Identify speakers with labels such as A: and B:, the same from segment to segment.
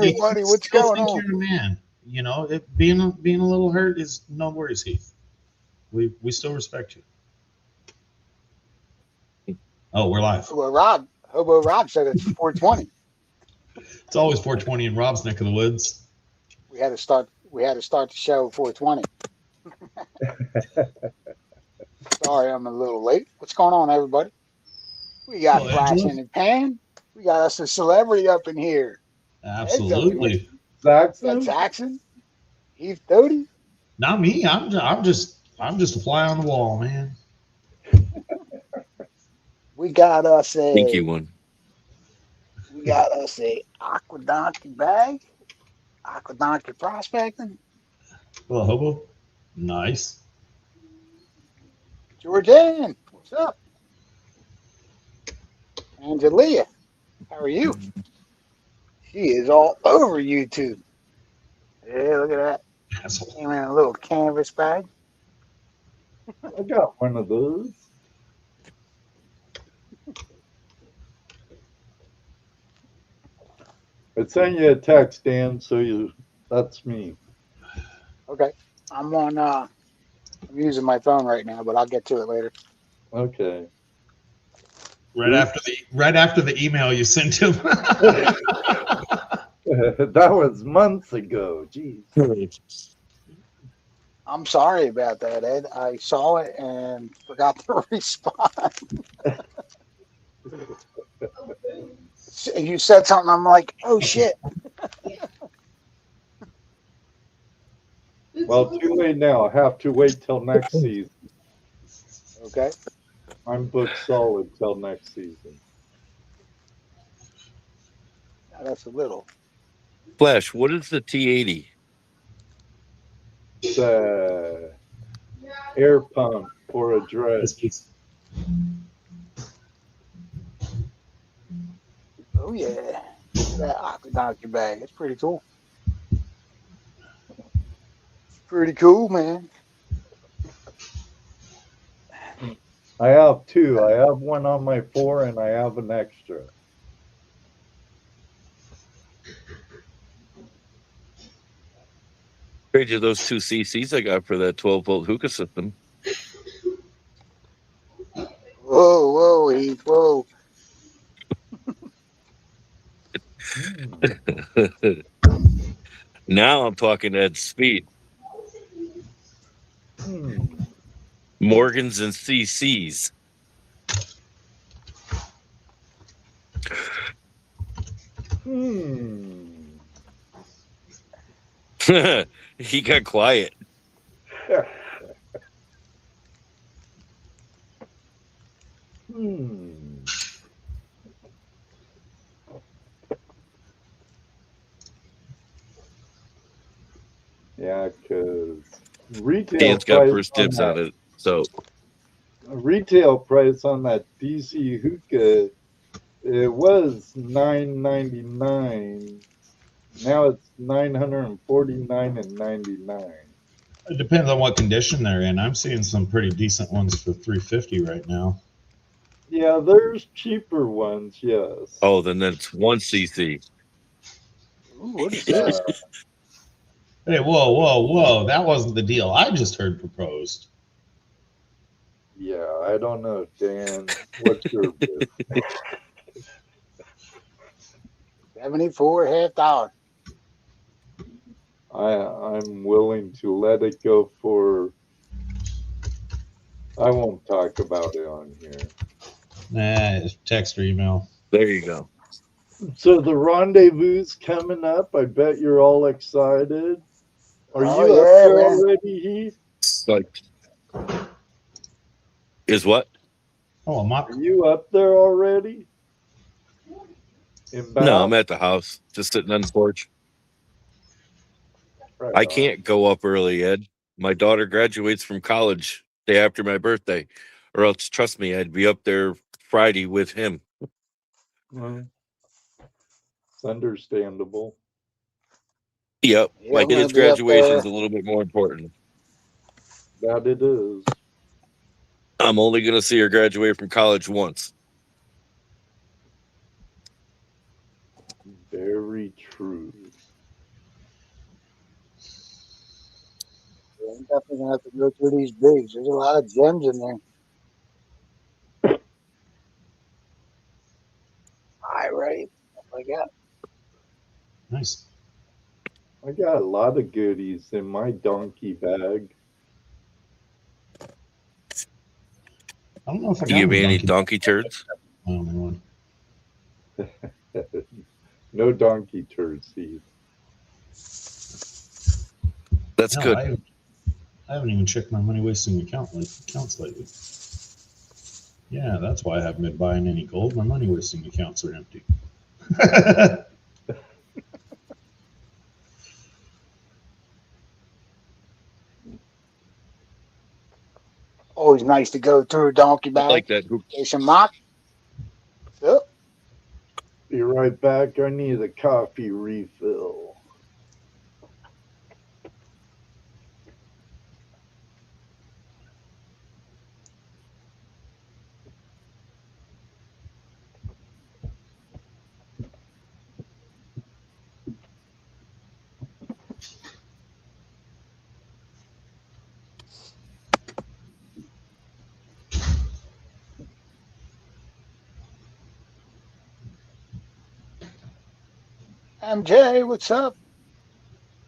A: everybody. What's
B: still
A: going
B: think
A: on?
B: you're a man. You know, being a little hurt is no worries, Heath. We still respect you. Oh, we're live.
A: Hobo Rob said it's 420.
B: It's always 420 in Rob's neck of the woods.
A: We had to start. We had to start the show at 420. Sorry, I'm a little late. What's going on, everybody? We got
B: Well,
A: Flash
B: Angela,
A: in the pan. We got us a celebrity up in here. Ed's up in here.
B: absolutely.
A: We got
C: Saxon?
A: Saxon, Heath Doty.
B: Not me. I'm just a fly on the wall, man.
A: We got us
D: Stinky
A: a
D: one.
A: aquadonkey bag. Aquadonkey prospecting.
B: Well, hobo, nice.
A: Georgian, what's up? Angelia, how are you? She is all over YouTube. Yeah, look at that.
B: Asshole.
A: Came in a little canvas bag.
C: I got one of those. I sent you a text, Dan, so that's me.
A: Okay. I'm using my phone right now, but I'll get to it later.
C: Okay.
B: Right after the email you sent him.
C: That was months ago. Jeez.
A: I'm sorry about that, Ed. I saw it and forgot to respond. You said something, I'm like, oh shit.
C: Well, too late now. I have to wait till next season.
A: Okay.
C: I'm booked solid till next season.
A: Now that's a little.
D: Flash, what is the T80?
C: It's a air pump for a dredge.
A: Oh yeah. That aquadonkey bag. It's pretty cool. Pretty cool, man.
C: I have two. I have one on my 4 and I have an extra.
D: Trade you those 2 CCs I got for that 12-volt hookah system.
A: Whoa, Heath, whoa.
D: Now I'm talking at speed.
C: Hmm.
D: Morgans and CCs. He got quiet.
C: Yeah, because retail
D: Dan's got
C: price
D: first
C: on
D: dibs on
C: that
D: it. So
C: retail price on that DC hookah, it was $9.99. Now it's $949.99.
B: It depends on what condition they're in. I'm seeing some pretty decent ones for $350 right now.
C: Yeah, there's cheaper ones, yes.
D: oh, then that's 1 CC.
A: Ooh, what is that?
B: Hey, whoa. That wasn't the deal I just heard proposed.
C: Yeah, I don't know, Dan. What's your bid?
A: 74 half dollar.
C: I'm willing to let it go for. I won't talk about it on here.
B: Nah, text or email.
D: There you go.
C: So the rendezvous's coming up. I bet you're all excited. Are
A: Oh,
C: you
A: yeah,
C: up there
A: man.
C: already, Heath?
D: Like, is what?
B: Oh,
C: Are you up there already?
D: No, I'm at the house, just sitting on the porch.
C: Right
D: I
C: on.
D: can't go up early, Ed. My daughter graduates from college day after my birthday, or else, trust me, I'd be up there Friday with him.
C: Well, it's understandable.
D: Yep,
A: Yeah,
D: my
A: I'm gonna
D: kid's
A: be up
D: graduation is
A: there.
D: a little bit more important.
C: That it is.
D: I'm only going to see her graduate from college once.
C: Very true.
A: I'm definitely gonna have to go through these bigs. There's a lot of gems in there. All right, that's what I got.
B: Nice.
C: I got a lot of goodies in my donkey bag.
B: I don't know if I
D: Do
B: got
D: you have
B: any
D: any
B: donkey.
D: donkey turds?
B: I don't know one.
C: No donkey turds, Steve.
D: That's
B: No,
D: good.
B: I haven't even checked my money wasting accounts lately. Yeah, that's why I haven't been buying any gold. My money wasting accounts are empty.
A: Always nice to go through a donkey
D: I like
A: bag.
D: that.
A: There's some mock. Yep.
C: Be right back. I need a coffee refill.
A: MJ, what's up?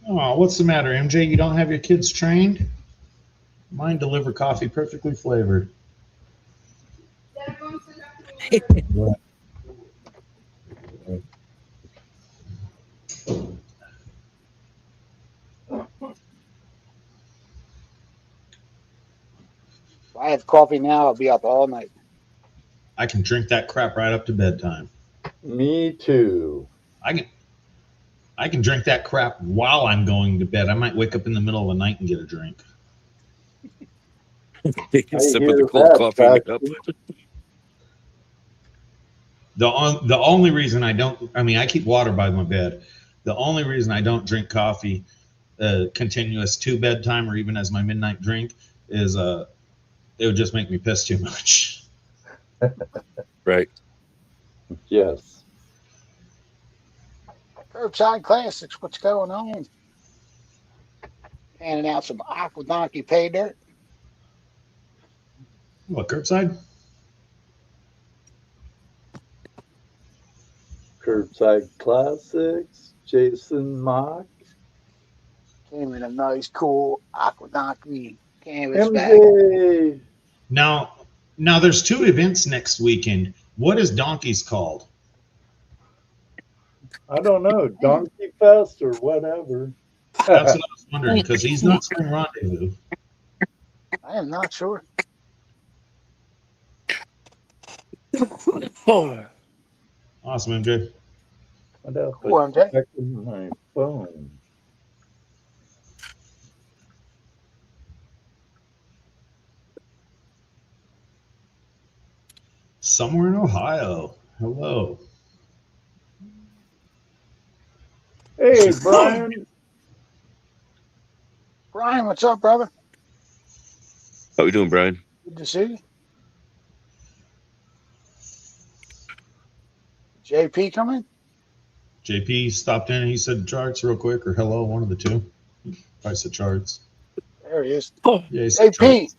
B: Oh, what's the matter, MJ? You don't have your kids trained? Mine deliver coffee perfectly flavored. What?
A: If I have coffee now, I'll be up all night.
B: I can drink that crap right up to bedtime.
C: Me too.
B: I can drink that crap while I'm going to bed. I might wake up in the middle of the night and get a drink.
D: Take a
C: I
D: sip of
C: hear
D: the cold
C: that,
D: coffee and wake up.
C: Patrick.
B: The only reason I keep water by my bed. The only reason I don't drink coffee continuous to bedtime or even as my midnight drink is it would just make me piss too much.
D: Right.
C: Yes.
A: Curbside Classics, what's going on? Handing out some Aqua Donkey pay dirt.
B: What, curbside?
C: Curbside Classics. Jason Mock.
A: Came in a nice, cool Aqua Donkey canvas bag.
C: MJ.
B: Now there's 2 events next weekend. What is Donkeys called?
C: I don't know. Donkey Fest or whatever.
B: That's what I was wondering because he's not Spring Rendezvous.
A: I am not sure.
B: Awesome, MJ.
C: I'd have
A: Cool,
C: to
A: MJ.
C: check in my phone.
B: Somewhere in Ohio. Hello.
C: Hey, Brian.
A: Brian, what's up, brother?
D: How we doing, Brian?
A: Good to see you. JP coming?
B: JP stopped in and he said charts real quick or hello, one of the two. I said charts.
A: There he is.
B: Yeah, he said
A: JP,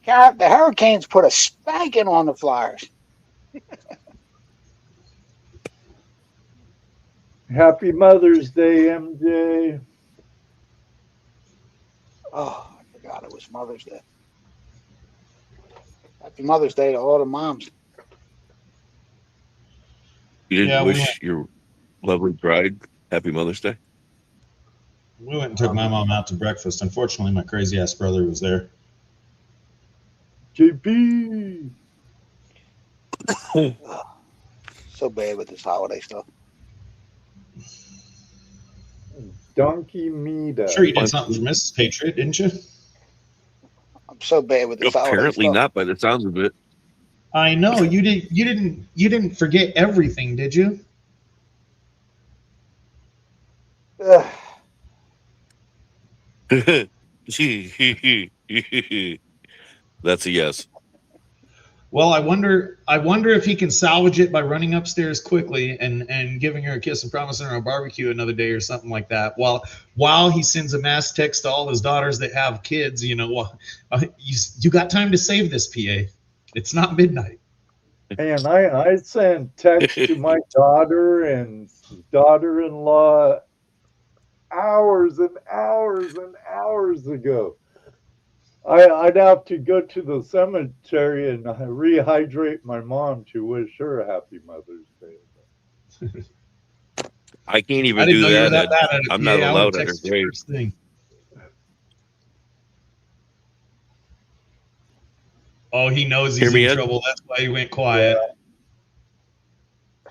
B: charts.
A: the Hurricanes put a spanking on the Flyers.
C: Happy Mother's Day, MJ.
A: Oh, I forgot it was Mother's Day. Happy Mother's Day to all the moms.
D: You didn't
B: Yeah,
D: wish your lovely bride happy Mother's Day?
B: We went and took my mom out to breakfast. Unfortunately, my crazy ass brother was there.
C: JP.
A: So bad with this holiday stuff.
C: Donkey Meeta.
B: Sure, you did something for Mrs. Patriot, didn't you?
A: I'm so bad with this holiday
D: Apparently
A: stuff.
D: not by the sounds of it.
B: I know you did. You didn't forget everything, did you?
A: Ugh.
D: That's a yes.
B: Well, I wonder if he can salvage it by running upstairs quickly and giving her a kiss and promising her a barbecue another day or something like that. While he sends a mass text to all his daughters that have kids, you got time to save this, PA. It's not midnight.
C: And I sent text to my daughter and daughter-in-law hours and hours and hours ago. I'd have to go to the cemetery and rehydrate my mom to wish her a happy Mother's Day.
D: I can't even
B: I didn't
D: do
B: know you were
D: that.
B: that bad at it.
D: I'm not
B: Yeah, I
D: allowed
B: would
D: at her
B: text you
D: grave.
B: first thing. Oh, he knows he's
D: Hear me,
B: in
D: Ed?
B: trouble. That's why he went quiet.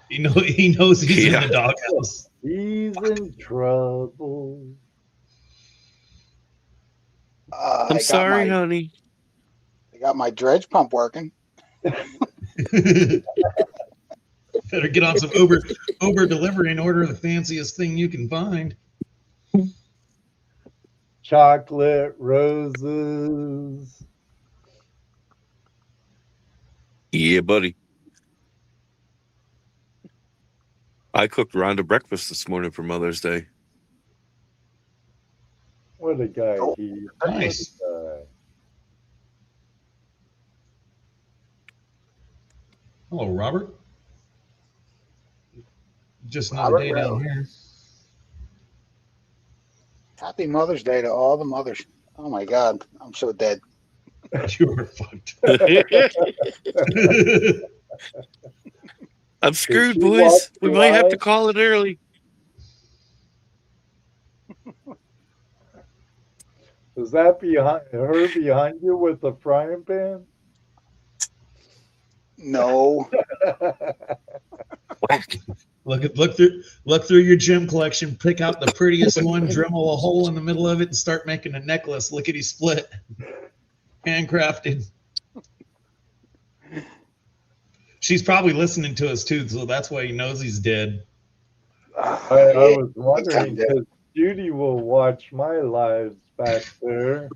B: He knows he's in the doghouse.
C: He's in trouble.
D: I'm sorry, honey.
A: I got my dredge pump working.
B: Better get on some Uber delivery and order the fanciest thing you can find.
C: Chocolate, roses.
D: Yeah, buddy. I cooked Rhonda breakfast this morning for Mother's Day.
C: What a guy
A: Oh,
C: he
B: nice. Hello, Robert. Just another day down here.
A: Happy Mother's Day to all the mothers. Oh my God, I'm so dead.
B: You are fucked.
D: I'm screwed, boys. We might have to call it early.
C: Is that behind you with the frying pan?
A: No.
B: Look through your gym collection. Pick out the prettiest one, Dremel a hole in the middle of it, and start making a necklace. Lickety split, handcrafted. She's probably listening to us too, so that's why he knows he's dead.
C: I was wondering because Judy will watch my lives back there,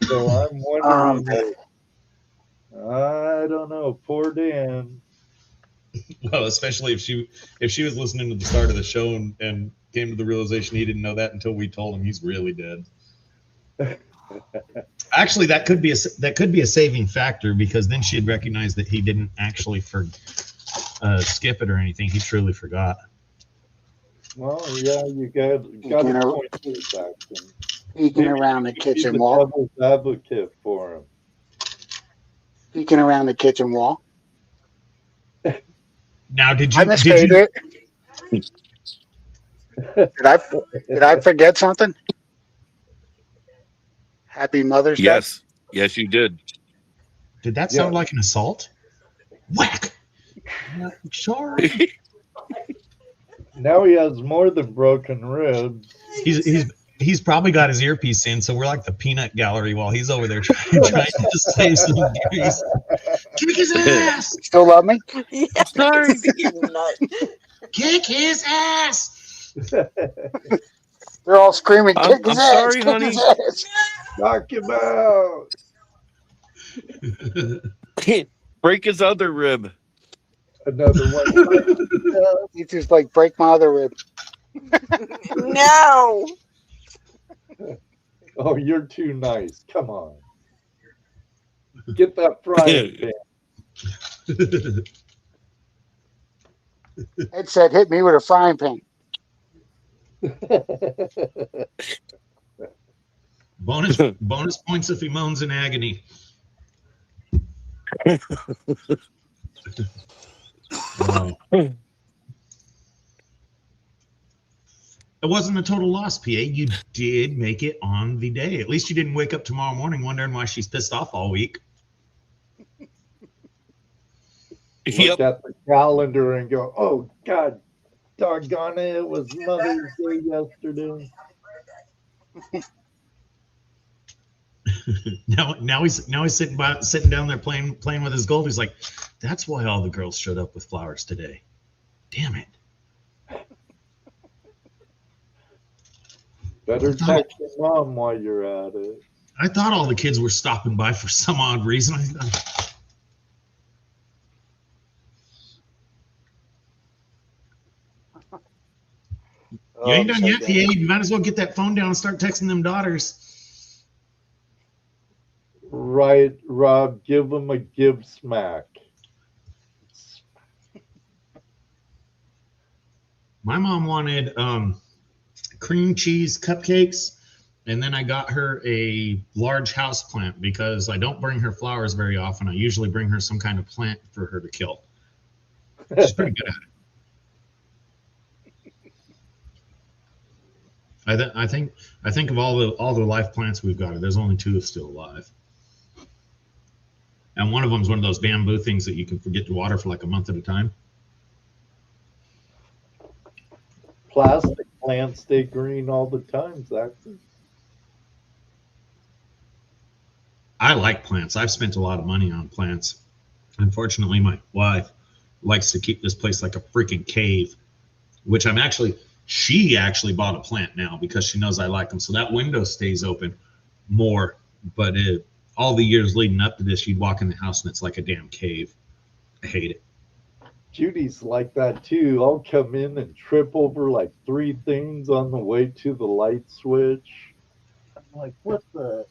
C: so I'm wondering. I don't know, poor Dan.
B: Well, especially if she was listening to the start of the show and came to the realization he didn't know that until we told him he's really dead. Actually, that could be a saving factor, because then she'd recognize that he didn't actually skip it or anything. He truly forgot.
C: Well, yeah, you got to point to that.
A: Peeking around the kitchen wall.
C: Devil's advocate for him.
A: Peeking around the kitchen wall.
B: Now, did
A: I mispaid it. Did I forget something? Happy Mother's Day.
D: Yes, you did.
B: Did that sound like an assault? Whack. Sorry.
C: Now he has more than broken ribs.
B: He's probably got his earpiece in, so we're like the peanut gallery while he's over there trying to save some gays. Kick his ass!
A: Still love me?
E: Yeah,
D: Sorry.
B: Kick his ass!
A: They're all screaming, kick his ass!
D: Sorry,
A: Kick
D: honey.
A: his ass!
C: Knock him out!
D: Break his other rib.
C: Another one.
A: He just like break my other rib.
E: No.
C: Oh, you're too nice. Come on. Get that frying pan.
A: Ed said, hit me with a frying pan.
B: Bonus points if he moans in agony. Wow. It wasn't a total loss, PA. You did make it on the day. At least you didn't wake up tomorrow morning wondering why she's pissed off all week.
C: Look at the calendar and go, oh, God, doggone it, it was Mother's Day yesterday.
B: now he's sitting down there playing with his gold. He's like, that's why all the girls showed up with flowers today. Damn it.
C: Better text your mom while you're at it.
B: I thought all the kids were stopping by for some odd reason. You ain't
A: I'm
B: done
A: so
B: yet,
A: done.
B: PA. You might as well get that phone down and start texting them daughters.
C: Right, Rob, give them a give smack.
B: My mom wanted cream cheese cupcakes, and then I got her a large house plant because I don't bring her flowers very often. I usually bring her some kind of plant for her to kill. She's pretty good at it. I think of all the live plants we've got, there's only 2 still alive. And one of them is one of those bamboo things that you can forget to water for like a month at a time.
C: Plastic plants stay green all the time, Zachary.
B: I like plants. I've spent a lot of money on plants. Unfortunately, my wife likes to keep this place like a freaking cave, which she actually bought a plant now because she knows I like them. So that window stays open more. But all the years leading up to this, you'd walk in the house and it's like a damn cave. I hate it.
C: Judy's like that too. I'll come in and trip over like 3 things on the way to the light switch. I'm like, what the?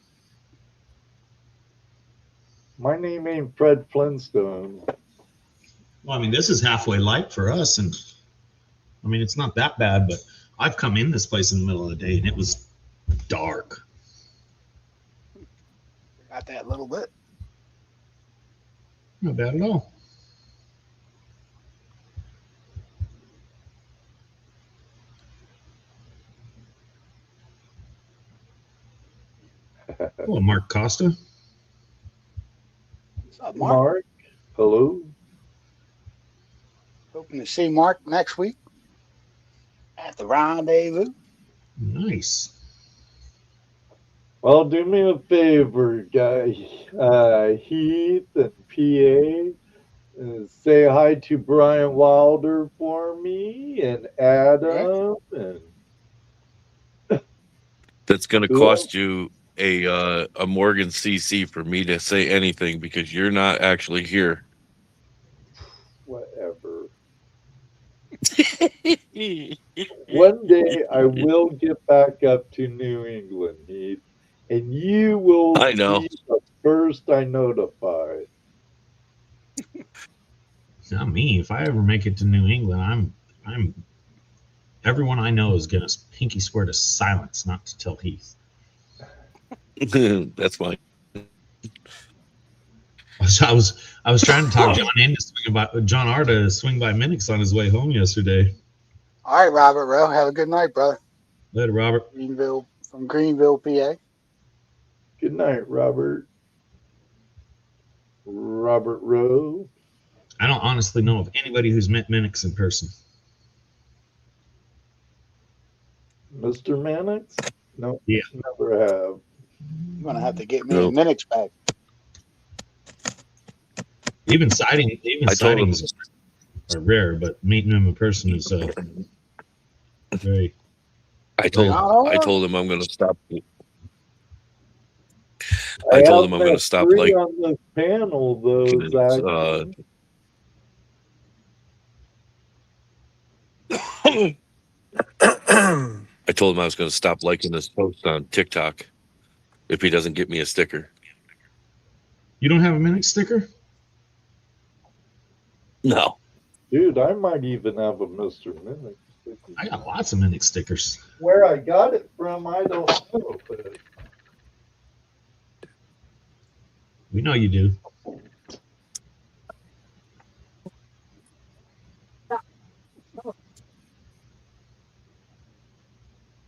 C: My name ain't Fred Flintstone.
B: Well, I mean, this is halfway light for us. And I mean, it's not that bad, but I've come in this place in the middle of the day and it was dark.
A: Got that little bit.
B: Not bad at all. Hello, Mark Costa.
A: What's up, Mark?
C: Mark, hello.
A: Hoping to see Mark next week at the rendezvous.
B: Nice.
C: Well, do me a favor, guys. Heath and PA. Say hi to Brian Wilder for me and Adam and
D: That's going to
C: Cool.
D: cost you a Morgan CC for me to say anything because you're not actually here.
C: whatever. One day I will get back up to New England, Heath, and you will
D: I know.
C: be the first I notify.
B: Not me. If I ever make it to New England, I'm everyone I know is gonna pinky swear to silence, not to tell Heath.
D: That's fine.
B: I was trying to talk John R to swing by Minix on his way home yesterday.
A: All right, Robert Rowe. Have a good night, brother.
B: Later, Robert.
A: From Greenville, PA.
C: Good night, Robert. Robert Rowe.
B: I don't honestly know of anybody who's met Minix in person.
C: Mr. Mannix? No,
B: Yeah.
C: never have.
A: You're gonna have to get me
D: Nope.
A: a Minix back.
B: Even sightings are rare, but meeting him in person is very.
D: I told him I'm going to stop.
C: I
D: told him I'm
C: have
D: going
C: met
D: to stop
C: 3
D: like
C: on this panel, though, Zach.
D: I told him I was going to stop liking this post on TikTok if he doesn't get me a sticker.
B: You don't have a Minix sticker?
D: No.
C: Dude, I might even have a Mr. Mannix.
B: I got lots of Minix stickers.
C: Where I got it from, I don't know. But
B: We know you do.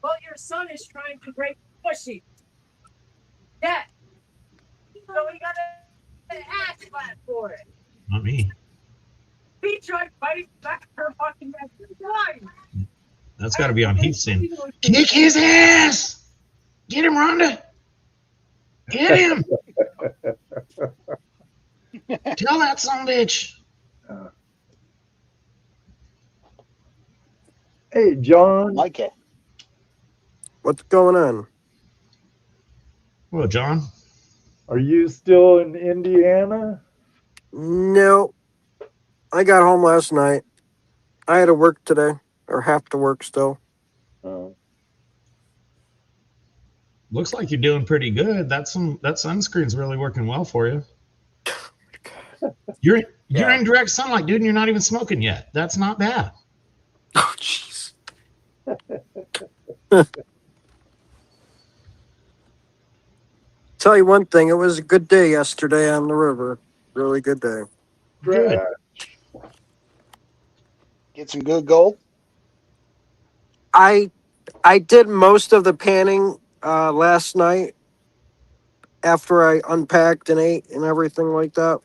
E: Well, your son is trying to break pussy. Yeah. So we got an ass flat for it.
B: Not me.
E: He tried fighting back her fucking back. Why?
B: That's got to be on Heath's end. Kick his ass! Get him, Rhonda! Get him! Tell that son bitch!
C: hey, John.
A: Like it.
F: What's going on?
B: Well, John.
C: Are you still in Indiana?
F: No. I got home last night. I had to work today, or have to work still.
C: Uh,
B: Looks like you're doing pretty good. That sunscreen's really working well for you. You're
F: Yeah.
B: in direct sunlight, dude, and you're not even smoking yet. That's not bad.
F: Oh, jeez. Tell you one thing, it was a good day yesterday on the river. Really good day.
B: Good.
A: Get some good gold.
F: I did most of the panning last night after I unpacked and ate and everything like that.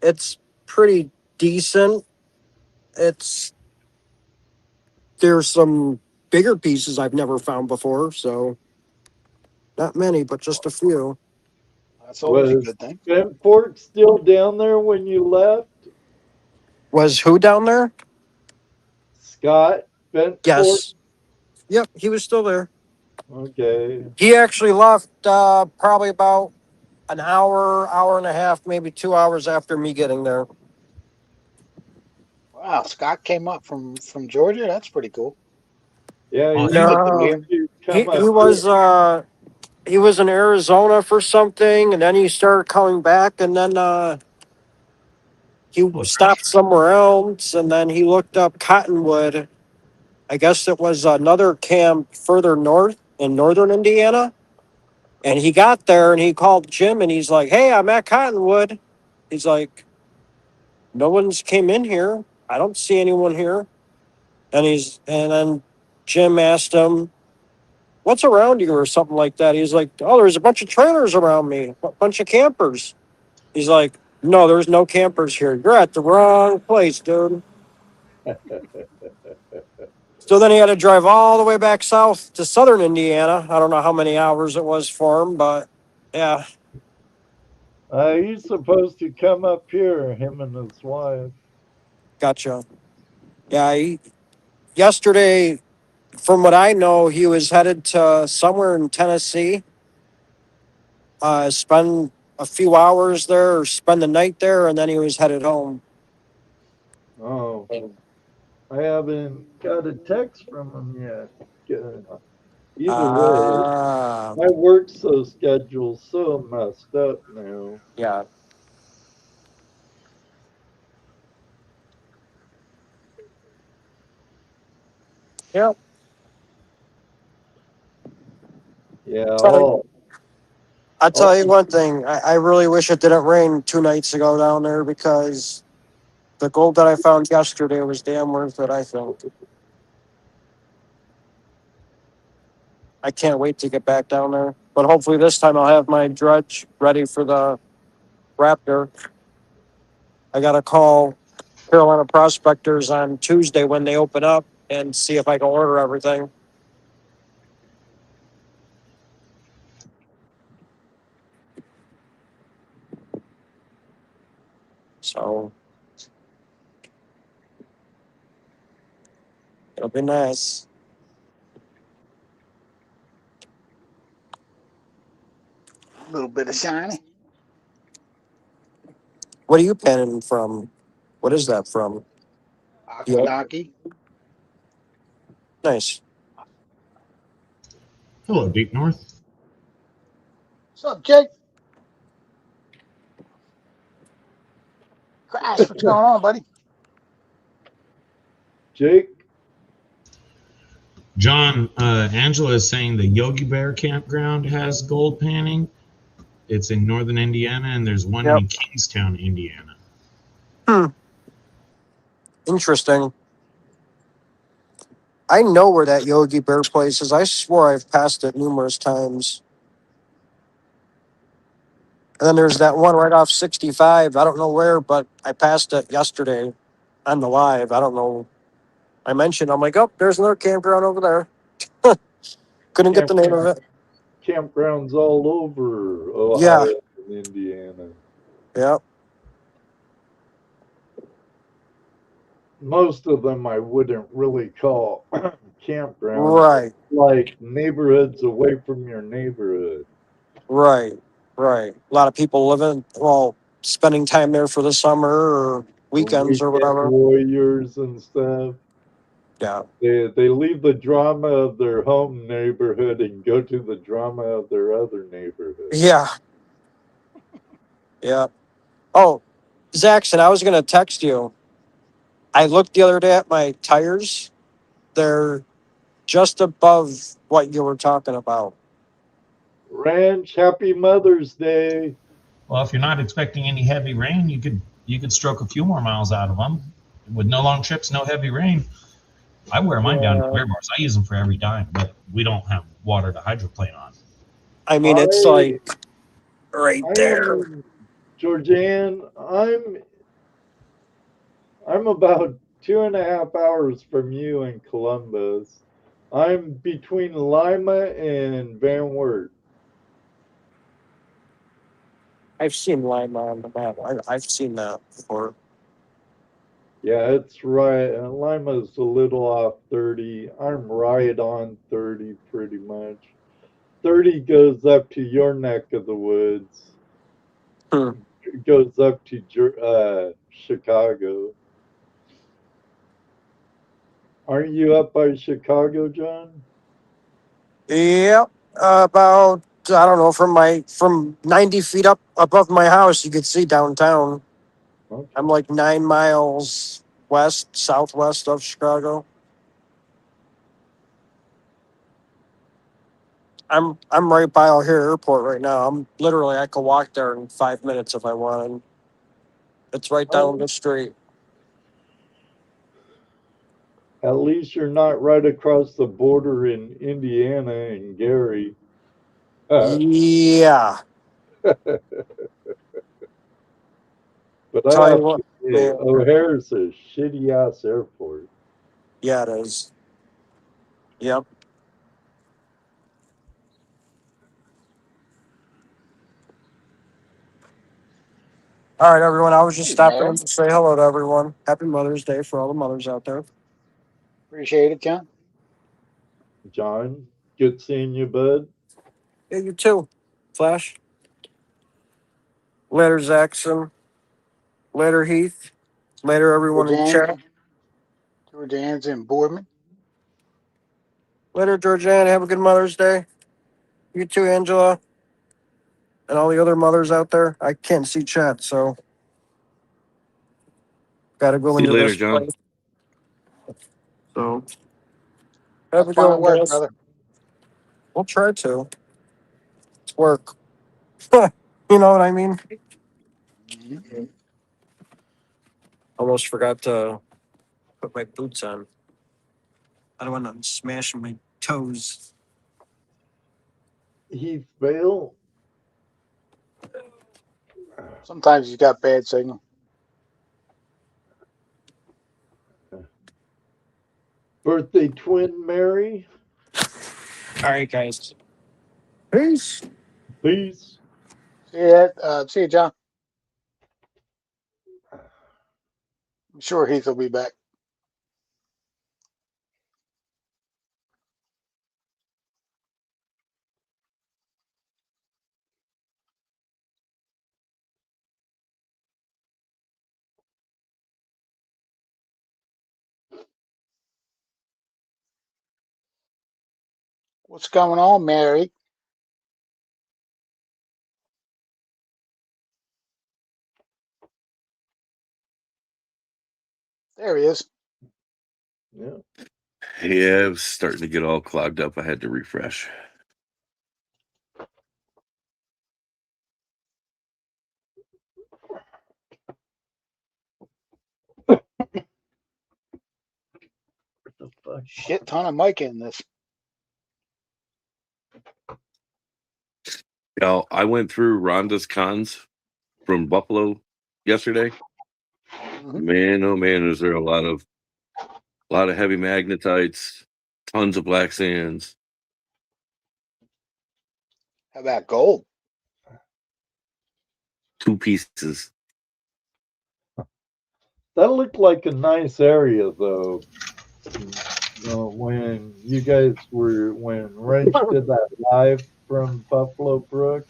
F: It's pretty decent. There's some bigger pieces I've never found before, so not many, but just a few.
A: That's always a
C: was
A: good thing.
C: Ben Fort still down there when you left?
F: Was who down there?
C: Scott Bentford?
F: Yes. Yep, he was still there.
C: Okay.
F: He actually left probably about an hour and a half, maybe 2 hours after me getting there.
A: Wow, Scott came up from Georgia. That's pretty cool.
C: Yeah,
B: Oh,
C: he
B: he
C: was
B: was-
C: supposed to come up
F: He was in Arizona for something, and then he started coming back, and then he stopped somewhere else, and then he looked up Cottonwood. I guess it was another camp further north in northern Indiana. And he got there and he called Jim and he's like, "Hey, I'm at Cottonwood." He's like, "No one's came in here. I don't see anyone here." And then Jim asked him, "What's around you?" or something like that. He's like, "Oh, there's a bunch of trailers around me, a bunch of campers." He's like, "No, there's no campers here. You're at the wrong place, dude." So then he had to drive all the way back south to southern Indiana. I don't know how many hours it was for him, but yeah.
C: he's supposed to come up here, him and his wife.
F: Gotcha. Yeah, yesterday, from what I know, he was headed to somewhere in Tennessee, spend a few hours there or spend the night there, and then he was headed home.
C: Oh, I haven't got a text from him yet. Either way, my work schedule's so messed up now.
F: Yeah. Yep.
C: Yeah,
F: I'll tell you one thing. I really wish it didn't rain 2 nights ago down there because the gold that I found yesterday was damn worth it, I think. I can't wait to get back down there. But hopefully this time I'll have my dredge ready for the Raptor. I got to call Carolina Prospectors on Tuesday when they open up and see if I can order everything. So it'll be nice.
A: A little bit of shiny.
F: What are you penning from? What is that from?
A: Akadaki.
F: Nice.
B: Hello, Deep North.
A: What's up, Jake? Crash, what's going on, buddy?
C: Jake?
B: John, Angela is saying the Yogi Bear campground has gold panning. It's in northern Indiana, and there's one in Kingstown, Indiana.
F: Interesting. I know where that Yogi Bear place is. I swore I've passed it numerous times. And then there's that one right off 65. I don't know where, but I passed it yesterday on the live. I don't know. I mentioned, I'm like, oh, there's another campground over there. Couldn't get the name of it.
C: Campgrounds all over Ohio
F: Yeah.
C: and Indiana.
F: Yep.
C: Most of them I wouldn't really call campgrounds.
F: Right.
C: Like neighborhoods away from your neighborhood.
F: Right. A lot of people spending time there for the summer or weekends or whatever.
C: Warriors and stuff.
F: Yeah.
C: They leave the drama of their home neighborhood and go to the drama of their other neighborhood.
F: Yeah. Yeah. Oh, Zaxxon, I was going to text you. I looked the other day at my tires. They're just above what you were talking about.
C: Ranch, happy Mother's Day.
B: Well, if you're not expecting any heavy rain, you could stroke a few more miles out of them with no long trips, no heavy rain. I wear mine down to wear bars. I use them for every dime, but we don't have water to hydroplane on.
F: I mean, it's like right
C: I
F: there.
C: am, Georgianne, I'm about 2.5 hours from you in Columbus. I'm between Lima and Van Wert.
F: I've seen Lima on the map. I've seen that before.
C: Yeah, it's right. Lima's a little off 30. I'm right on 30 pretty much. 30 goes up to your neck of the woods. It goes up to Chicago. Aren't you up by Chicago, John?
F: Yep. About, I don't know, from 90 feet up above my house, you could see downtown.
C: Okay.
F: I'm like 9 miles southwest of Chicago. I'm right by O'Hare Airport right now. I could walk there in 5 minutes if I wanted. It's right down the street.
C: At least you're not right across the border in Indiana and Gary.
F: Yeah.
C: But
F: Tell you what, man.
C: O'Hare's a shitty ass airport.
F: Yeah, it is. Yep. All right, everyone. I was just
A: Hey,
F: stopping
A: Mary.
F: to say hello to everyone. Happy Mother's Day for all the mothers out there.
A: Appreciate it, John.
C: John, good seeing you, bud.
F: Yeah, you too. Flash. Later, Zaxxon. Later, Heath. Later, everyone in chat.
A: Georgianne's in Boardman.
F: Later, Georgianne. Have a good Mother's Day. You too, Angela. And all the other mothers out there. I can't see chat, so gotta go
D: See you
F: into
D: later,
F: this
D: John.
F: place. So have
A: Have
F: a
A: fun
F: good
A: at
F: one,
A: work,
F: guys.
A: brother.
F: We'll try to. It's work. You know what I mean?
A: Mm-hmm.
F: Almost forgot to put my boots on. I don't want to smash my toes.
C: Heath Vale.
A: Sometimes you got bad signal.
C: Birthday twin Mary.
F: All right, guys. Peace.
C: Peace.
A: See you, John. I'm sure Heath will be back. What's going on, Mary? There he is.
C: Yeah.
D: Yeah, it was starting to get all clogged up. I had to refresh.
C: The fuck?
A: Shit ton of mic in this.
D: Now, I went through Rhonda's cons from Buffalo yesterday.
A: Mm-hmm.
D: Man, oh man, is there a lot of heavy magnetites, tons of black sands.
A: How about gold?
D: 2 pieces.
C: That looked like a nice area, though. When Wrench did that live from Buffalo Brook.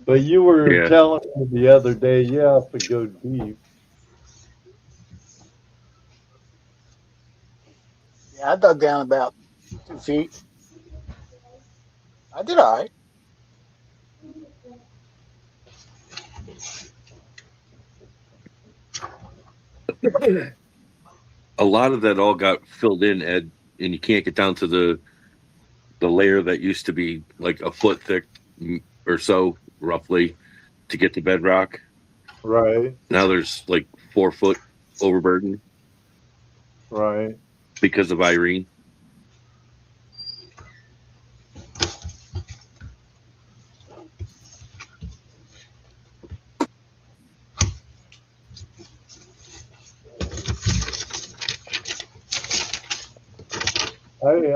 C: But you were
D: Yeah.
C: telling me the other day you have to go deep.
A: Yeah, I dug down about 2 feet. I did all right.
D: A lot of that all got filled in, Ed, and you can't get down to the layer that used to be like a foot thick or so, roughly, to get to bedrock.
C: Right,
D: Now there's like 4 foot overburden
C: right.
D: because of Irene.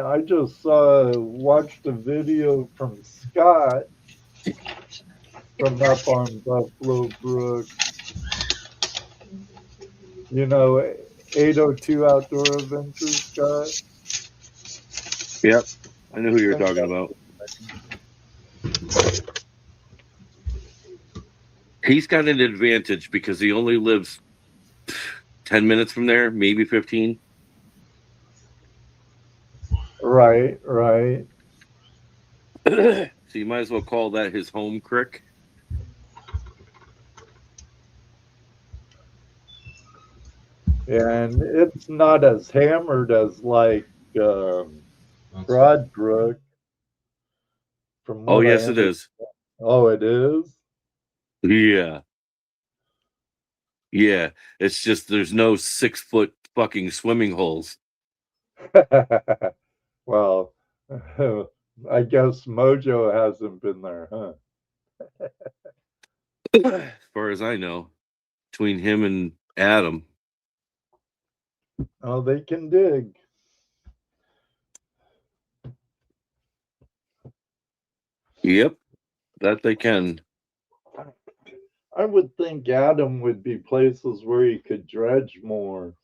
C: I just watched a video from Scott from up on Buffalo Brook. You know, 802 Outdoor Adventures, Scott.
D: Yep, I know who you're talking about. He's got an advantage because he only lives 10 minutes from there, maybe 15.
C: Right, right.
D: So you might as well call that his home crick.
C: And it's not as hammered as like Broad Brook. From
D: Oh,
C: what
D: yes,
C: I
D: it is.
C: Oh, it is?
D: Yeah. Yeah. It's just there's no 6 foot fucking swimming holes.
C: Well, I guess Mojo hasn't been there, huh?
D: As far as I know, between him and Adam.
C: Oh, they can dig.
D: Yep, that they can.
C: I would think Adam would be places where he could dredge more,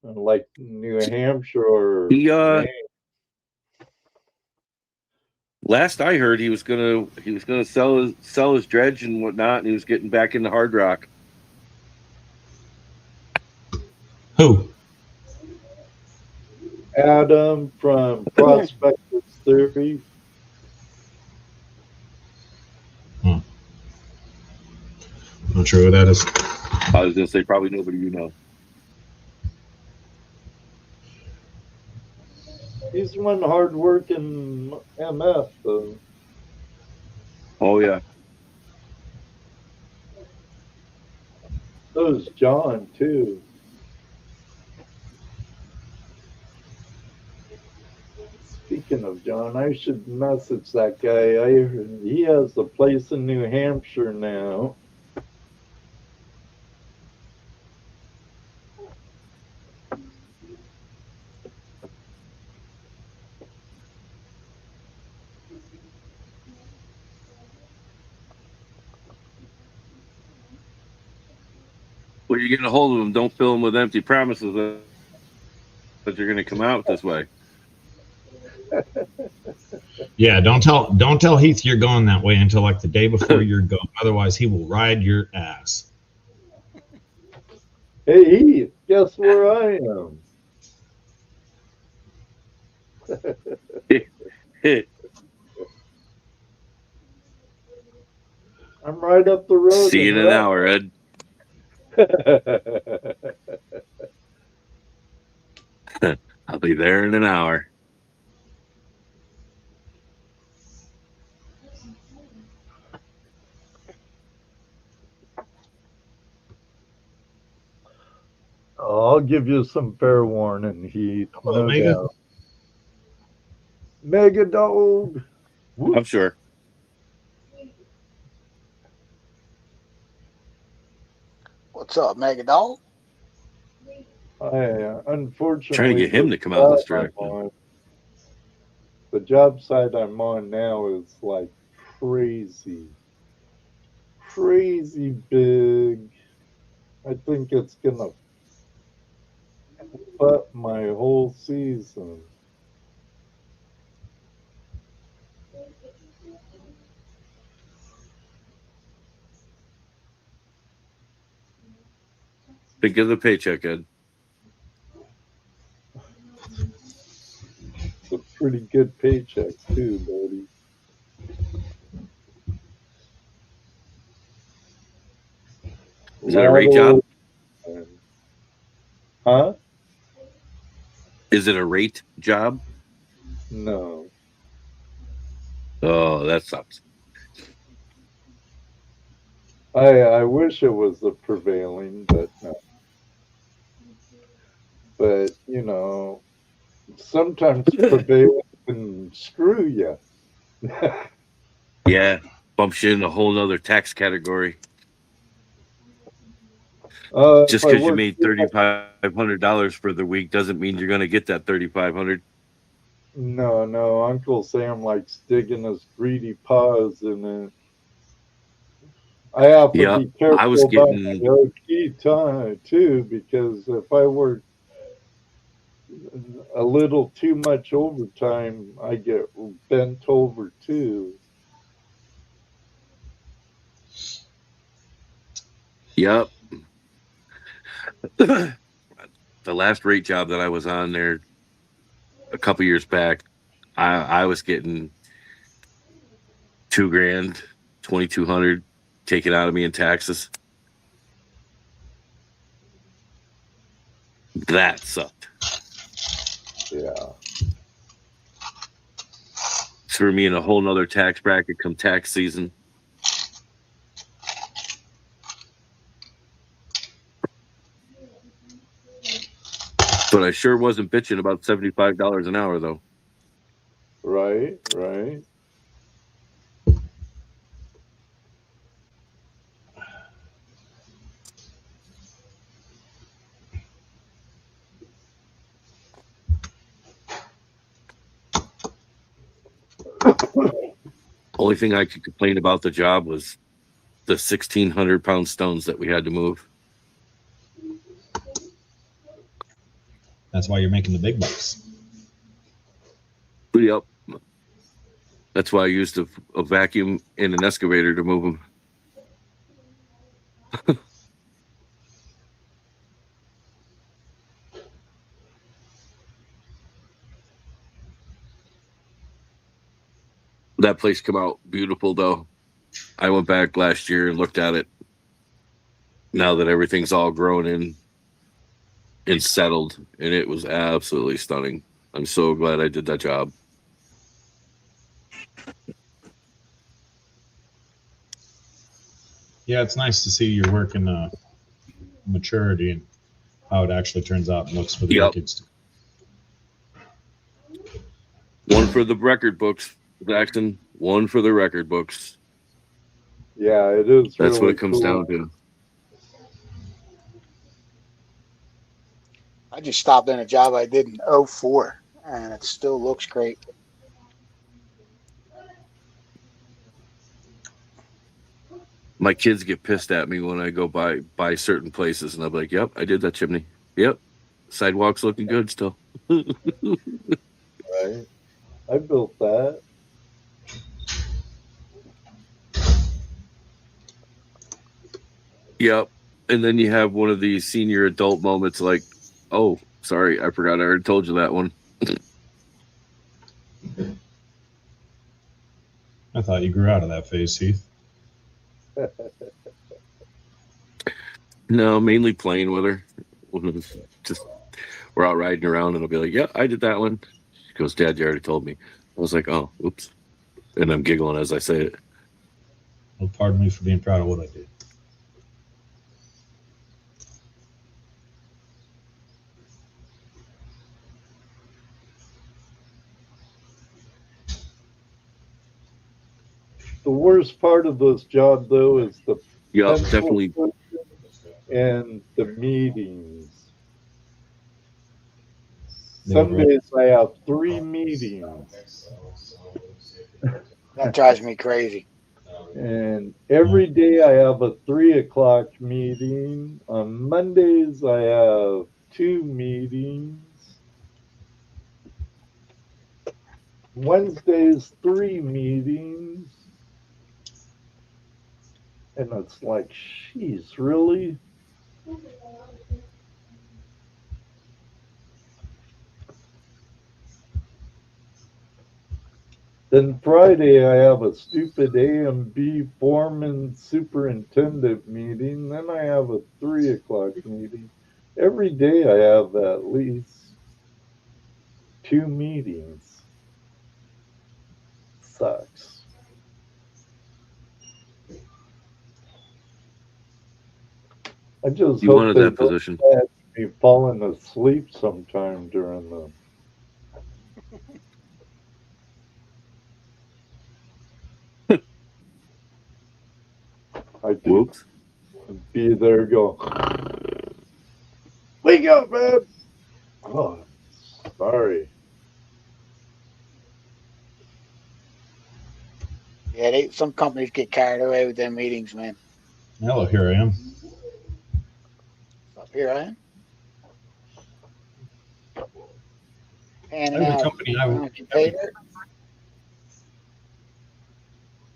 C: like New Hampshire or
D: He
C: Maine.
D: last I heard he was gonna sell his dredge and whatnot, and he was getting back into hard rock.
B: Who?
C: Adam from Prospectors Theory.
B: Not sure who that is.
D: I was gonna say probably nobody you know.
C: He's one hard-working MF, though.
D: Oh yeah.
C: So is John, too. Speaking of John, I should message that guy. I heard he has a place in New Hampshire now.
D: When you get a hold of them, don't fill them with empty promises that you're gonna come out this way.
B: Yeah, don't tell Heath you're going that way until like the day before you're going. Otherwise, he will ride your ass.
C: Hey, Heath, guess where I am? I'm right up the road.
D: See you in an hour, Ed. I'll be there in an hour.
C: I'll give you some fair warning, Heath.
B: Hello,
C: No
B: Mega.
C: doubt. Mega Dog.
D: I'm sure.
A: What's up, Mega Dog?
C: Unfortunately,
D: Trying to get him to come out this direction.
C: The job site I'm on now is like crazy big. I think it's gonna fuck my whole season.
D: Think of the paycheck, Ed.
C: pretty good paycheck too, buddy.
D: Is it a rate
C: Lot
D: job?
C: of overtime. Huh?
D: Is it a rate job?
C: No.
D: Oh, that sucks.
C: I wish it was the prevailing, but no. But you know, sometimes prevailing can screw you.
D: Yeah, bumps you in a whole nother tax category.
C: If
D: Just
C: I
D: because you
C: work
D: made $3,500 for the week doesn't mean you're going to get that 3,500.
C: no, Uncle Sam likes digging his greedy paws in it. I have to
D: Yeah,
C: be
D: I was
C: careful about
D: getting
C: my OT time too, because if I work a little too much overtime, I get bent over too.
D: yep. The last rate job that I was on there a couple years back, I was getting $2,000, 2,200 taken out of me in taxes. That sucked.
C: Yeah.
D: Threw me in a whole nother tax bracket come tax season. But I sure wasn't bitching about $75 an hour though.
C: Right, right.
D: Only thing I could complain about the job was the 1,600-pound stones that we had to move.
B: That's why you're making the big bucks.
D: Yep. That's why I used a vacuum and an excavator to move them. That place come out beautiful though. I went back last year and looked at it. Now that everything's all grown in and settled, and it was absolutely stunning. I'm so glad I did that job.
B: Yeah, it's nice to see your work in maturity and how it actually turns out and looks for the
D: Yep.
B: kids.
D: One for the record books, Jackson. One for the record books.
C: Yeah, it is.
D: That's
C: really
D: what it comes
C: cool.
D: down to.
A: I just stopped in a job I did in '04, and it still looks great.
D: My kids get pissed at me when I go by certain places, and I'm like, "Yep, I did that chimney. Yep, sidewalk's looking good still."
C: Right. I built that.
D: Yep. And then you have one of these senior adult moments like, "Oh, sorry, I forgot I already told you that one."
B: I thought you grew out of that phase, Heath.
D: No, mainly playing with her. Just we're out riding around, and I'll be like, "Yeah, I did that one." She goes, "Dad, you already told me." I was like, "Oh, oops," and I'm giggling as I say it.
B: Well, pardon me for being proud of what I did.
C: The worst part of this job, though, is the
D: Yep,
C: pencil
D: definitely.
C: and the meetings.
B: They would
C: Some days I have 3 meetings,
A: That drives me crazy.
C: and every day I have a 3 o'clock meeting. On Mondays I have 2 meetings. Wednesdays 3 meetings. And it's like, geez, really? Then Friday, I have a stupid A and B foreman superintendent meeting. Then I have a 3 o'clock meeting. Every day, I have at least 2 meetings. Sucks. I just
D: You
C: hope
D: wanted
C: they
D: that
C: don't
D: position.
C: catch me falling asleep sometime during them. I could
D: Whoops.
C: be there going, wake up, man! Oh, sorry.
A: Yeah, some companies get carried away with their meetings, man.
B: Hello, here I am.
A: Up here I am. Panning
B: Every
A: out
B: company
A: container.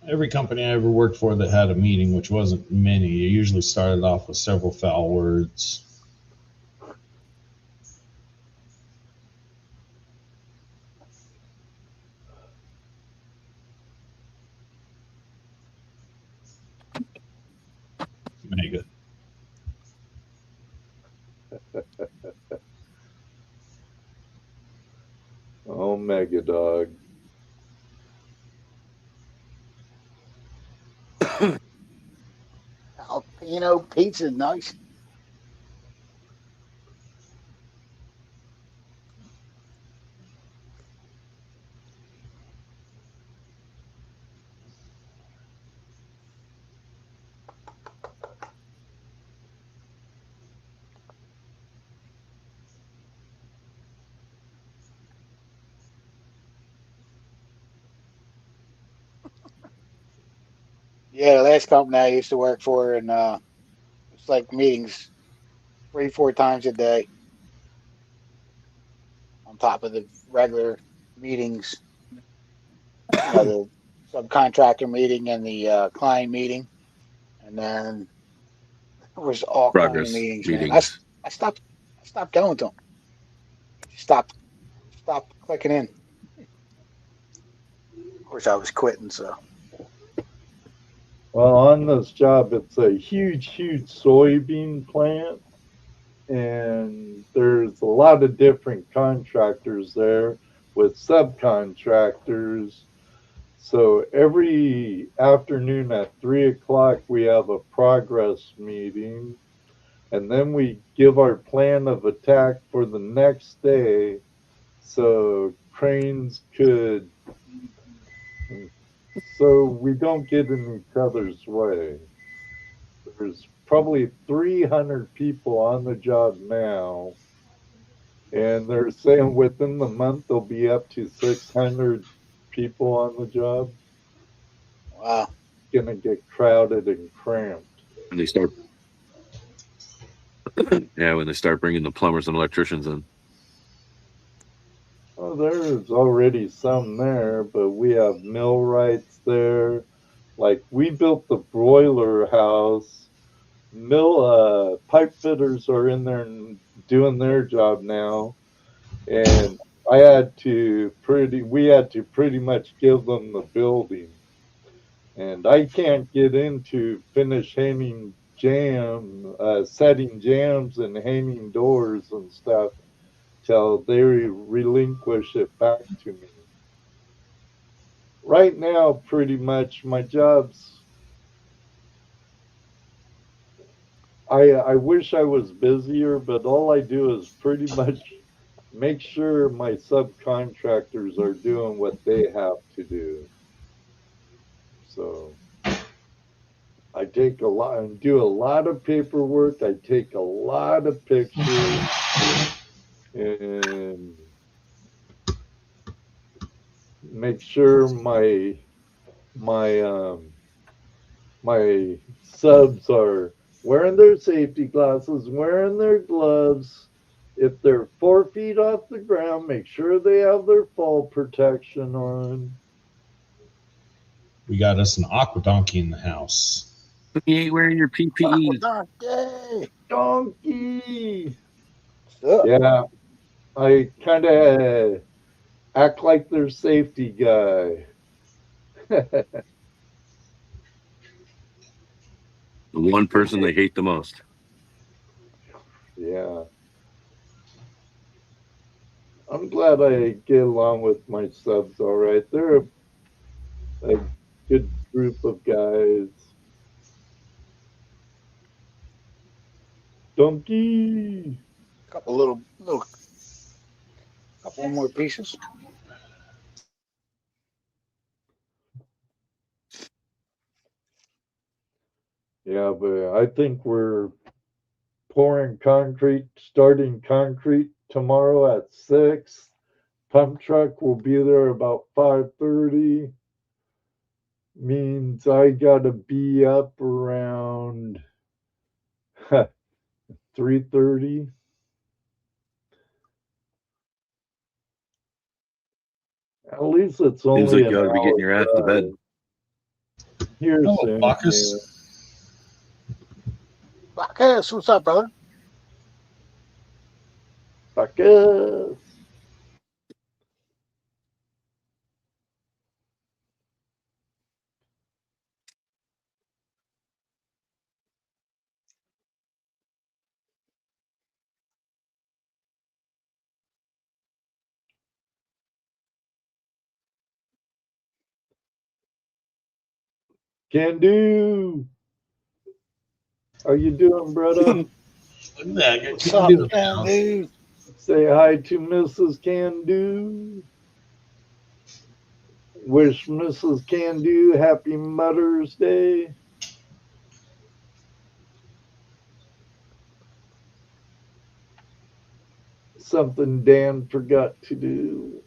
B: every company I ever worked for that had a meeting, which wasn't many, it usually started off with several foul words. Mega.
C: Oh, Mega Dog.
A: Jalapeno pizza, nice. Yeah, the last company I used to work for, and it's like meetings 3, 4 times a day on top of the regular meetings. The subcontractor meeting and the client meeting, and then there was all kind of
D: Progress
A: meetings, man. I,
D: meetings.
A: I stopped I stopped going to them. Stopped clicking in. Of course, I was quitting, so
C: Well, on this job, it's a huge soybean plant, and there's a lot of different contractors there with subcontractors. So every afternoon at 3 o'clock, we have a progress meeting, and then we give our plan of attack for the next day so cranes could, so we don't get in each other's way. There's probably 300 people on the job now, and they're saying within the month there'll be up to 600 people on the job.
A: wow.
C: Gonna get crowded and cramped.
D: When they start, yeah, when they start bringing the plumbers and electricians in.
C: Well, there's already some there, but we have millwrights there. Like we built the broiler house. Pipe fitters are in there and doing their job now, and we had to pretty much give them the building, and I can't get into finish hanging setting jams and hanging doors and stuff till they relinquish it back to me. Right now, pretty much my job's. I wish I was busier, but all I do is pretty much make sure my subcontractors are doing what they have to do. So I take a lot and do a lot of paperwork. I take a lot of pictures and make sure my my subs are wearing their safety glasses, wearing their gloves. If they're 4 feet off the ground, make sure they have their fall protection on.
B: We got us an aqua donkey in the house.
D: You ain't wearing your
A: Wow,
D: PPE.
A: donkey.
C: Donkey!
A: What's up?
C: Yeah, I kind of act like their safety guy.
D: The one person they hate the most.
C: Yeah. I'm glad I get along with my subs all right. They're a good group of guys. Donkey.
A: Couple couple more pieces.
C: Yeah, but I think we're pouring concrete, starting concrete tomorrow at 6. Pump truck will be there about 5:30. Means I gotta be up around 3:30. At least it's
D: Seems
C: only
D: like
C: an
D: you ought to be getting your ass to bed.
C: Here
B: Oh,
C: soon.
B: Bacchus.
A: Bacchus, what's up, brother?
C: Bacchus. Can do. How you doing, brother?
B: Look at that. Got
A: What's
B: Can
A: up,
B: Do in the
A: Ken,
B: house.
A: dude?
C: Say hi to Mrs. Can Do. Wish Mrs. Can Do happy Mother's Day. Something Dan forgot to do.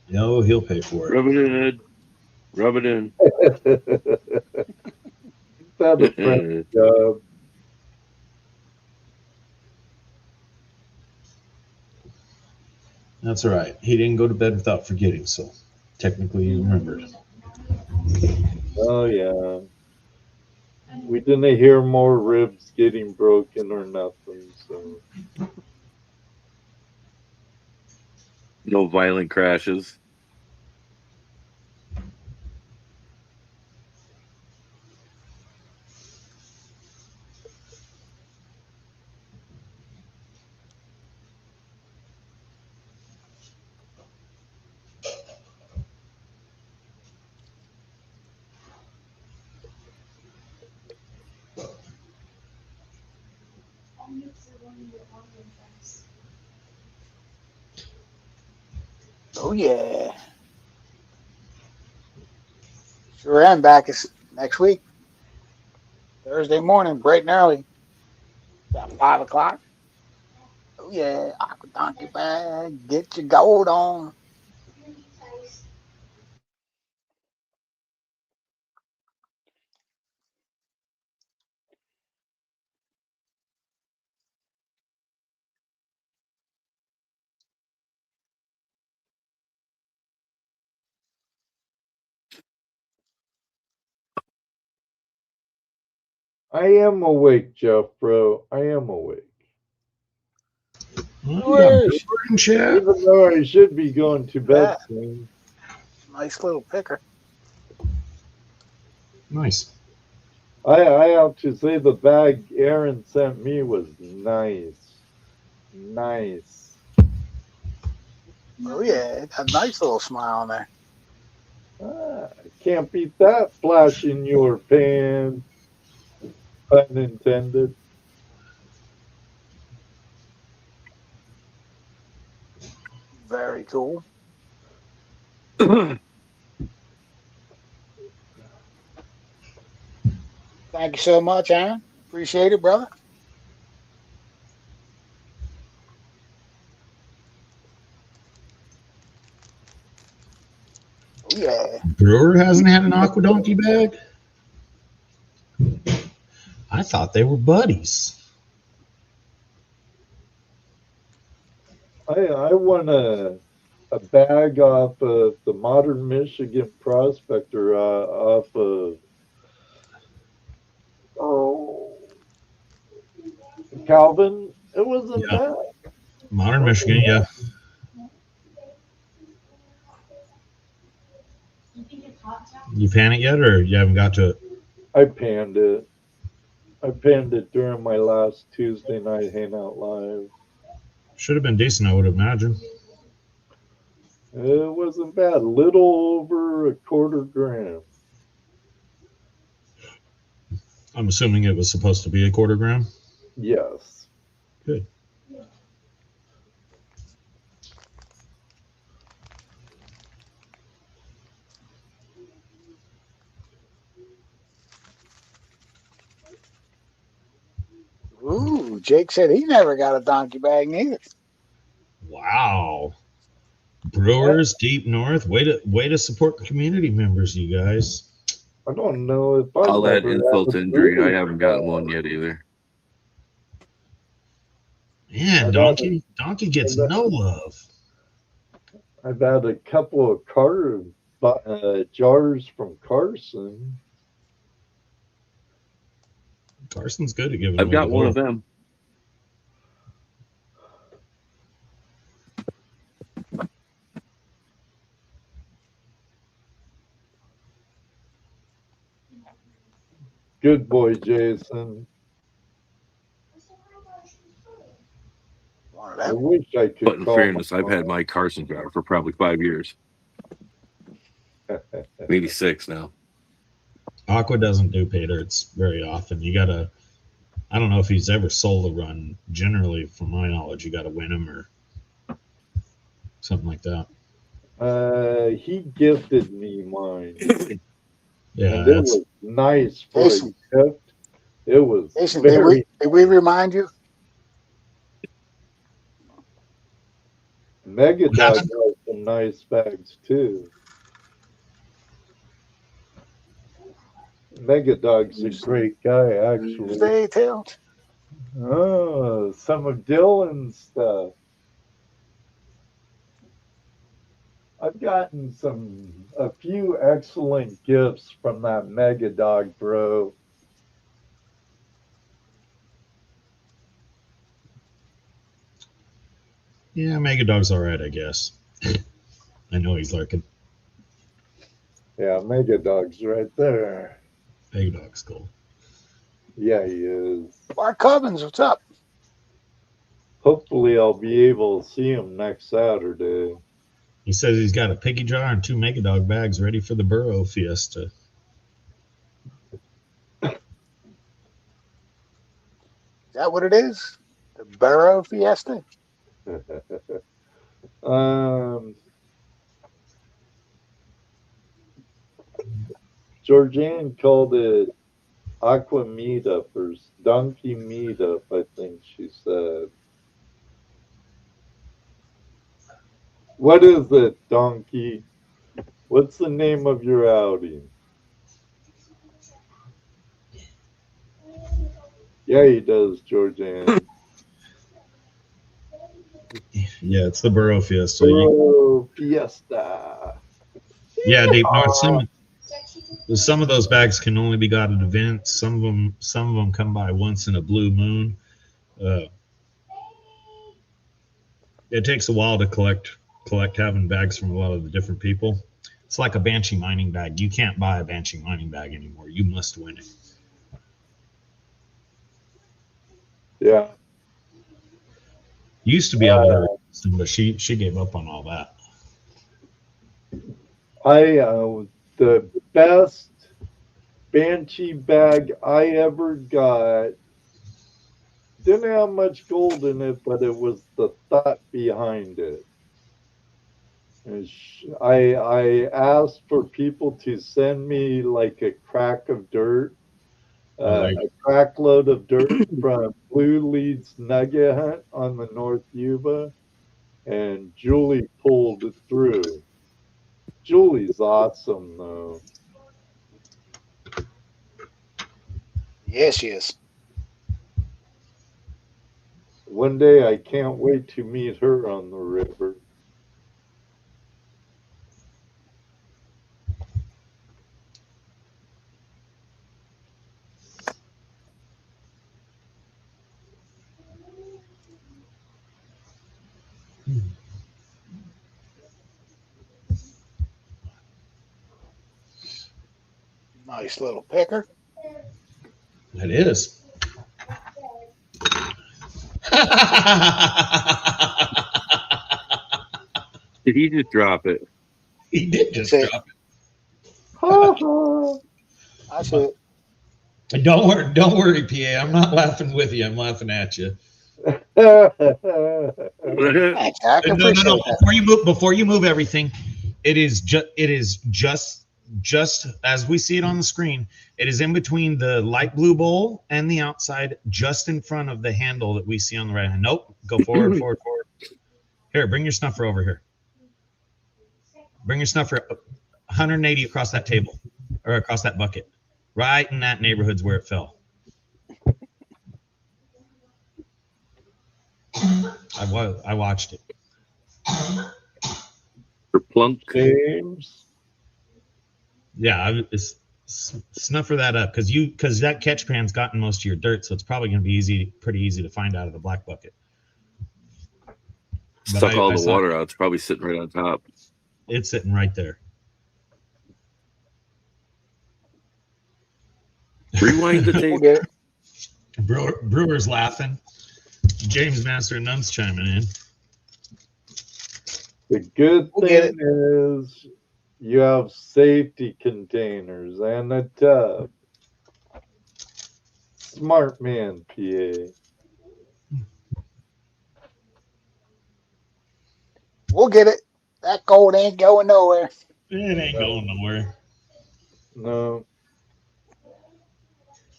B: No, he'll pay for it.
D: Rub it in, Ed. Rub it in.
C: That's a friend job.
B: That's all right. He didn't go to bed without forgetting, so technically he remembered.
C: Oh yeah. We didn't hear more ribs getting broken or nothing, so
D: No violent crashes.
A: Oh yeah. Sure am. Bacchus next week, Thursday morning, bright and early, about 5 o'clock. Oh yeah, aqua donkey bag, get your gold on.
C: I am awake, Jeff, bro. I am awake.
B: Well, you got
A: Yours.
B: Billboard and chat.
C: Even though I should be going to bed
A: Yeah.
C: soon.
A: Nice little picker.
B: Nice.
C: I have to say the bag Aaron sent me was nice. Nice.
A: Oh yeah, a nice little smile on there.
C: Can't beat that flash in your pants. Pun intended.
A: Very cool. Thank you so much, Aaron. Appreciate it, brother. Oh yeah.
B: Brewer hasn't had an aqua donkey bag? I thought they were buddies.
C: I won a bag off of the Modern Michigan Prospector off of Calvin. It wasn't
B: Yeah.
C: bad.
B: Modern Michigan, yeah. You pan it yet, or you haven't got to it?
C: I panned it. I panned it during my last Tuesday night Hangout Live.
B: Should have been decent, I would imagine.
C: It wasn't bad. Little over a quarter gram.
B: I'm assuming it was supposed to be a quarter gram.
C: Yes.
B: Good.
A: Ooh, Jake said he never got a donkey bag neither.
B: Wow. Brewers deep north. Way to support community members, you guys.
C: I don't know if I've
D: I'll add
C: ever
D: insult
C: had
D: to
C: a
D: injury. I
C: brewer's
D: haven't gotten
C: bag.
D: one yet either.
B: Man,
C: I've
B: donkey gets
C: I've had-
B: no love.
C: I've had a couple of jars from Carson.
B: Carson's good at giving
D: I've
B: away
D: got
B: the
D: one of
B: gold.
D: them.
C: Good boy, Jason.
A: One of
C: I
A: them.
C: wish I could
D: But in
C: call
D: fairness, I've
C: him.
D: had my Carson jar for probably 5 years, maybe 6 now.
B: Aqua doesn't do paydirts very often. You gotta. I don't know if he's ever sold a run. Generally, from my knowledge, you got to win him or something like that.
C: He gifted me mine.
B: Yeah,
C: And it
B: that's
C: was nice for a
A: Jason.
C: gift. It was
A: Jason,
C: very
A: did we remind you?
C: Mega
B: What
C: Dog
B: happened?
C: has some nice bags too. Mega Dog's a great guy, actually.
A: Stay tuned.
C: Oh, some of Dylan's stuff. I've gotten a few excellent gifts from that Mega Dog, bro.
B: Yeah, Mega Dog's all right, I guess. I know he's lurking.
C: Yeah, Mega Dog's right there.
B: Mega Dog's cool.
C: Yeah, he is.
A: Mark Cubbins, what's up?
C: Hopefully, I'll be able to see him next Saturday.
B: He says he's got a piggy jar and 2 Mega Dog bags ready for the Burrow Fiesta.
A: Is that what it is? The Burrow Fiesta?
C: Georgianne called it Aqua Meetup or Donkey Meetup, I think she said. What is it, Donkey? What's the name of your outing? Yeah, he does, Georgianne.
B: Yeah, it's the Burrow Fiesta.
C: Oh, Fiesta.
B: Yeah, deep north. Some of those bags can only be got at events. Some of them come by once in a blue moon. It takes a while to collect having bags from a lot of the different people. It's like a Banshee mining bag. You can't buy a Banshee mining bag anymore. You must win it.
C: Yeah.
B: You used to be able to release them, but she gave up on all that.
C: The best Banshee bag I ever got didn't have much gold in it, but it was the thought behind it. I asked for people to send me like a crack of dirt, a crack load of dirt from Blue Lead's Nugget Hunt on the North Yuba, and Julie pulled it through. Julie's awesome, though.
A: Yes, she is.
C: One day I can't wait to meet her on the river.
A: Nice little picker.
B: It is.
D: Did he just drop it?
B: He did just
A: That's it.
B: drop
C: Ha ha.
A: That's it.
B: it. Don't worry, PA. I'm not laughing with you. I'm laughing at you.
A: Thanks, Zach. I
B: No.
A: appreciate that.
B: Before you move everything, it is just as we see it on the screen. It is in between the light blue bowl and the outside, just in front of the handle that we see on the right hand. Nope. Go forward. Here, bring your snuffer over here. Bring your snuffer 180 across that table or across that bucket. Right in that neighborhood's where it fell. I watched it.
D: For plunk.
C: James.
B: Yeah, snuffer that up because that catch pan's gotten most of your dirt, so it's probably going to be pretty easy to find out of the black bucket.
D: Suck all the water out. It's probably sitting right on top.
B: It's sitting right there.
D: Rewind the tape.
A: We'll get it.
B: Brewer's laughing. James Master and Nuns chiming in.
C: The good
A: We'll get
C: thing is you have safety containers and a tub. Smart man, PA.
A: We'll get it. That gold ain't going nowhere.
B: It ain't going nowhere.
C: No.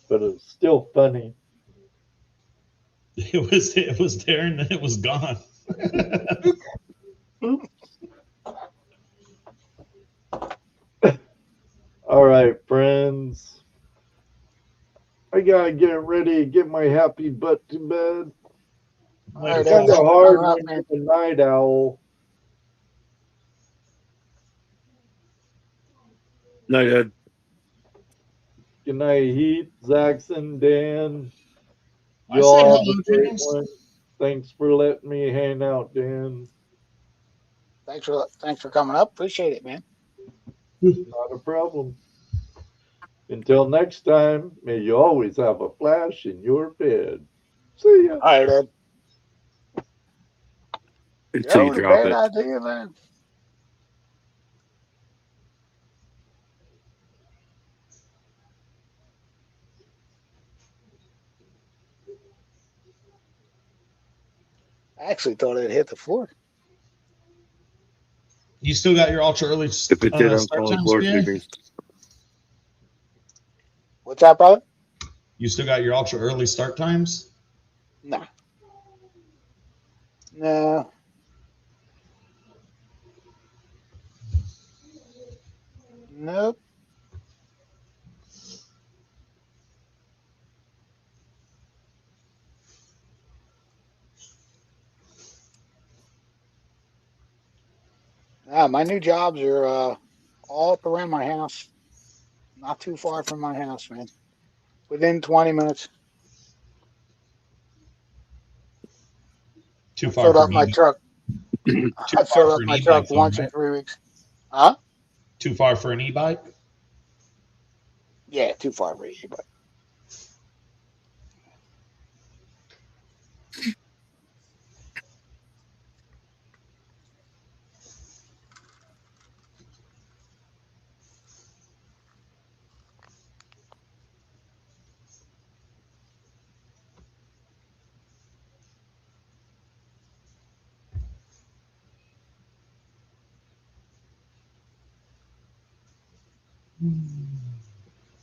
C: But it's still funny.
B: It was there and then it was gone.
C: All right, friends. I gotta get ready, get my happy butt to bed.
A: All right,
C: It's kind
A: Ed.
C: of hard
A: All right,
C: when
A: man.
C: you're a night owl.
D: Night, Ed.
C: Good night, Heath, Zaxxon, Dan.
B: I
C: You
B: said
C: all have
B: hello,
C: a great
B: James.
C: one. Thanks for letting me hang out, Dan.
A: Thanks for coming up. Appreciate it, man.
C: Not a problem. Until next time, may you always have a flash in your bed. See ya.
A: All right, Ed.
D: Until
A: That
D: you
A: was a
D: drop
A: bad
D: it.
A: idea, man. I actually thought it hit the floor.
B: You still got your ultra early
D: If it did, I'm
B: start
D: calling
B: times,
D: floor
B: PA?
D: sweeping.
A: What's that, brother?
B: You still got your ultra early start times?
A: No. No. Nope. My new jobs are all up around my house. Not too far from my house, man. Within 20 minutes.
B: Too
A: I
B: far
A: filled
B: for
A: up my
B: me.
A: truck.
B: Too
A: I
B: far
A: filled
B: for
A: up
B: an
A: my
B: e-bike,
A: truck
B: though,
A: once in
B: right?
A: 3 weeks. Huh?
B: Too far for an e-bike?
A: Yeah, too far for you, but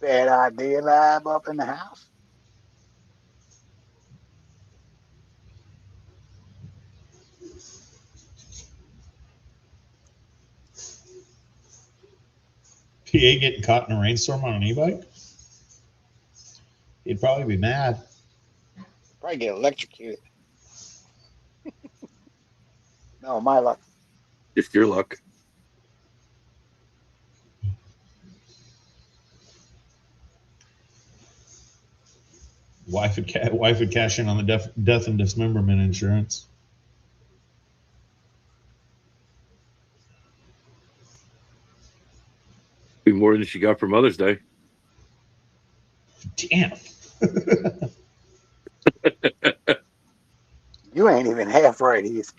A: bad idea, lab up in the house.
B: PA getting caught in a rainstorm on an e-bike? He'd probably be mad.
A: Probably get electrocuted. No, my luck.
D: Just your luck.
B: Wife would cash in on the death and dismemberment insurance.
D: Be more than she got for Mother's Day.
B: Damn.
A: You ain't even half right, Heath.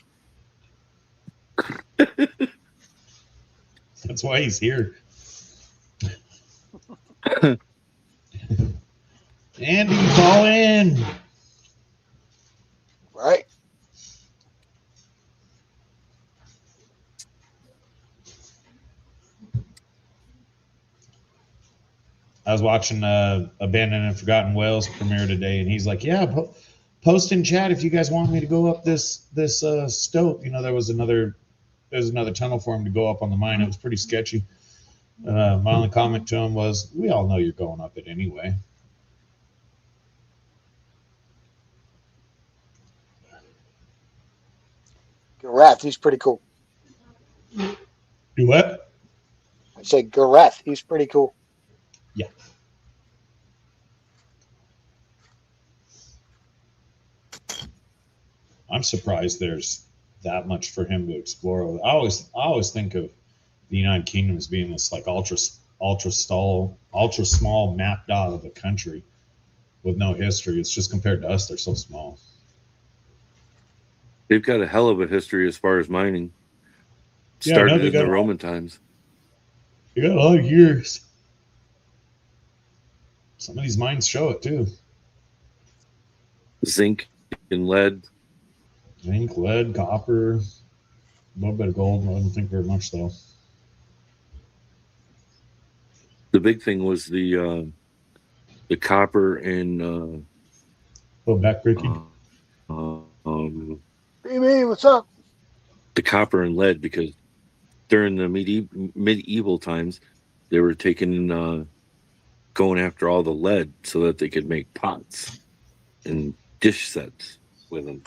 B: That's why he's here. Andy, call in.
A: Right?
B: I was watching Abandoned and Forgotten Whales premiere today, and he's like, "Yeah, post in chat if you guys want me to go up this stope." You know, there's another tunnel for him to go up on the mine. It was pretty sketchy. My only comment to him was, "We all know you're going up it anyway."
A: Gareth, he's pretty cool.
B: Do what?
A: I said Gareth, he's pretty cool.
B: Yeah. I'm surprised there's that much for him to explore. I always think of the United Kingdom as being this like ultra small map dot of a country with no history. It's just compared to us, they're so small.
D: They've got a hell of a history as far as mining.
B: Yeah,
D: Started in the Roman times.
B: They got a lot of years. Some of these mines show it too.
D: Zinc and lead.
B: Zinc, lead, copper, a little bit of gold. I don't think very much though.
D: The big thing was the copper and
B: backbreaking.
A: BB, what's up?
D: The copper and lead, because during the medieval times, they were going after all the lead so that they could make pots and dish sets with them.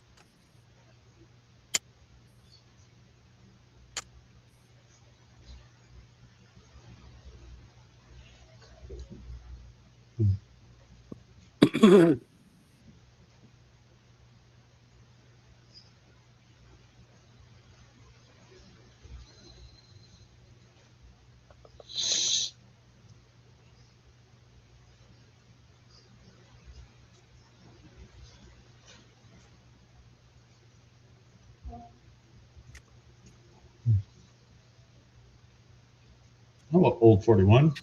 B: Oh, old 41.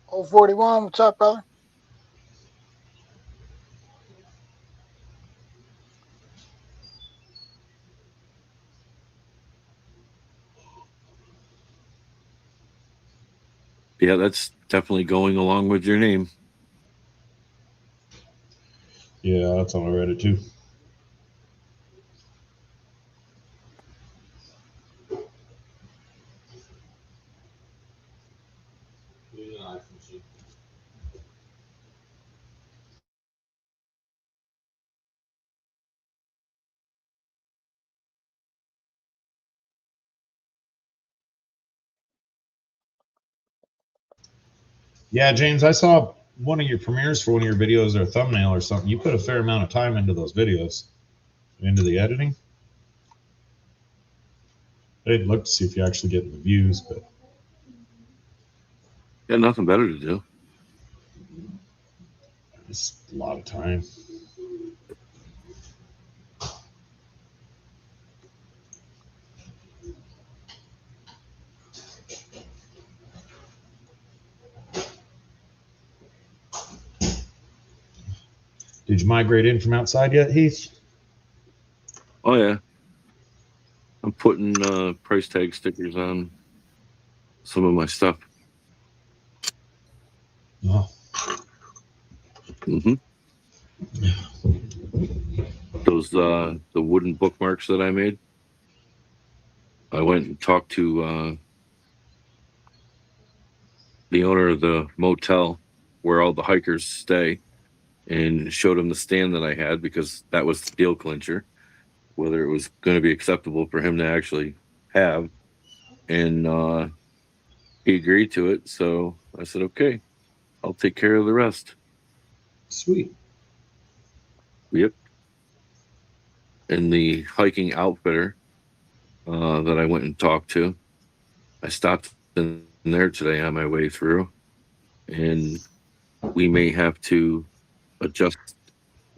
A: Old 41, what's up, brother?
D: Yeah, that's definitely going along with your name.
B: Yeah, that's how I read it too. Yeah, James, I saw one of your premieres for one of your videos or a thumbnail or something. You put a fair amount of time into those videos, into the editing. I didn't look to see if you actually get the views, but
D: Got nothing better to do.
B: it's a lot of time. Did you migrate in from outside yet, Heath?
D: Oh yeah, I'm putting price tag stickers on some of my stuff.
B: Oh.
D: Mm-hmm. Those the wooden bookmarks that I made. I went and talked to the owner of the motel where all the hikers stay, and showed him the stand that I had, because that was the deal clincher, whether it was going to be acceptable for him to actually have. And he agreed to it. So I said, okay, I'll take care of the rest.
B: Sweet.
D: Yep. and the hiking outfitter that I went and talked to. I stopped in there today on my way through, and we may have to adjust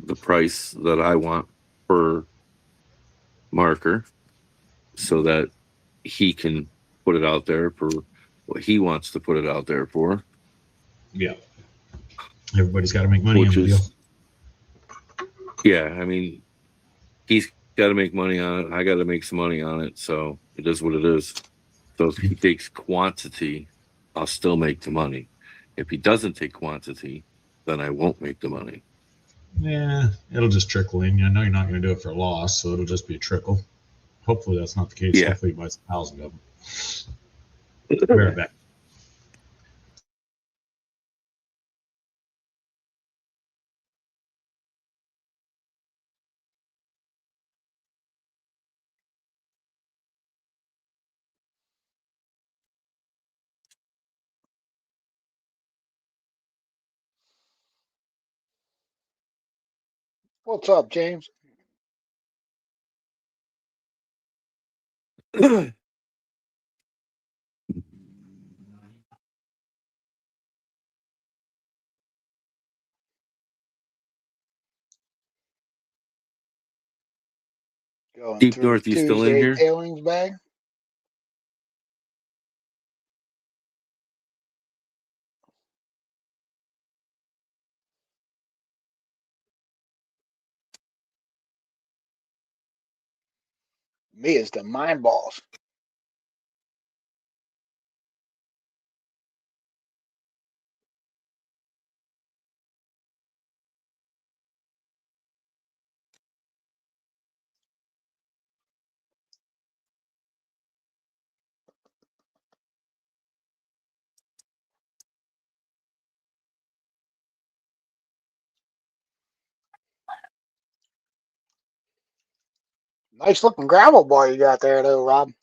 D: the price that I want per marker so that he can put it out there for what he wants to put it out there for.
B: Yeah. Everybody's got to make money
D: Which
B: on the deal.
D: is, yeah, I mean, he's got to make money on it. I got to make some money on it. So it is what it is. So if he takes quantity, I'll still make the money. If he doesn't take quantity, then I won't make the money.
B: Yeah, it'll just trickle in. I know you're not going to do it for a loss, so it'll just be a trickle. Hopefully that's not the case.
D: Yeah.
B: Hopefully he buys 1,000 of them. Be right back.
A: What's up, James? Going
D: Deep
A: through the
D: North, you still in
A: Tuesday
D: here?
A: tailings bag. Me is the mind balls. Nice looking gravel bar you got there, though, Rob.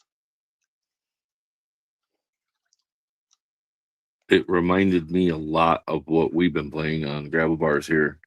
D: It reminded me a lot of what we've been playing on gravel bars here.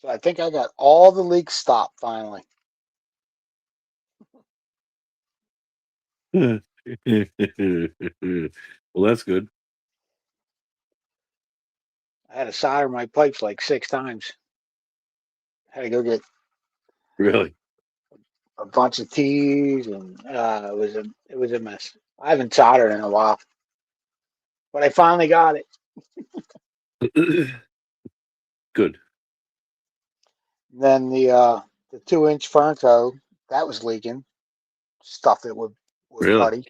A: So I think I got all the leaks stopped finally.
D: Well, that's good.
A: I had to solder my pipes like 6 times. Had to go get
D: Really?
A: a bunch of teas, and it was a mess. I haven't soldered in a while, but I finally got it.
D: Good.
A: Then the 2-inch Fernco that was leaking. Stuffed it with
D: Really?
A: putty.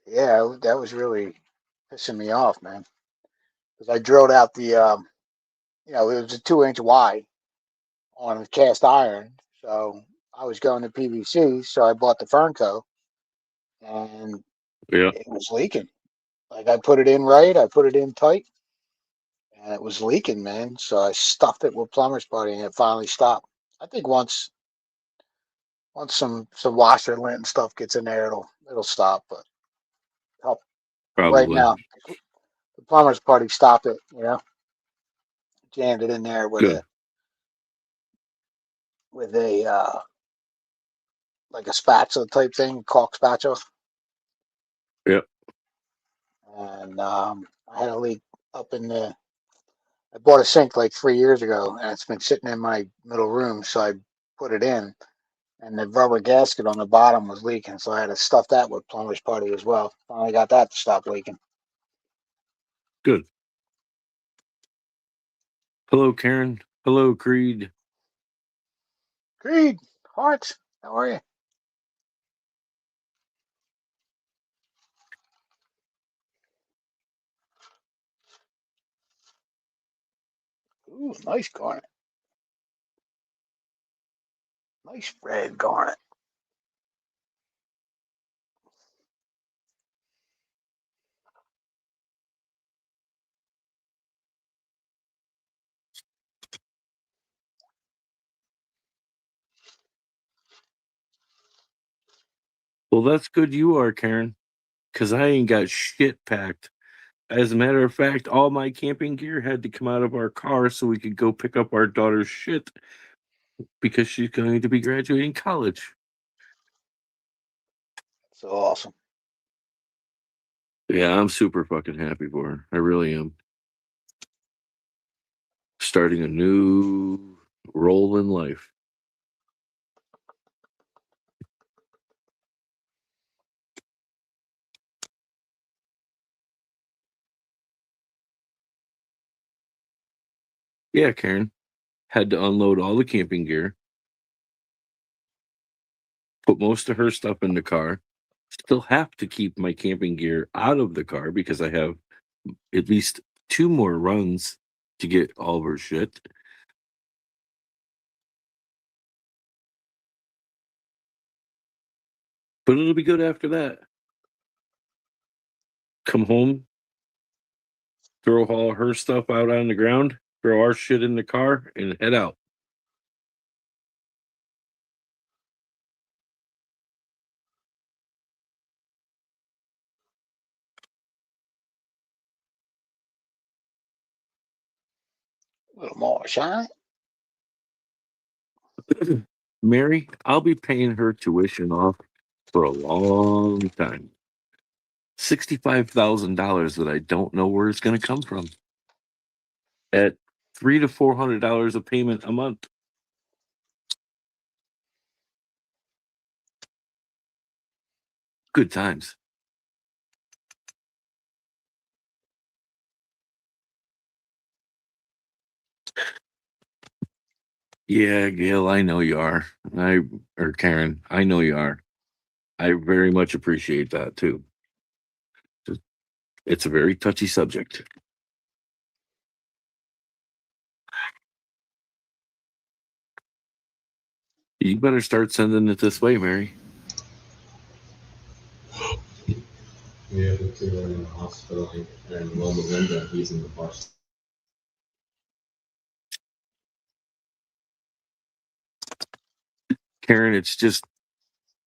A: Yeah, that was really pissing me off, man. Because I drilled out it was a 2-inch wide on cast iron, so I was going to PVC. So I bought the Fernco, and
D: Yeah.
A: it was leaking. Like I put it in right, I put it in tight, and it was leaking, man. So I stuffed it with plumber's putty, and it finally stopped. I think once some washer lint and stuff gets in there, it'll stop. But help
D: Probably.
A: Right now, the plumber's party stopped it. Jammed it in there with
D: Good.
A: a like a spatula type thing, caulk spatula.
D: Yep.
A: And I had a leak up in the. I bought a sink like 3 years ago, and it's been sitting in my middle room, so I put it in, and the rubber gasket on the bottom was leaking, so I had to stuff that with plumber's putty as well. Finally got that to stop leaking.
D: Good. Hello, Karen. Hello, Creed.
A: Creed, Hearts, how are you? Ooh, nice garnet. Nice red garnet.
D: Well, that's good you are, Karen, because I ain't got shit packed. As a matter of fact, all my camping gear had to come out of our car so we could go pick up our daughter's shit because she's going to be graduating college.
A: So awesome.
D: Yeah, I'm super fucking happy for her. I really am. Starting a new role in life. Yeah, Karen. Had to unload all the camping gear, put most of her stuff in the car. Still have to keep my camping gear out of the car because I have at least 2 more runs to get all of her shit. But it'll be good after that. Come home, throw all her stuff out on the ground, throw our shit in the car, and head out.
A: A little more shine.
D: Mary, I'll be paying her tuition off for a long time. $65,000 that I don't know where it's going to come from. At $300 to $400 a payment a month. Good times. Yeah, Gail, I know you are. Or Karen, I know you are. I very much appreciate that too. It's a very touchy subject. You better start sending it this way, Mary.
B: The other two are in the hospital, and Loma Linda, he's in the bus.
D: Karen, it's just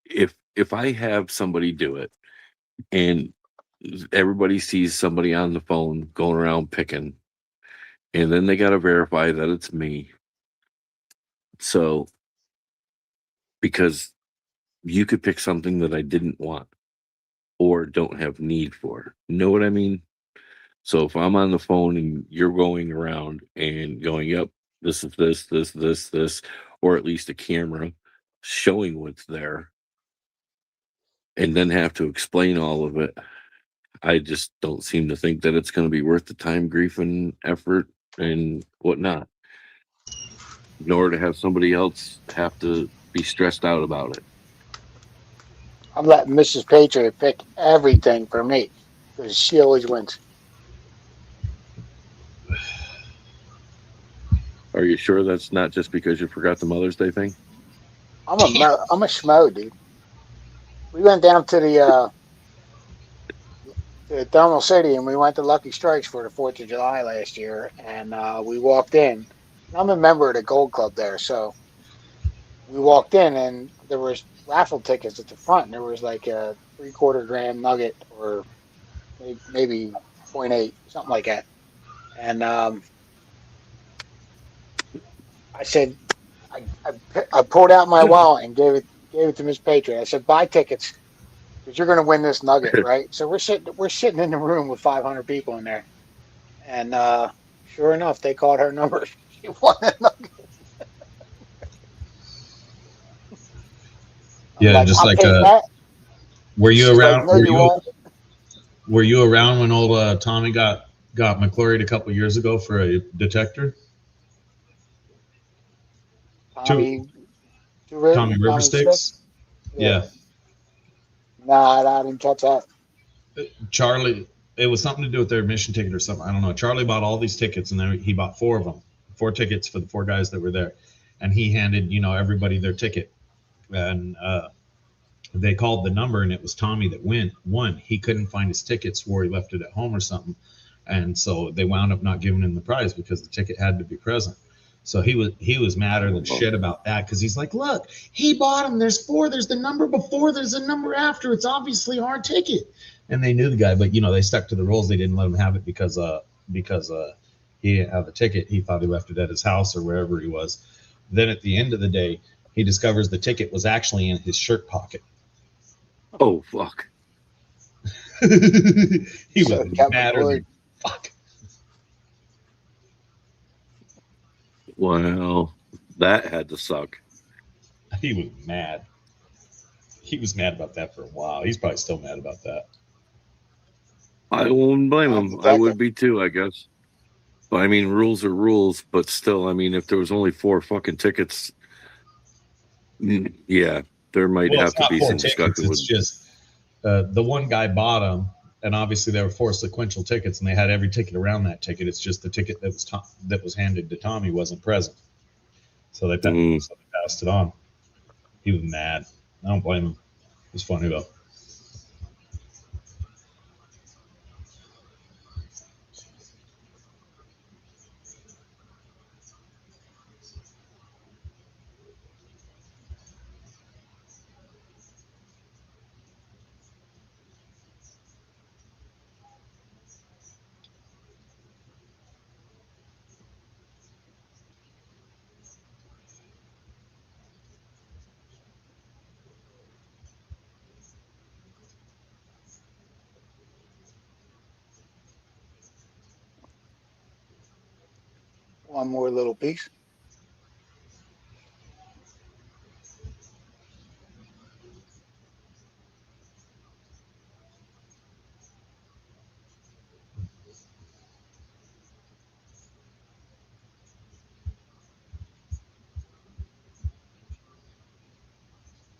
D: if I have somebody do it and everybody sees somebody on the phone going around picking, and then they got to verify that it's me. So, because you could pick something that I didn't want or don't have need for. Know what I mean? So if I'm on the phone and you're going around and going, yep, this is this, or at least a camera showing what's there, and then have to explain all of it, I just don't seem to think that it's going to be worth the time, grief, and effort and whatnot. Nor to have somebody else have to be stressed out about it.
A: I'm letting Mrs. Patriot pick everything for me because she always wins.
D: Are you sure that's not just because you forgot the Mother's Day thing?
A: I'm a schmo, dude. We went down to Thermal City and we went to Lucky Strikes for the 4th of July last year, and we walked in. I'm a member of the Gold Club there, so we walked in and there was raffle tickets at the front, and there was like a 3/4 gram nugget or maybe 0.8, something like that. And I said, I pulled out my wallet and gave it to Miss Patriot. I said, buy tickets because you're going to win this nugget, right? So we're sitting in the room with 500 people in there, and sure enough, they called her number. She won the nugget. I'm
B: Yeah,
A: like,
B: just
A: I'll
B: like
A: take that.
B: were you
A: She's like,
B: around?
A: no, you won't.
B: Were you around when old Tommy got McCluried a couple years ago for a detector? Two Tommy River
A: Tommy Smith.
B: Stakes.
A: Yeah.
B: Yeah,
A: Nah, I didn't catch that.
B: Charlie. It was something to do with their admission ticket or something. I don't know. Charlie bought all these tickets, and then he bought 4 of them, 4 tickets for the 4 guys that were there, and he handed everybody their ticket, and they called the number, and it was Tommy that won. He couldn't find his ticket, swore he left it at home or something, and so they wound up not giving him the prize because the ticket had to be present. So he was madder than shit about that because he's like, look, he bought them. There's 4. There's the number before. There's a number after. It's obviously our ticket. And they knew the guy, but they stuck to the rules. They didn't let him have it because he didn't have the ticket. He thought he left it at his house or wherever he was. Then at the end of the day, he discovers the ticket was actually in his shirt pocket.
D: Oh fuck!
B: He
A: So
B: was
A: Kevin
B: madder
A: Lloyd.
B: than fuck.
D: Wow, that had to suck.
B: He was mad. He was mad about that for a while. He's probably still mad about that.
D: I won't blame
A: Bad
D: him. I
A: detective.
D: would be too, I guess. But I mean, rules are rules. But still, I mean, if there was only 4 fucking tickets, yeah, there might
B: Well, it's
D: have to
B: not
D: be
B: 4
D: some
B: tickets.
D: discussion with.
B: It's just the one guy bought them, and obviously there were 4 sequential tickets, and they had every ticket around that ticket. It's just the ticket that was handed to Tommy wasn't present, so they passed it on. He was mad. I don't blame him. It was funny though.
A: One more little piece.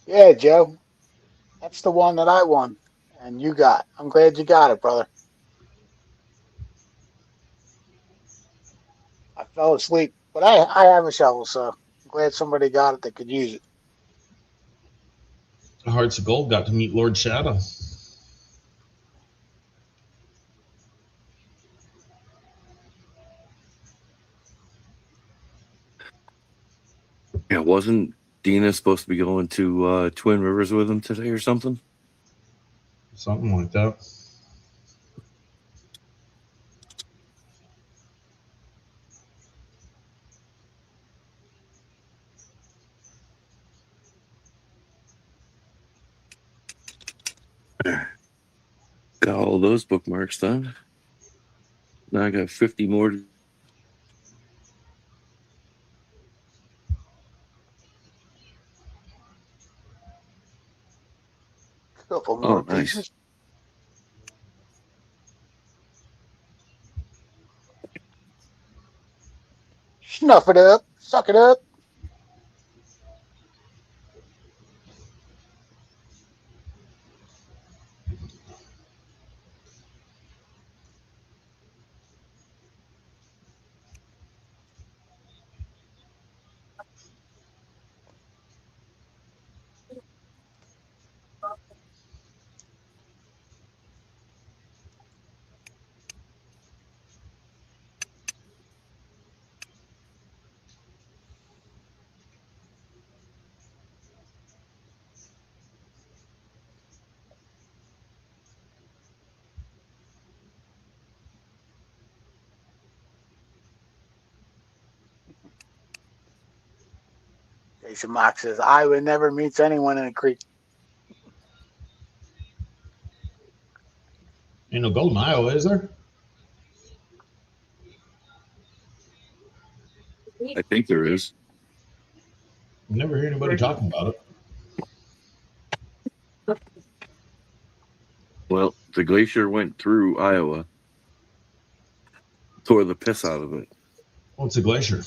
A: Yeah, Joe. That's the one that I won and you got. I'm glad you got it, brother. I fell asleep, but I have a shovel, so I'm glad somebody got it that could use it.
B: Hearts of Gold got to meet Lord Shadow.
D: Yeah, wasn't Dina supposed to be going to Twin Rivers with him today or something?
B: Something like that.
D: Got all those bookmarks done. Now I got 50 more.
A: Couple
D: Oh,
A: more
D: nice.
A: pieces. Snuff it up. Suck it up. Jason Mock says, Iowa never meets anyone in a creek.
B: Ain't no gold in Iowa, is there?
D: I think there is.
B: Never hear anybody talking about it.
D: Well, the glacier went through Iowa, tore the piss out of it.
B: What's a glacier?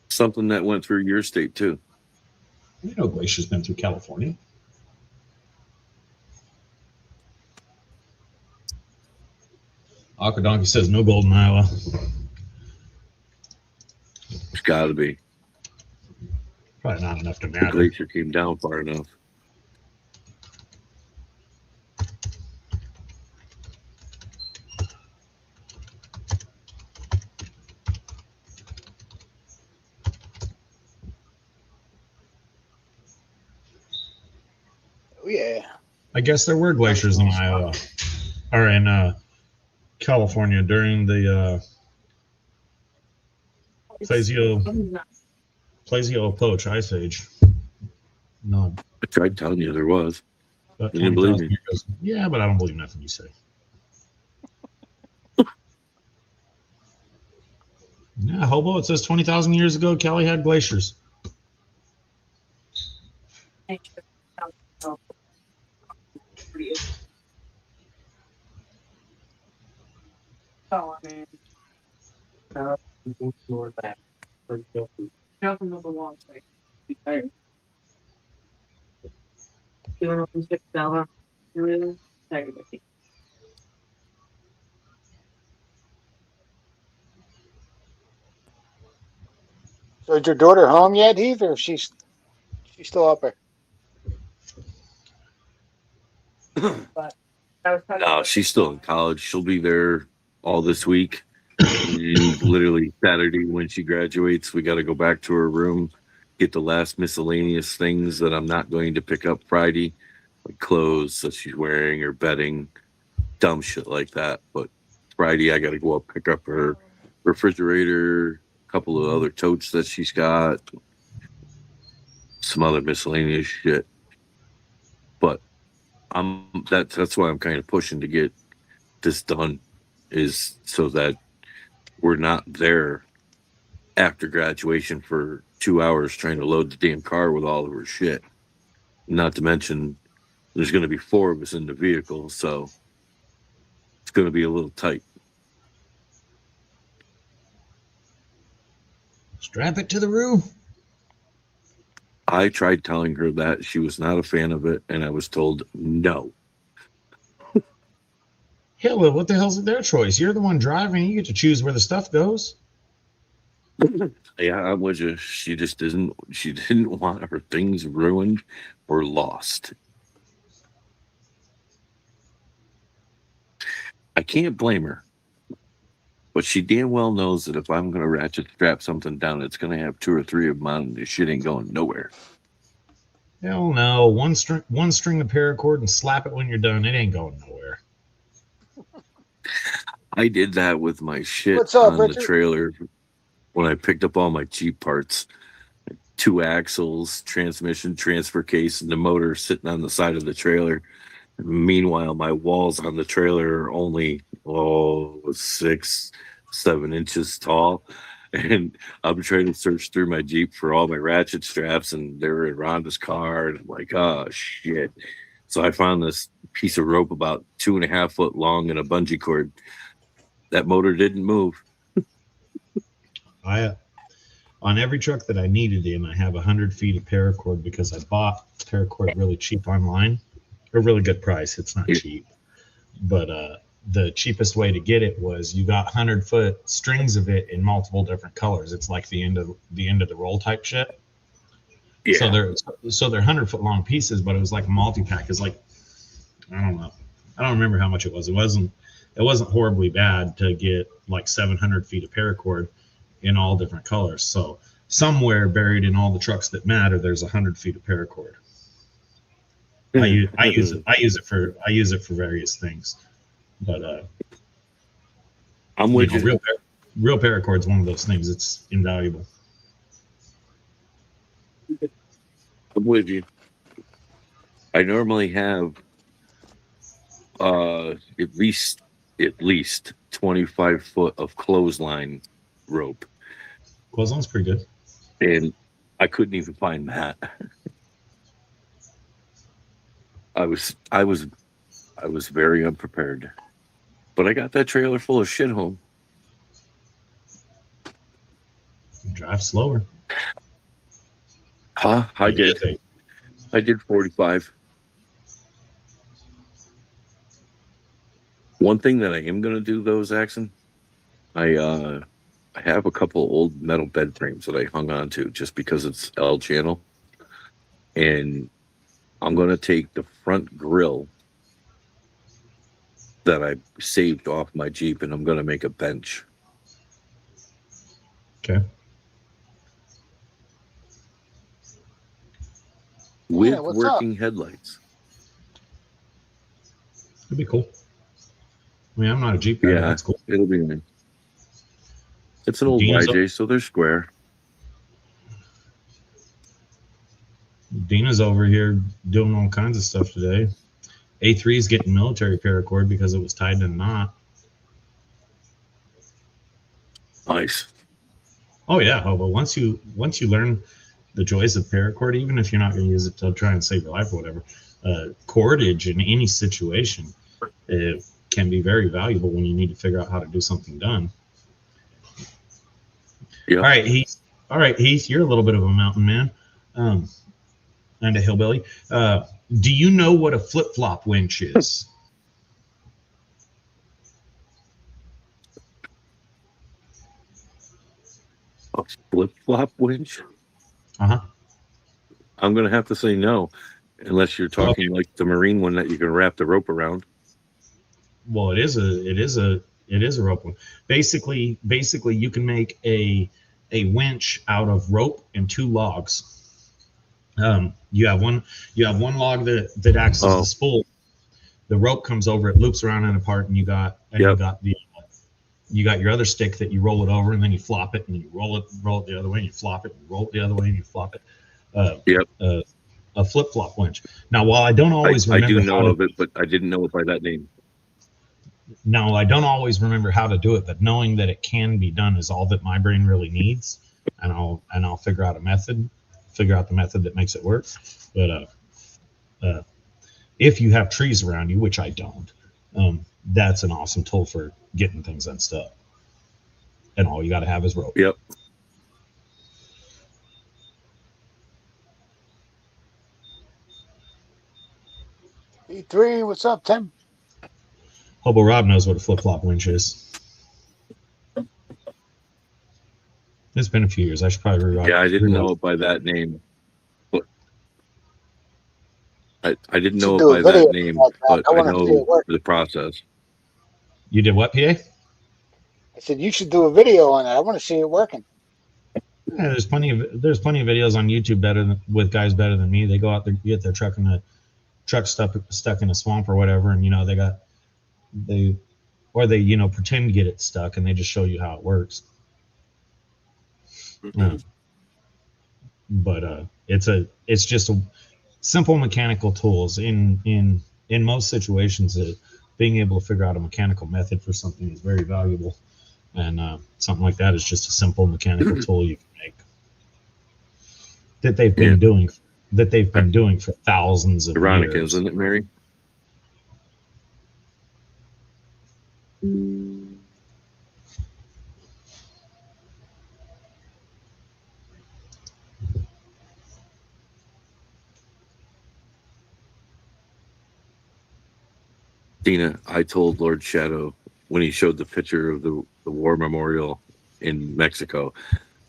D: Something that went through your state too.
B: You know, glacier's been through California. Akadonkey says no gold in Iowa.
D: There's got to be.
B: Probably not enough to
D: The
B: matter.
D: glacier came down far enough.
A: Oh, yeah.
B: I guess there were glaciers in Iowa or in California during the Paleozoic Ice Age. No,
D: I tried telling you there was.
B: about
D: You didn't believe
B: 20,000
D: me.
B: years. Yeah, but I don't believe nothing you say. Yeah, Hobo, it says 20,000 years ago, Cali had glaciers.
E: Oh, man. Nothing of the long way. You want to $6? Really?
A: So is your daughter home yet, Heath, or she's still up there?
D: No, she's still in college. She'll be there all this week. And literally Saturday when she graduates, we got to go back to her room, get the last miscellaneous things that I'm not going to pick up Friday, like clothes that she's wearing or bedding, dumb shit like that. But Friday, I got to go up pick up her refrigerator, a couple of other totes that she's got, some other miscellaneous shit. But that's why I'm kind of pushing to get this done, is so that we're not there after graduation for 2 hours trying to load the damn car with all of her shit. Not to mention, there's going to be 4 of us in the vehicle, so it's going to be a little tight.
B: Strap it to the roof.
D: I tried telling her that. She was not a fan of it, and I was told no.
B: Hell, well, what the hell's their choice? You're the one driving. You get to choose where the stuff goes.
D: Yeah, I'm with you. She didn't want her things ruined or lost. I can't blame her. But she damn well knows that if I'm going to ratchet strap something down, it's going to have 2 or 3 of them on, and this shit ain't going nowhere.
B: Hell no. One string of paracord and slap it when you're done. It ain't going nowhere.
D: I did that with my shit
A: What's up,
D: on
A: Richard?
D: the trailer when I picked up all my Jeep parts. 2 axles, transmission, transfer case, and the motor sitting on the side of the trailer. Meanwhile, my walls on the trailer are only 6-7 inches tall, and I'm trying to search through my Jeep for all my ratchet straps, and they were in Rhonda's car, and I'm like, oh shit. So I found this piece of rope about 2.5 foot long and a bungee cord. That motor didn't move.
B: On every truck that I needed in, I have 100 feet of paracord because I bought paracord really cheap online. A really good price. It's not cheap, but the cheapest way to get it was you got 100-foot strings of it in multiple different colors. It's like the end of the roll type shit.
D: Yeah.
B: So they're 100-foot long pieces, but it was like a multi-pack. It's like, I don't know. I don't remember how much it was. It wasn't horribly bad to get like 700 feet of paracord in all different colors. So somewhere buried in all the trucks that matter, there's 100 feet of paracord. I use it for various things, but
D: I'm with you.
B: real paracord is one of those things. It's invaluable.
D: I'm with you. I normally have at least 25 foot of clothesline rope,
B: Clothesline's pretty good.
D: and I couldn't even find that. I was very unprepared, but I got that trailer full of shit home.
B: Drive slower.
D: Huh? I did 45. One thing that I am gonna do though, Zaxxon, I have a couple old metal bed frames that I hung on to just because it's L channel, and I'm gonna take the front grill that I saved off my Jeep, and I'm gonna make a bench.
B: Okay.
D: With
A: what's
D: working headlights.
B: It'd be cool. I mean, I'm not a Jeep guy.
D: Yeah,
B: That's cool.
D: it'll be nice. It's an old
B: Dina's
D: YJ, so they're square.
B: Dina's over here doing all kinds of stuff today. A3 is getting military paracord because it was tied to a knot.
D: Nice.
B: Oh yeah. Oh, but once you learn the joys of paracord, even if you're not going to use it to try and save your life or whatever, cordage in any situation can be very valuable when you need to figure out how to do something done.
D: Yep.
B: All right, Heath, you're a little bit of a mountain man, and a hillbilly. Do you know what a flip-flop winch is?
D: A flip-flop winch?
B: Uh-huh.
D: I'm gonna have to say no, unless you're talking like the marine one that you can wrap the rope around.
B: Well, it is a rope one. Basically, you can make a winch out of rope and two logs. You have one log that acts as the spool. The rope comes over, it loops around in a part, and you got your other stick that you roll it over, and then you flop it, and you roll it the other way, and you flop it, and roll it the other way, and you flop it. A flip-flop winch. Now, while I don't always remember,
D: I do know of it, but I didn't know it by that name.
B: Now, I don't always remember how to do it, but knowing that it can be done is all that my brain really needs, and I'll figure out the method that makes it work. But if you have trees around you, which I don't, that's an awesome tool for getting things unstuck. And all you got to have is rope.
D: Yep.
A: E3, what's up, Tim?
B: Hobo Rob knows what a flip-flop winch is. It's been a few years. I should probably rewatch.
D: Yeah, I didn't know it by that name. But I didn't know it by that name, but I know the process.
B: You did what, PA?
A: I said you should do a video on that. I want to see it working.
B: Yeah, there's plenty of videos on YouTube with guys better than me. They go out there, get their truck stuck in a swamp or whatever, and they pretend to get it stuck, and they just show you how it works. But it's just a simple mechanical tools in most situations. Being able to figure out a mechanical method for something is very valuable, and something like that is just a simple mechanical tool you can make that they've been doing for thousands of
D: Ironic,
B: years.
D: isn't it, Mary? Dina, I told Lord Shadow when he showed the picture of the war memorial in Mexico,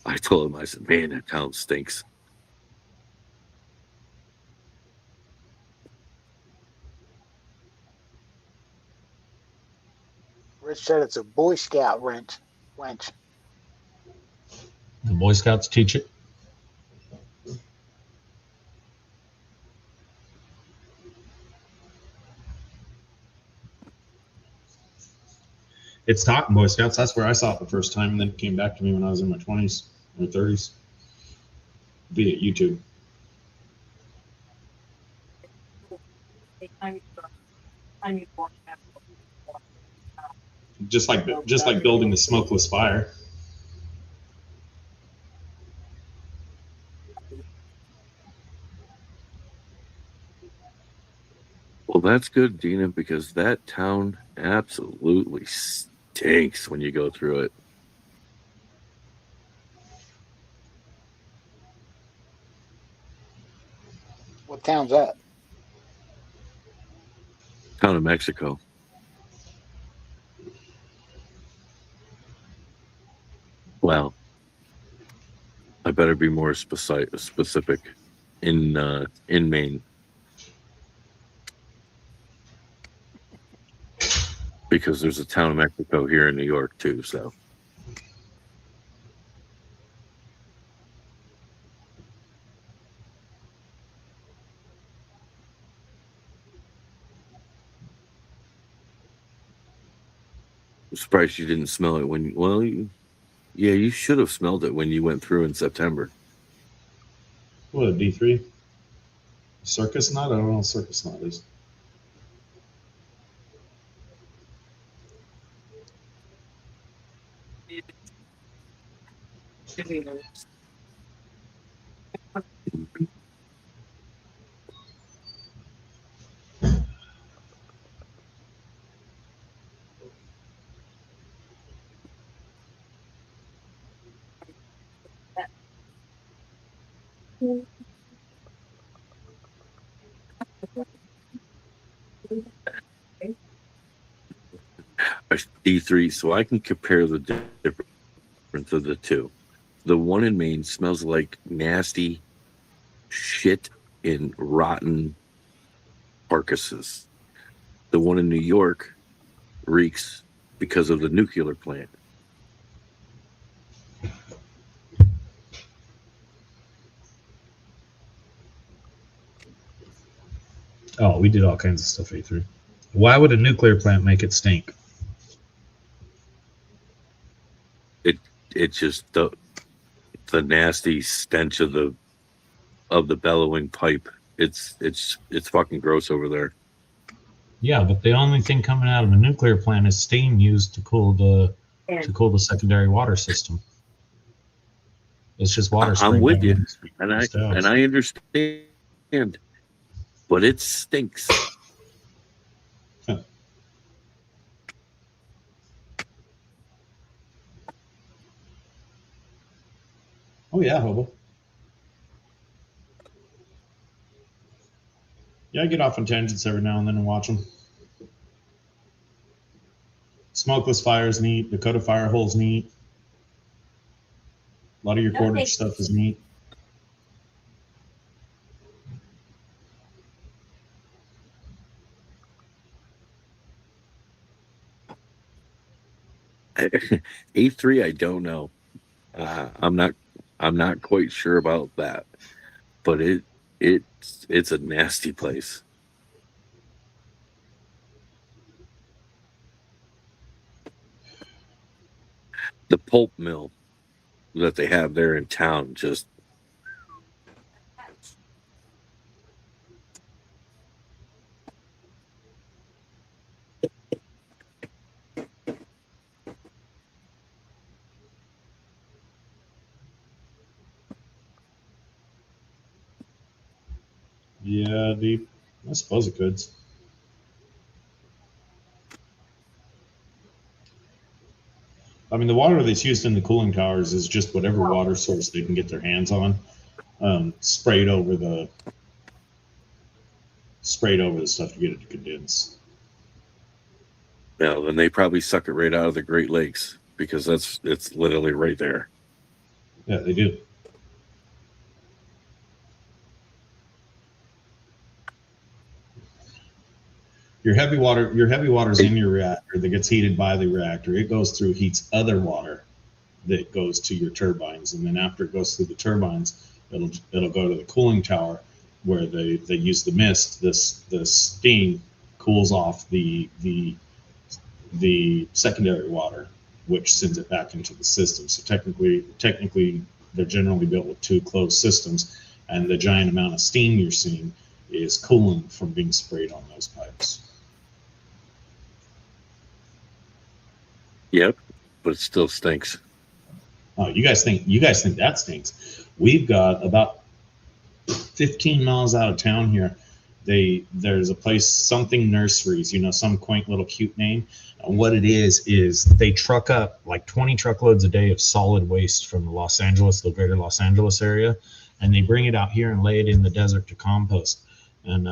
D: I told him, I said, man, that town stinks.
A: Rich said it's a Boy Scout wench.
B: The Boy Scouts teach it. It's taught in Boy Scouts. That's where I saw it the first time, and then it came back to me when I was in my 20s or 30s via YouTube. Just like building a smokeless fire.
D: Well, that's good, Dina, because that town absolutely stinks when you go through it.
A: What town's that?
D: Town of Mexico. Well, I better be more specific in Maine, because there's a town of Mexico here in New York too. So I'm surprised you didn't smell it when. Well, yeah, you should have smelled it when you went through in September.
B: What, D3? Circus nut? I don't know what circus nut is.
D: D3, so I can compare the difference of the two. The one in Maine smells like nasty shit in rotten carcasses. The one in New York reeks because of the nuclear plant.
B: Oh, we did all kinds of stuff, A3. Why would a nuclear plant make it stink?
D: It's just the nasty stench of the bellowing pipe. It's fucking gross over there.
B: Yeah, but the only thing coming out of a nuclear plant is steam used to cool the secondary water system. It's just water.
D: I'm with you, and I understand, but it stinks.
B: Oh yeah, Hobo. Yeah, I get off on tangents every now and then and watch them. Smokeless Fire's neat. Dakota Fire Hole's neat. A lot of your cordage stuff is neat.
D: A3, I don't know. I'm not quite sure about that, but it's a nasty place. The pulp mill that they have there in town just
B: Yeah, deep. I suppose it could. I mean, the water that's used in the cooling towers is just whatever water source they can get their hands on, sprayed over the stuff to get it to condense.
D: then they probably suck it right out of the Great Lakes, because it's literally right there.
B: Yeah, they do. Your heavy water's in your reactor that gets heated by the reactor. It goes through, heats other water that goes to your turbines, and then after it goes through the turbines, it'll go to the cooling tower where they use the mist. The steam cools off the the secondary water, which sends it back into the system. So technically, they're generally built with two closed systems, and the giant amount of steam you're seeing is coolant from being sprayed on those pipes.
D: Yep, but it still stinks.
B: Oh, you guys think that stinks? We've got about 15 miles out of town here. There's a place, something nurseries, some quaint little cute name. And what it is they truck up like 20 truckloads a day of solid waste from the greater Los Angeles area, and they bring it out here and lay it in the desert to compost. And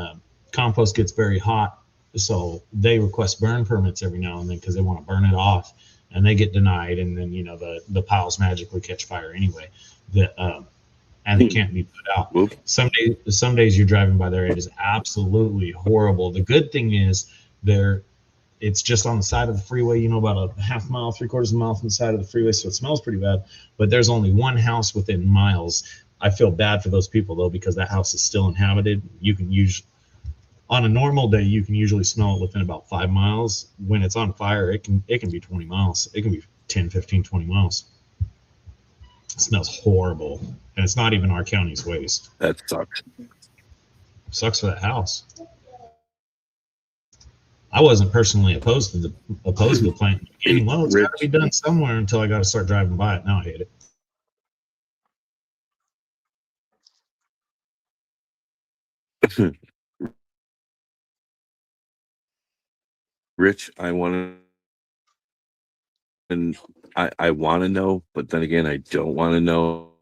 B: compost gets very hot, so they request burn permits every now and then because they want to burn it off, and they get denied, and then the piles magically catch fire anyway. And they can't be put out.
D: Whoop.
B: Some days you're driving by there, it is absolutely horrible. The good thing is it's just on the side of the freeway, about a half mile, 3/4 mile from the side of the freeway, so it smells pretty bad. But there's only one house within miles. I feel bad for those people though, because that house is still inhabited. On a normal day, you can usually smell it within about 5 miles. When it's on fire, it can be 20 miles. It can be 10, 15, 20 miles. It smells horrible, and it's not even our county's waste.
D: That sucks.
B: Sucks for that house. I wasn't personally opposed to the plant. Well, it's got to be done somewhere until I got to start driving by it. Now I hate it.
D: Rich, I want to know, but then again, I don't want to know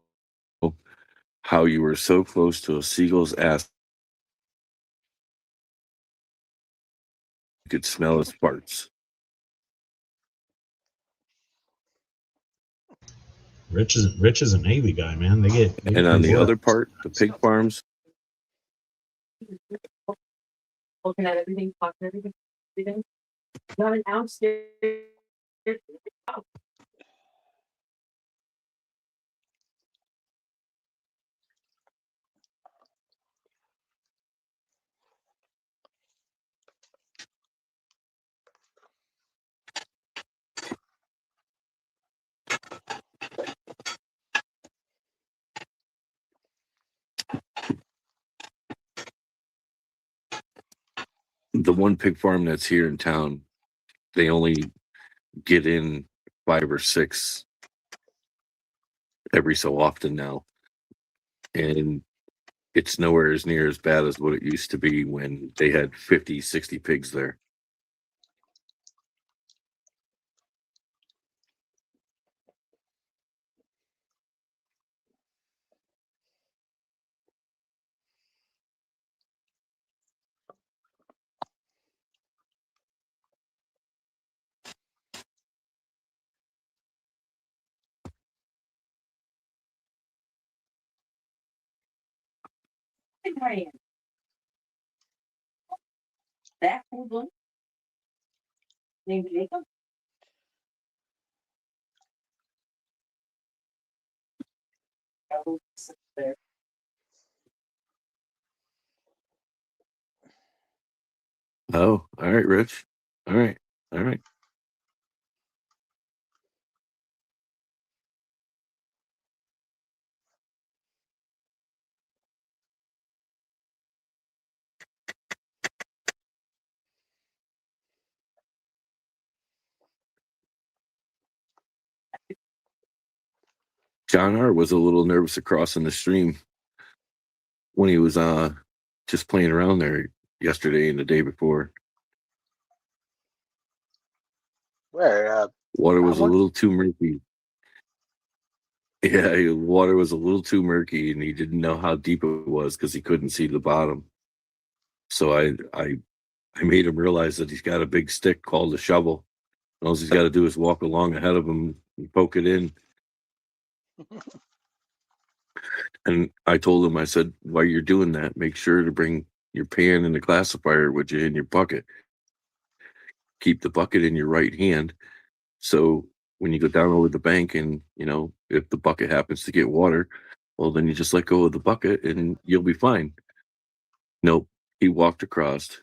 D: how you were so close to a seagull's ass. You could smell its farts.
B: Rich is a Navy guy, man.
D: And on the other part, the pig farms.
E: Looking at everything, talking everything. Not an ounce there.
D: The one pig farm that's here in town, they only get in 5 or 6 every so often now. And it's nowhere as near as bad as what it used to be when they had 50, 60 pigs there.
E: That one named Jacob. There.
D: Oh, all right, Rich. All right. John R. was a little nervous crossing the stream when he was just playing around there yesterday and the day before.
A: Where?
D: Water was a little too murky. Yeah, water was a little too murky, and he didn't know how deep it was because he couldn't see the bottom. So I made him realize that he's got a big stick called a shovel. All he's got to do is walk along ahead of him and poke it in. And I told him, I said, while you're doing that, make sure to bring your pan and the classifier with you in your bucket. Keep the bucket in your right hand. So when you go down over the bank and, if the bucket happens to get water, well, then you just let go of the bucket and you'll be fine. Nope. He walked across,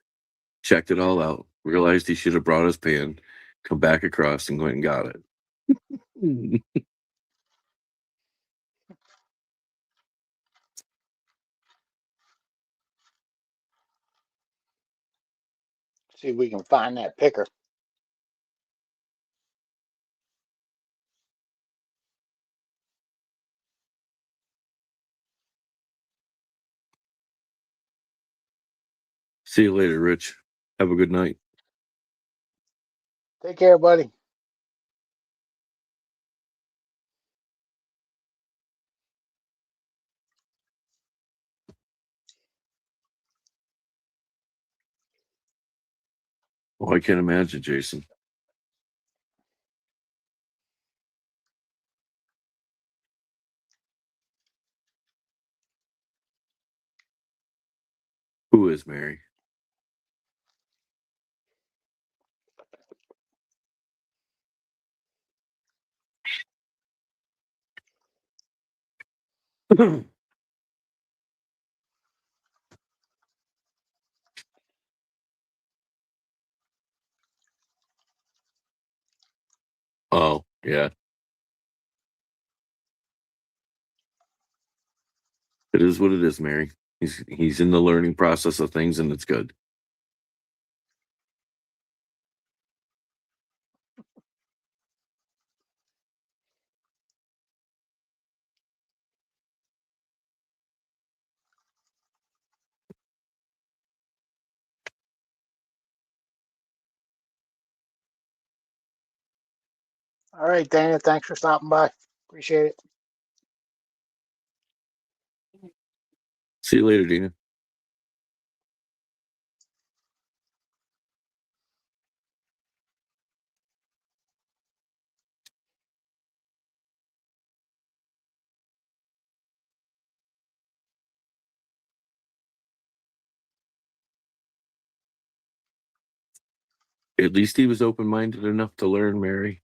D: checked it all out, realized he should have brought his pan, come back across and went and got it.
A: See if we can find that picker.
D: See you later, Rich. Have a good night.
A: Take care, buddy.
D: Oh, I can't imagine, Jason. Who is Mary? Oh, yeah. It is what it is, Mary. He's in the learning process of things, and it's good.
A: All right, Dana. Thanks for stopping by. Appreciate it.
D: See you later, Dina. At least he was open-minded enough to learn, Mary.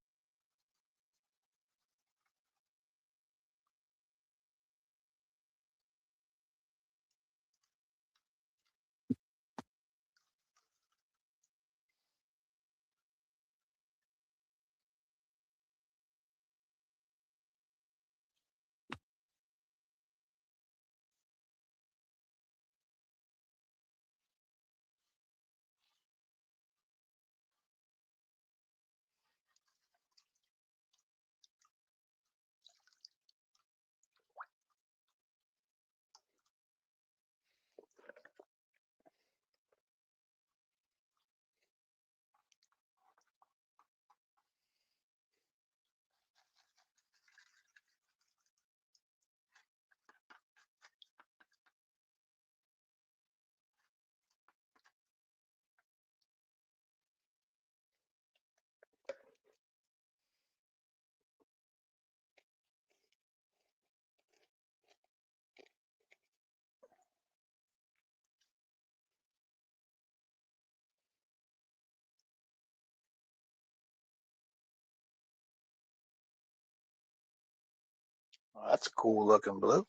A: Oh, that's a cool looking blue.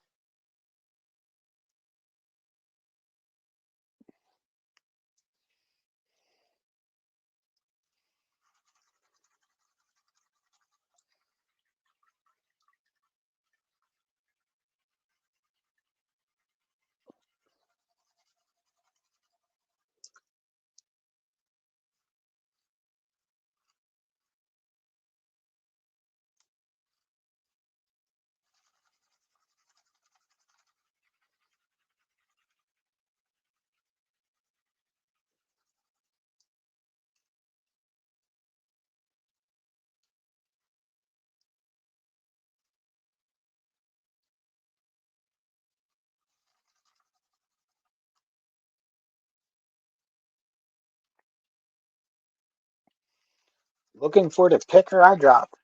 A: Looking for the picker I dropped.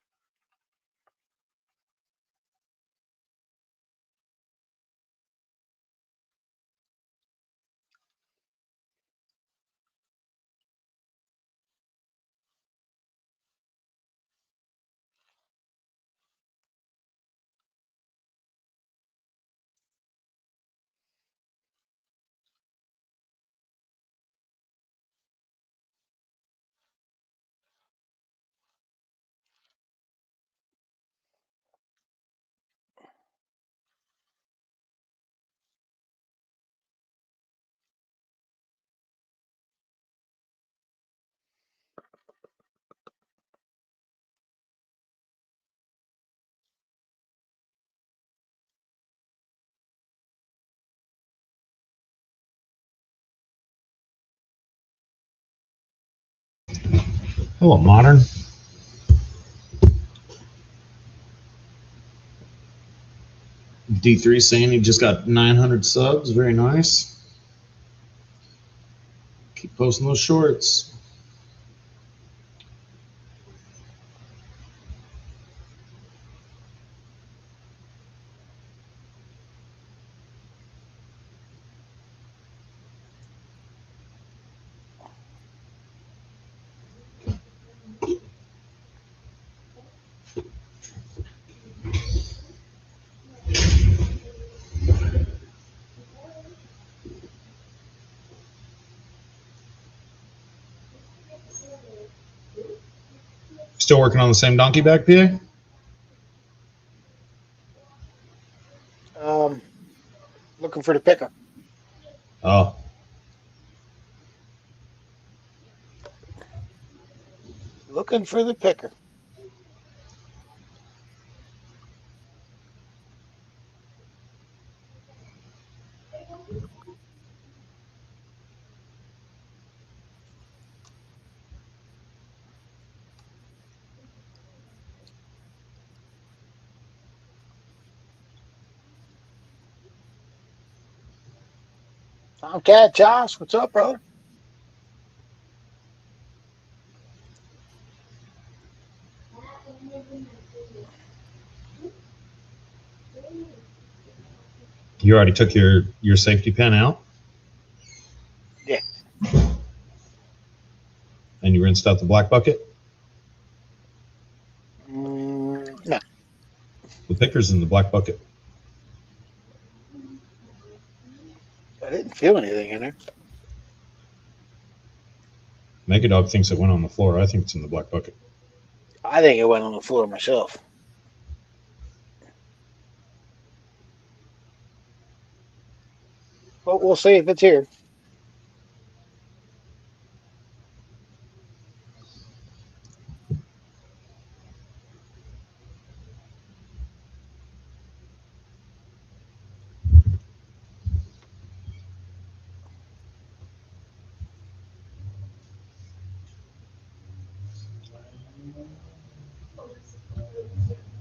B: Oh, modern. D3 saying he just got 900 subs. Very nice. Keep posting those shorts. Still working on the same donkey back, PA?
A: Looking for the picker.
B: Oh,
A: Looking for the picker. Tomcat, Josh, what's up, brother?
B: you already took your safety pin out?
A: Yeah.
B: And you rinsed out the black bucket?
A: No.
B: The picker's in the black bucket.
A: I didn't feel anything in there.
B: Mega Dog thinks it went on the floor. I think it's in the black bucket.
A: I think it went on the floor myself. But we'll see if it's here.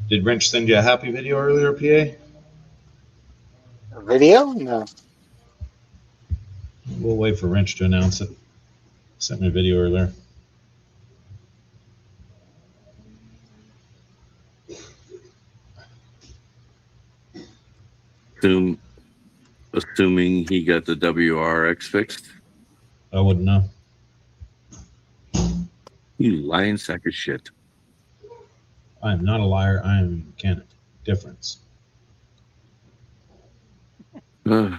B: Did Wrench send you a happy video earlier, PA?
A: A video? No.
B: We'll wait for Wrench to announce it. Sent me a video earlier.
D: Assuming he got the WRX fixed.
B: I wouldn't know.
D: You lying sack of shit.
B: I am not a liar. I am a mechanic. Difference.
D: Ugh.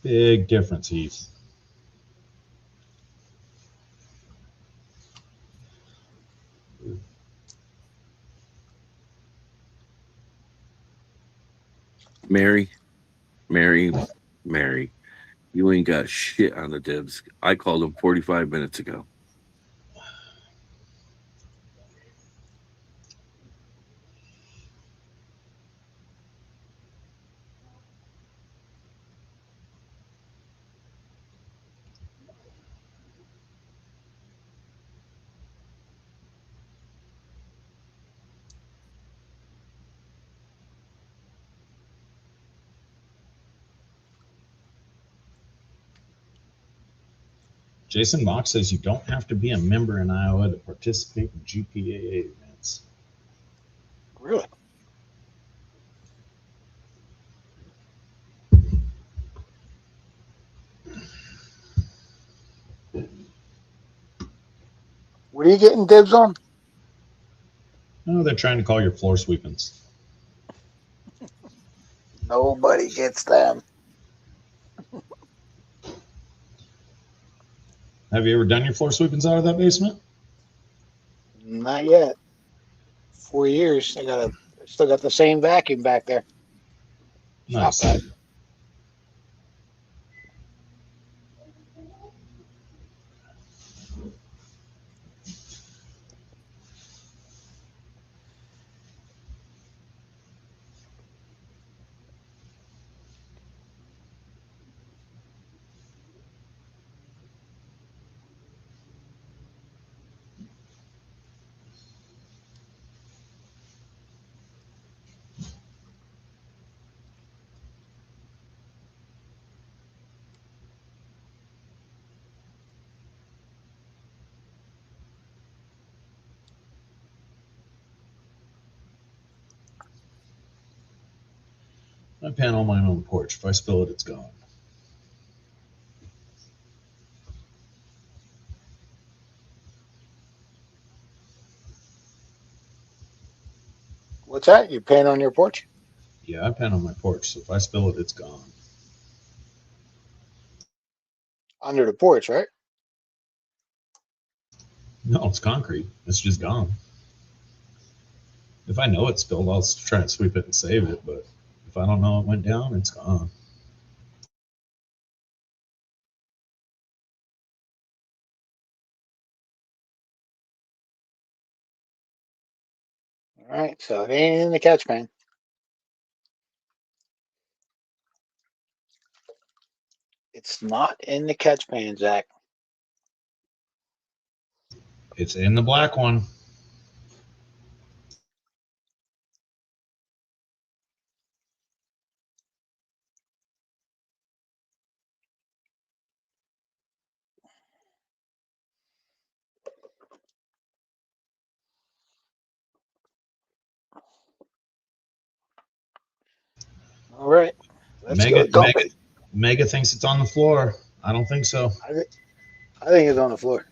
B: Big difference, Heath.
D: Mary. You ain't got shit on the dibs. I called him 45 minutes ago.
B: Jason Mock says you don't have to be a member in Iowa to participate in GPAA events.
A: Really? What are you getting dibs on?
B: No, they're trying to call your floor sweepings.
A: Nobody gets them.
B: Have you ever done your floor sweepings out of that basement?
A: Not yet. 4 years. I still got the same vacuum back there.
B: Nice.
A: Stop that.
B: I pan all mine on the porch. If I spill it, it's gone.
A: What's that? You pan on your porch?
B: Yeah, I pan on my porch. So if I spill it, it's gone.
A: Under the porch, right?
B: No, it's concrete. It's just gone. If I know it's spilled, I'll try and sweep it and save it. But if I don't know it went down, it's gone.
A: All right, so it ain't in the catch pan. It's not in the catch pan, Zach.
B: It's in the black one.
A: All right, let's go
B: Mega,
A: dumping.
B: Mega thinks it's on the floor. I don't think so.
A: I think it's on the floor.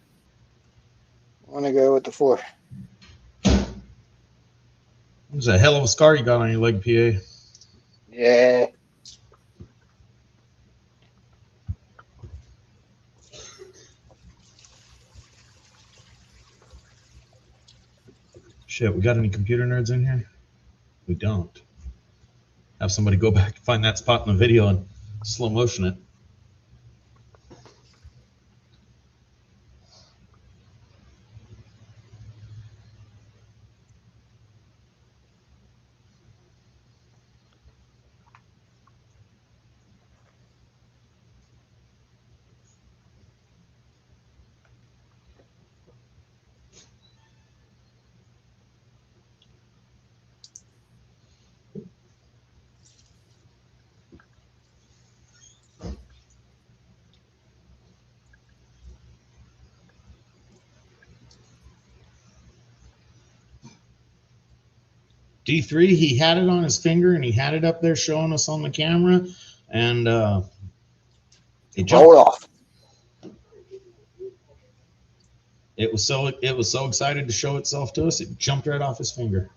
A: I want to go with the floor.
B: There's a hell of a scar you got on your leg, PA.
A: Yeah.
B: Shit, we got any computer nerds in here? We don't. Have somebody go back and find that spot in the video and slow motion it. D3, he had it on his finger and he had it up there showing us on the camera, and it
A: Roll
B: jumped.
A: off.
B: It was so excited to show itself to us, it jumped right off his finger.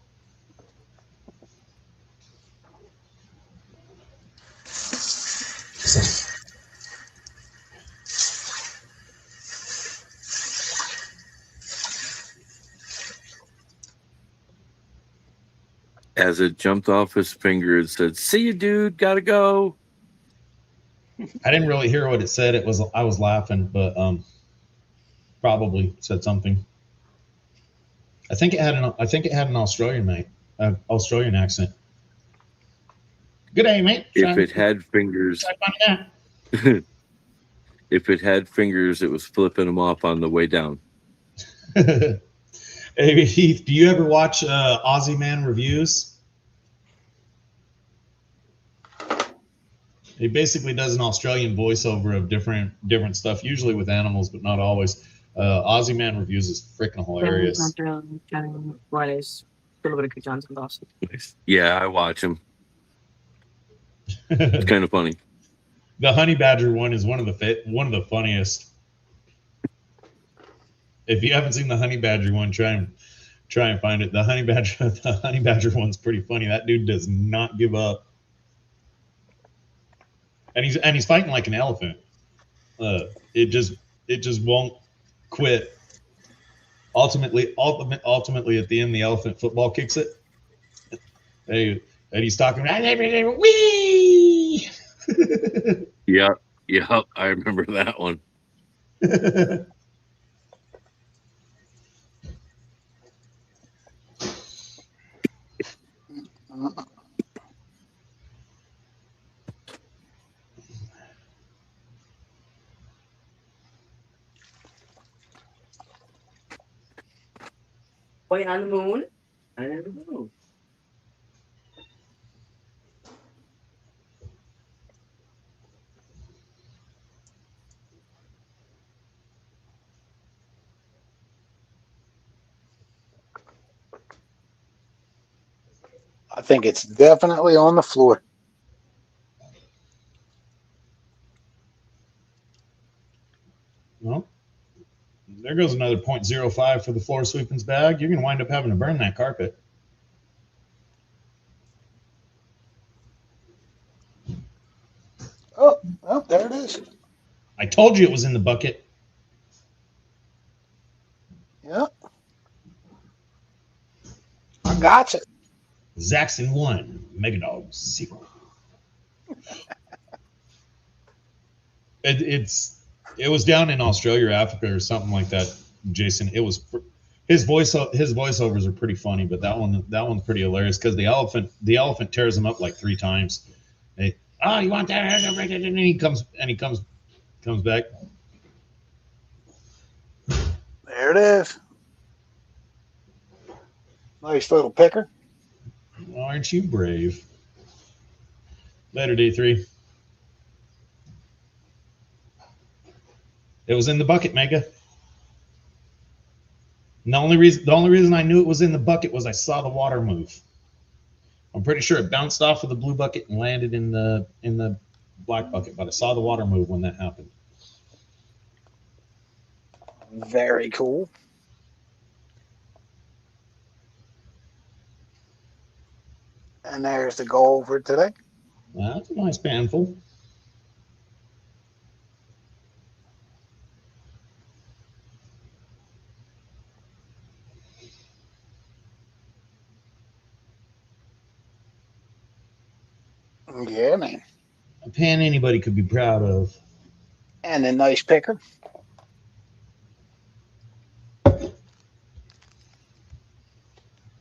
D: As it jumped off his finger, it said, "See you, dude. Gotta go."
B: I didn't really hear what it said. I was laughing, but probably said something. I think it had an Australian accent. Good day, mate.
D: If it had fingers, if it had fingers, it was flipping them off on the way down.
B: Hey Heath, do you ever watch Aussie Man reviews? He basically does an Australian voiceover of different stuff, usually with animals, but not always. Aussie Man reviews is freaking hilarious.
D: Yeah, I watch him. It's kind of funny.
B: The honey badger one is one of the funniest. If you haven't seen the honey badger one, try and find it. The honey badger one's pretty funny. That dude does not give up, and he's fighting like an elephant. It just won't quit. Ultimately, at the end, the elephant football kicks it. And he's talking. Wee!
D: Yeah, I remember that one.
E: Wait on the moon. And the moon.
A: I think it's definitely on the floor.
B: There goes another 0.05 for the floor sweepings bag. You're going to wind up having to burn that carpet.
A: Oh, there it is.
B: I told you it was in the bucket.
A: Yep. I got it.
B: Zaxxon 1, Megadog 0. It was down in Australia or Africa or something like that, Jason. It was his voiceovers are pretty funny, but that one's pretty hilarious because the elephant tears him up like 3 times. You want that? And he comes back.
A: There it is. Nice little picker.
B: Aren't you brave? Later, D3. It was in the bucket, Mega. And the only reason I knew it was in the bucket was I saw the water move. I'm pretty sure it bounced off of the blue bucket and landed in the black bucket, but I saw the water move when that happened.
A: Very cool. And there's the goal for today.
B: That's a nice panful.
A: Yeah, man.
B: A pan anybody could be proud of.
A: And a nice picker.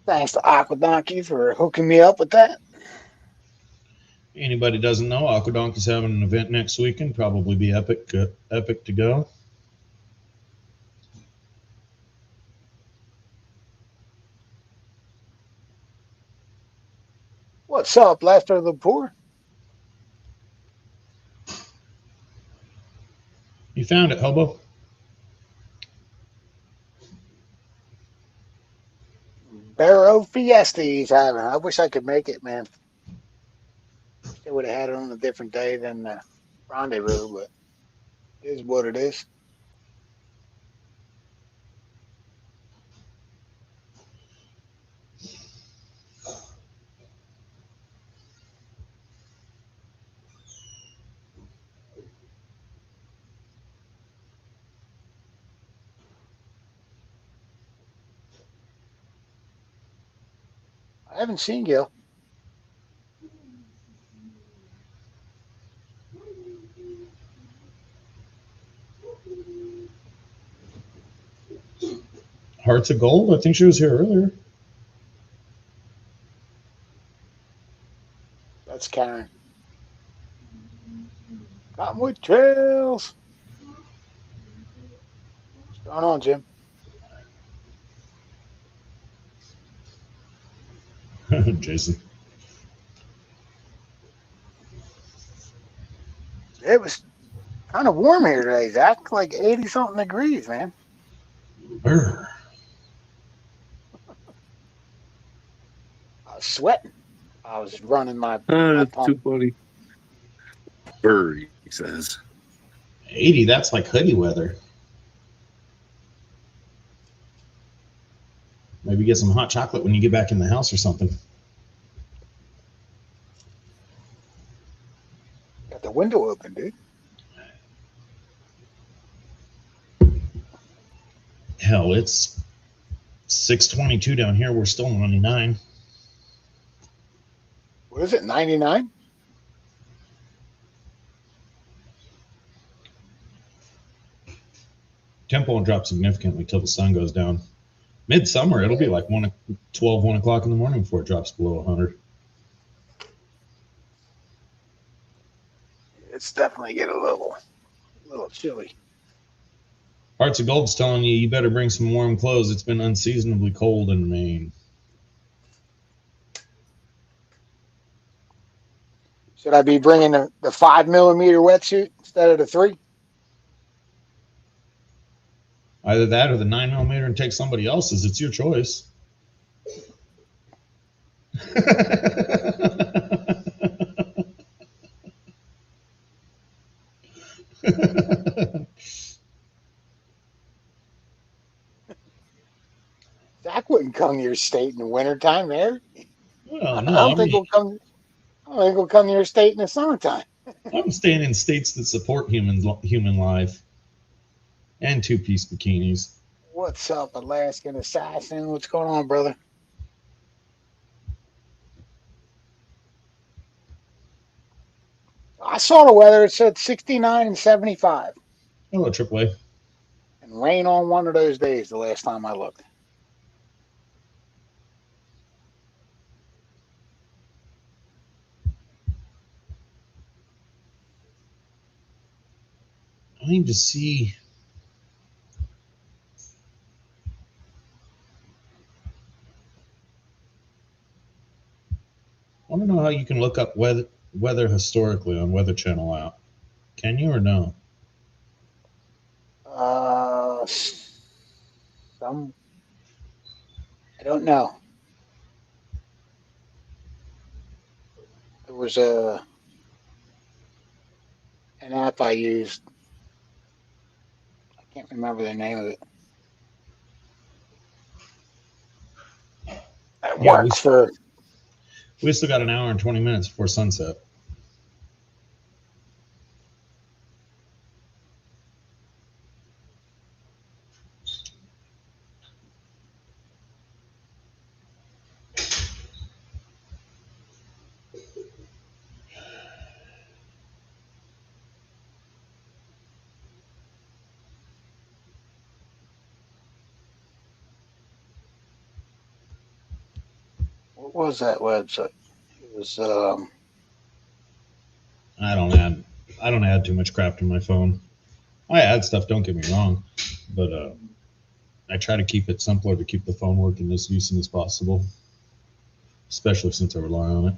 A: Thanks to Aquadonkey for hooking me up with that.
B: Anybody doesn't know, Aquadonk is having an event next weekend. Probably be epic to go.
A: What's up, Lester the Poor?
B: You found it, Hobo.
A: Barrow Fiesta he's having. I wish I could make it, man. They would have had it on a different day than the rendezvous, but it is what it is. I haven't seen Gil.
B: Hearts of Gold? I think she was here earlier.
A: That's Karen. Cottonwood Trails. What's going on, Jim?
B: Jason.
A: It was kind of warm here today, Zach. Like 80-something degrees, man.
B: Brr.
A: I was sweating. I was running my
D: That's
A: pump.
D: too funny. Burr, he says.
B: 80, that's like hoodie weather. Maybe get some hot chocolate when you get back in the house or something.
A: Got the window open, dude.
B: Hell, it's 6:22 down here. We're still 99.
A: What is it, 99?
B: Tempo will drop significantly till the sun goes down. Midsummer, it'll be like 1 o'clock in the morning before it drops below 100.
A: It's definitely getting a little chilly.
B: Hearts of Gold's telling you better bring some warm clothes. It's been unseasonably cold in Maine.
A: Should I be bringing the 5mm wetsuit instead of the 3?
B: Either that or the 9mm and take somebody else's. It's your choice.
A: come to your state in the wintertime, there.
B: Well,
A: I
B: no,
A: don't think we'll come. I don't think we'll come to your state in the summertime.
B: I'm staying in states that support human life and two-piece bikinis.
A: What's up, Alaskan assassin? What's going on, brother? I saw the weather. It said 69 and 75,
B: Hello, AAA.
A: and rain on one of those days. The last time I looked.
B: I need to see. I want to know how you can look up weather historically on Weather Channel app. Can you or no?
A: Some I don't know. There was an app I used. I can't remember the name of it. It
B: Yeah,
A: worked for.
B: we still got an hour and 20 minutes before sunset.
A: What was that website? It was
B: I don't add too much crap to my phone. I add stuff, don't get me wrong, but I try to keep it simpler to keep the phone working as decent as possible, especially since I rely on it.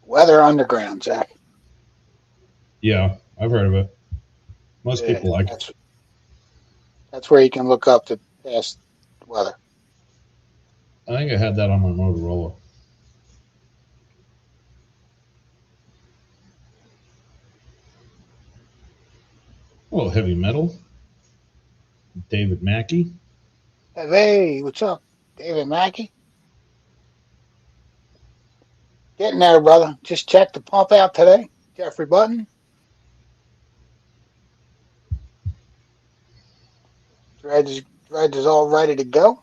A: Weather Underground, Zach.
B: Yeah, I've heard of it. Most
A: Yeah,
B: people like it.
A: that's where you can look up the past weather.
B: I think I had that on my Motorola. Oh, heavy metal. David Mackey.
A: Hey, what's up, David Mackey? Getting there, brother. Just checked the pump out today. Jeffrey Button. Dredge is all ready to go.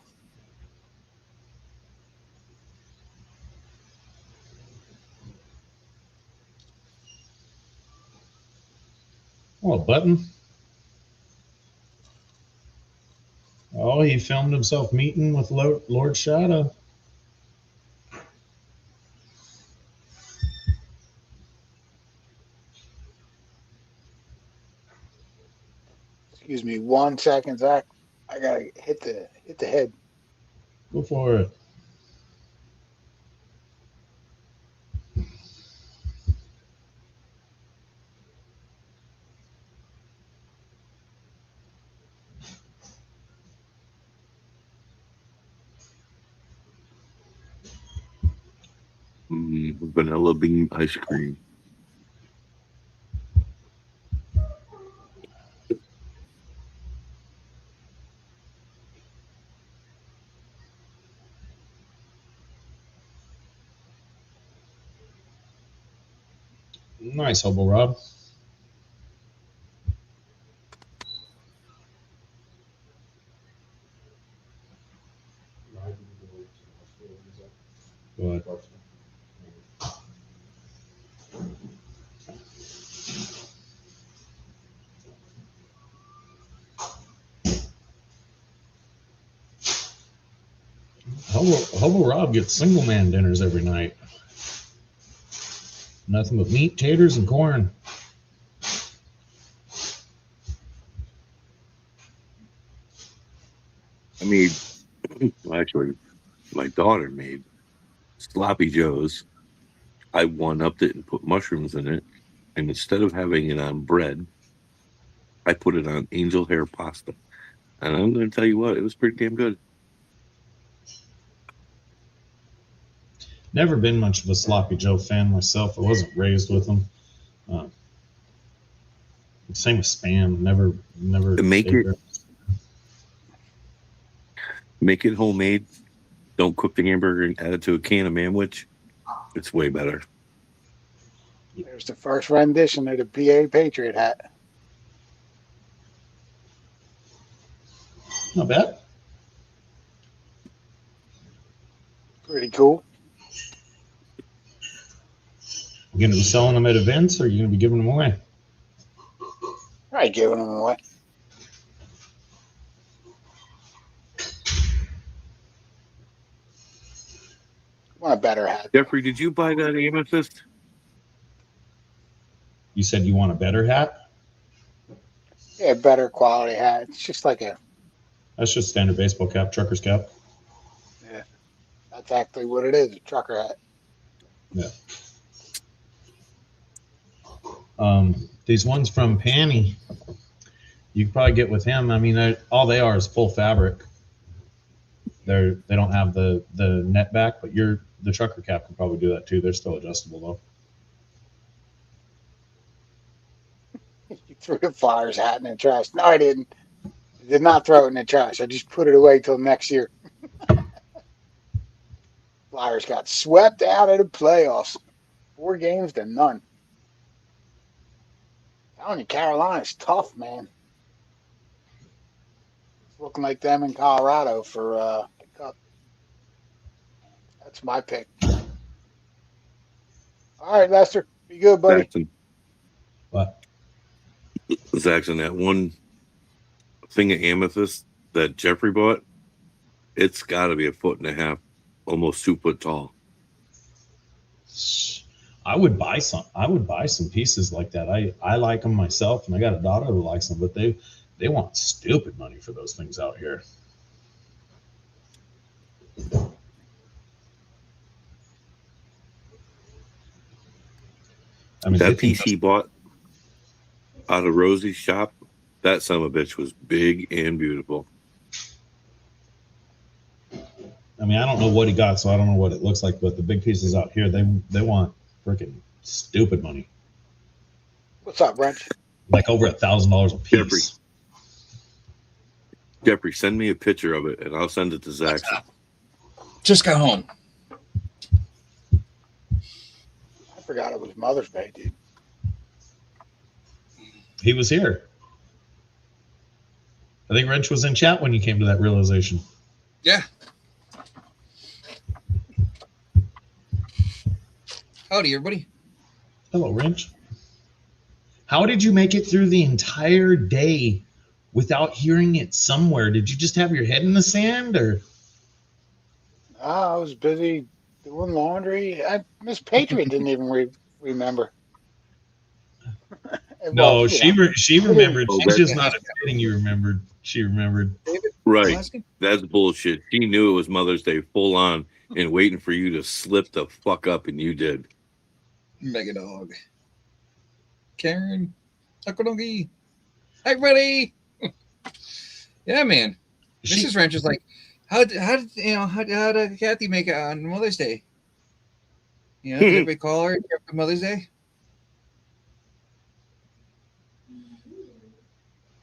B: Oh, Button. Oh, he filmed himself meeting with Lord Shadow.
A: Excuse me 1 second, Zach. I gotta hit the head.
B: Go for it.
D: Vanilla bean ice cream.
B: Nice, Hobo Rob. Go ahead. Hobo Rob gets single man dinners every night. Nothing but meat, taters, and corn.
D: I mean, actually, my daughter made sloppy joes. I one-upped it and put mushrooms in it. And instead of having it on bread, I put it on angel hair pasta. And I'm going to tell you what, it was pretty damn good.
B: Never been much of a sloppy Joe fan myself. I wasn't raised with them. Same with Spam. Never.
D: Make it homemade. Don't cook the hamburger and add it to a can of manwich. It's way better.
A: There's the first rendition of the PA Patriot hat.
B: Not bad.
A: Pretty cool.
B: You going to be selling them at events, or are you going to be giving them away?
A: I ain't giving them away. Want a better hat.
D: Jeffrey, did you buy that amethyst?
B: You said you want a better hat?
A: Yeah, better quality hat. It's just like a.
B: That's just standard baseball cap, trucker's cap.
A: Yeah, that's actually what it is. A trucker hat.
B: Yeah. These ones from Panny, you can probably get with him. I mean, all they are is full fabric. They don't have the net back, but the trucker cap can probably do that too. They're still adjustable though.
A: You threw the Flyers hat in the trash. No, I didn't. I did not throw it in the trash. I just put it away till next year. Flyers got swept out of the playoffs. 4 games to none. Telling you, Carolina's tough, man. It's looking like them in Colorado for the Cup. That's my pick. All right, Lester. Be good, buddy.
D: Jackson.
B: What?
D: Jackson, that one thing of amethyst that Jeffrey bought, it's got to be 1.5 feet, almost 2 foot tall.
B: I would buy some pieces like that. I like them myself, and I got a daughter who likes them, but they want stupid money for those things out here. I mean,
D: that piece he bought out of Rosie's shop, that son of a bitch was big and beautiful.
B: I mean, I don't know what he got, so I don't know what it looks like, but the big pieces out here, they want freaking stupid money.
A: What's up, Wrench?
B: Like over $1,000 a piece.
D: Jeffrey, send me a picture of it, and I'll send it to Zach.
G: Just got home.
A: I forgot it was Mother's Day, dude.
B: He was here. I think Wrench was in chat when you came to that realization.
G: Yeah. Howdy, everybody.
B: Hello, Wrench. How did you make it through the entire day without hearing it somewhere? Did you just have your head in the sand, or?
A: I was busy doing laundry. Miss Patriot didn't even remember.
B: No,
A: Well,
B: she
A: know.
B: remembered.
D: Oh,
B: She's just not admitting you remembered. She remembered.
D: Right. That's bullshit. She knew it was Mother's Day full on and waiting for you to slip the fuck up, and you did.
G: Mega Dog. Karen. Takonogi. Hi, buddy. Yeah, man. Mrs. Ranch is like, how did Kathy make it on Mother's Day? You know, did everybody call her after Mother's Day?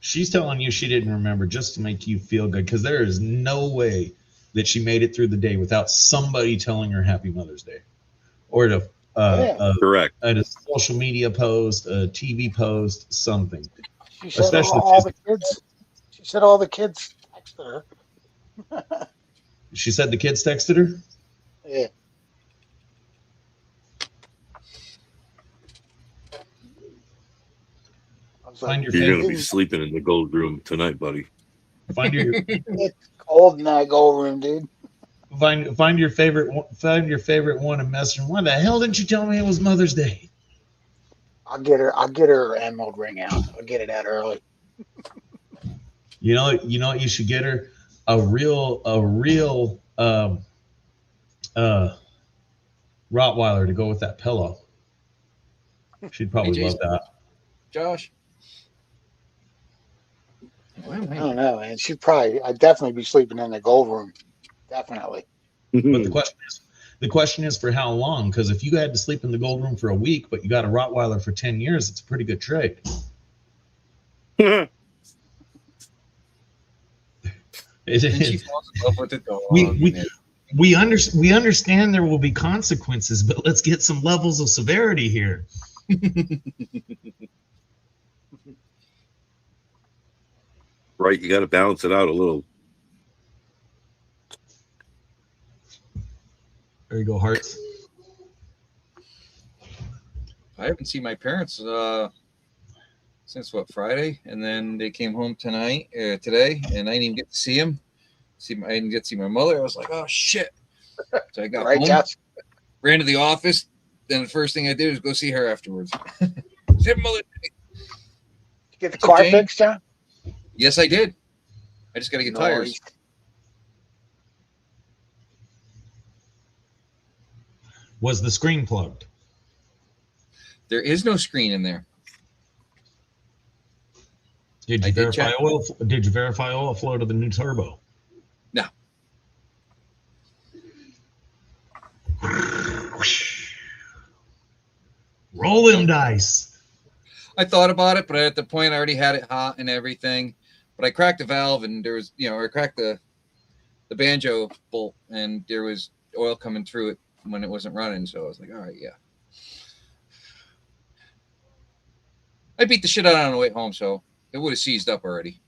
B: She's telling you she didn't remember just to make you feel good, because there is no way that she made it through the day without somebody telling her Happy Mother's Day, or
D: Correct.
B: A social media post, a TV post, something.
A: She said
B: Especially
A: all the kids. She said all the kids texted her.
B: She said the kids texted her.
A: Yeah. I was
B: Find
A: like,
B: your
D: You're going to
B: favorite.
D: be sleeping in the gold room tonight, buddy.
B: Find your
A: it's cold in that gold room, dude.
B: Find your favorite one and message. Why the hell didn't you tell me it was Mother's Day?
A: I'll get her emerald ring out. I'll get it out early.
B: You know what you should get her? A real Rottweiler to go with that pillow. She'd probably love that.
G: Josh.
A: I don't know, man. I'd definitely be sleeping in the gold room. Definitely.
B: But the question is for how long? Because if you had to sleep in the gold room for a week, but you got a Rottweiler for 10 years, it's a pretty good trade. It
G: And she
B: is.
G: falls in love with the dog.
B: We understand there will be consequences, but let's get some levels of severity here.
D: Right, you got to balance it out a little.
B: There you go, Hearts.
G: I haven't seen my parents since Friday, and then they came home today, and I didn't even get to see them. I didn't get to see my mother. I was like, oh shit! So I got
A: Right,
G: home,
A: Josh?
G: ran to the office. Then the first thing I did was go see her afterwards. Say, Mother.
A: Get the car
G: Jane?
A: fixed, John?
G: Yes, I did. I just got to get tires.
A: Nice.
B: Was the screen plugged?
G: There is no screen in there.
B: Did
G: I
B: you
G: did
B: verify
G: check.
B: oil? Did you verify oil flow to the new turbo?
G: No.
B: Roll them dice.
G: I thought about it, but at the point I already had it hot and everything. But I cracked the valve, and there was, I cracked the banjo bolt, and there was oil coming through it when it wasn't running. So I was like, all right, yeah. I beat the shit out on the way home, so it would have seized up already.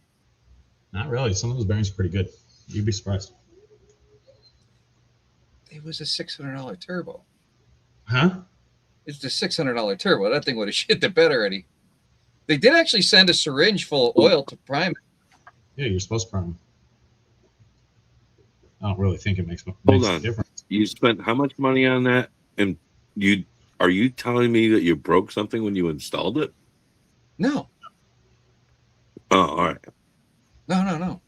B: Not really. Some of those bearings are pretty good. You'd be surprised.
G: It was a $600 turbo.
B: Huh?
G: It's the $600 turbo. That thing would have shit the bed already. They did actually send a syringe full of oil to prime it.
B: Yeah, you're supposed to prime. I don't really think it makes
D: Hold
B: a
D: on.
B: difference.
D: You spent how much money on that? And are you telling me that you broke something when you installed it?
G: No.
D: Oh, all right.
G: No.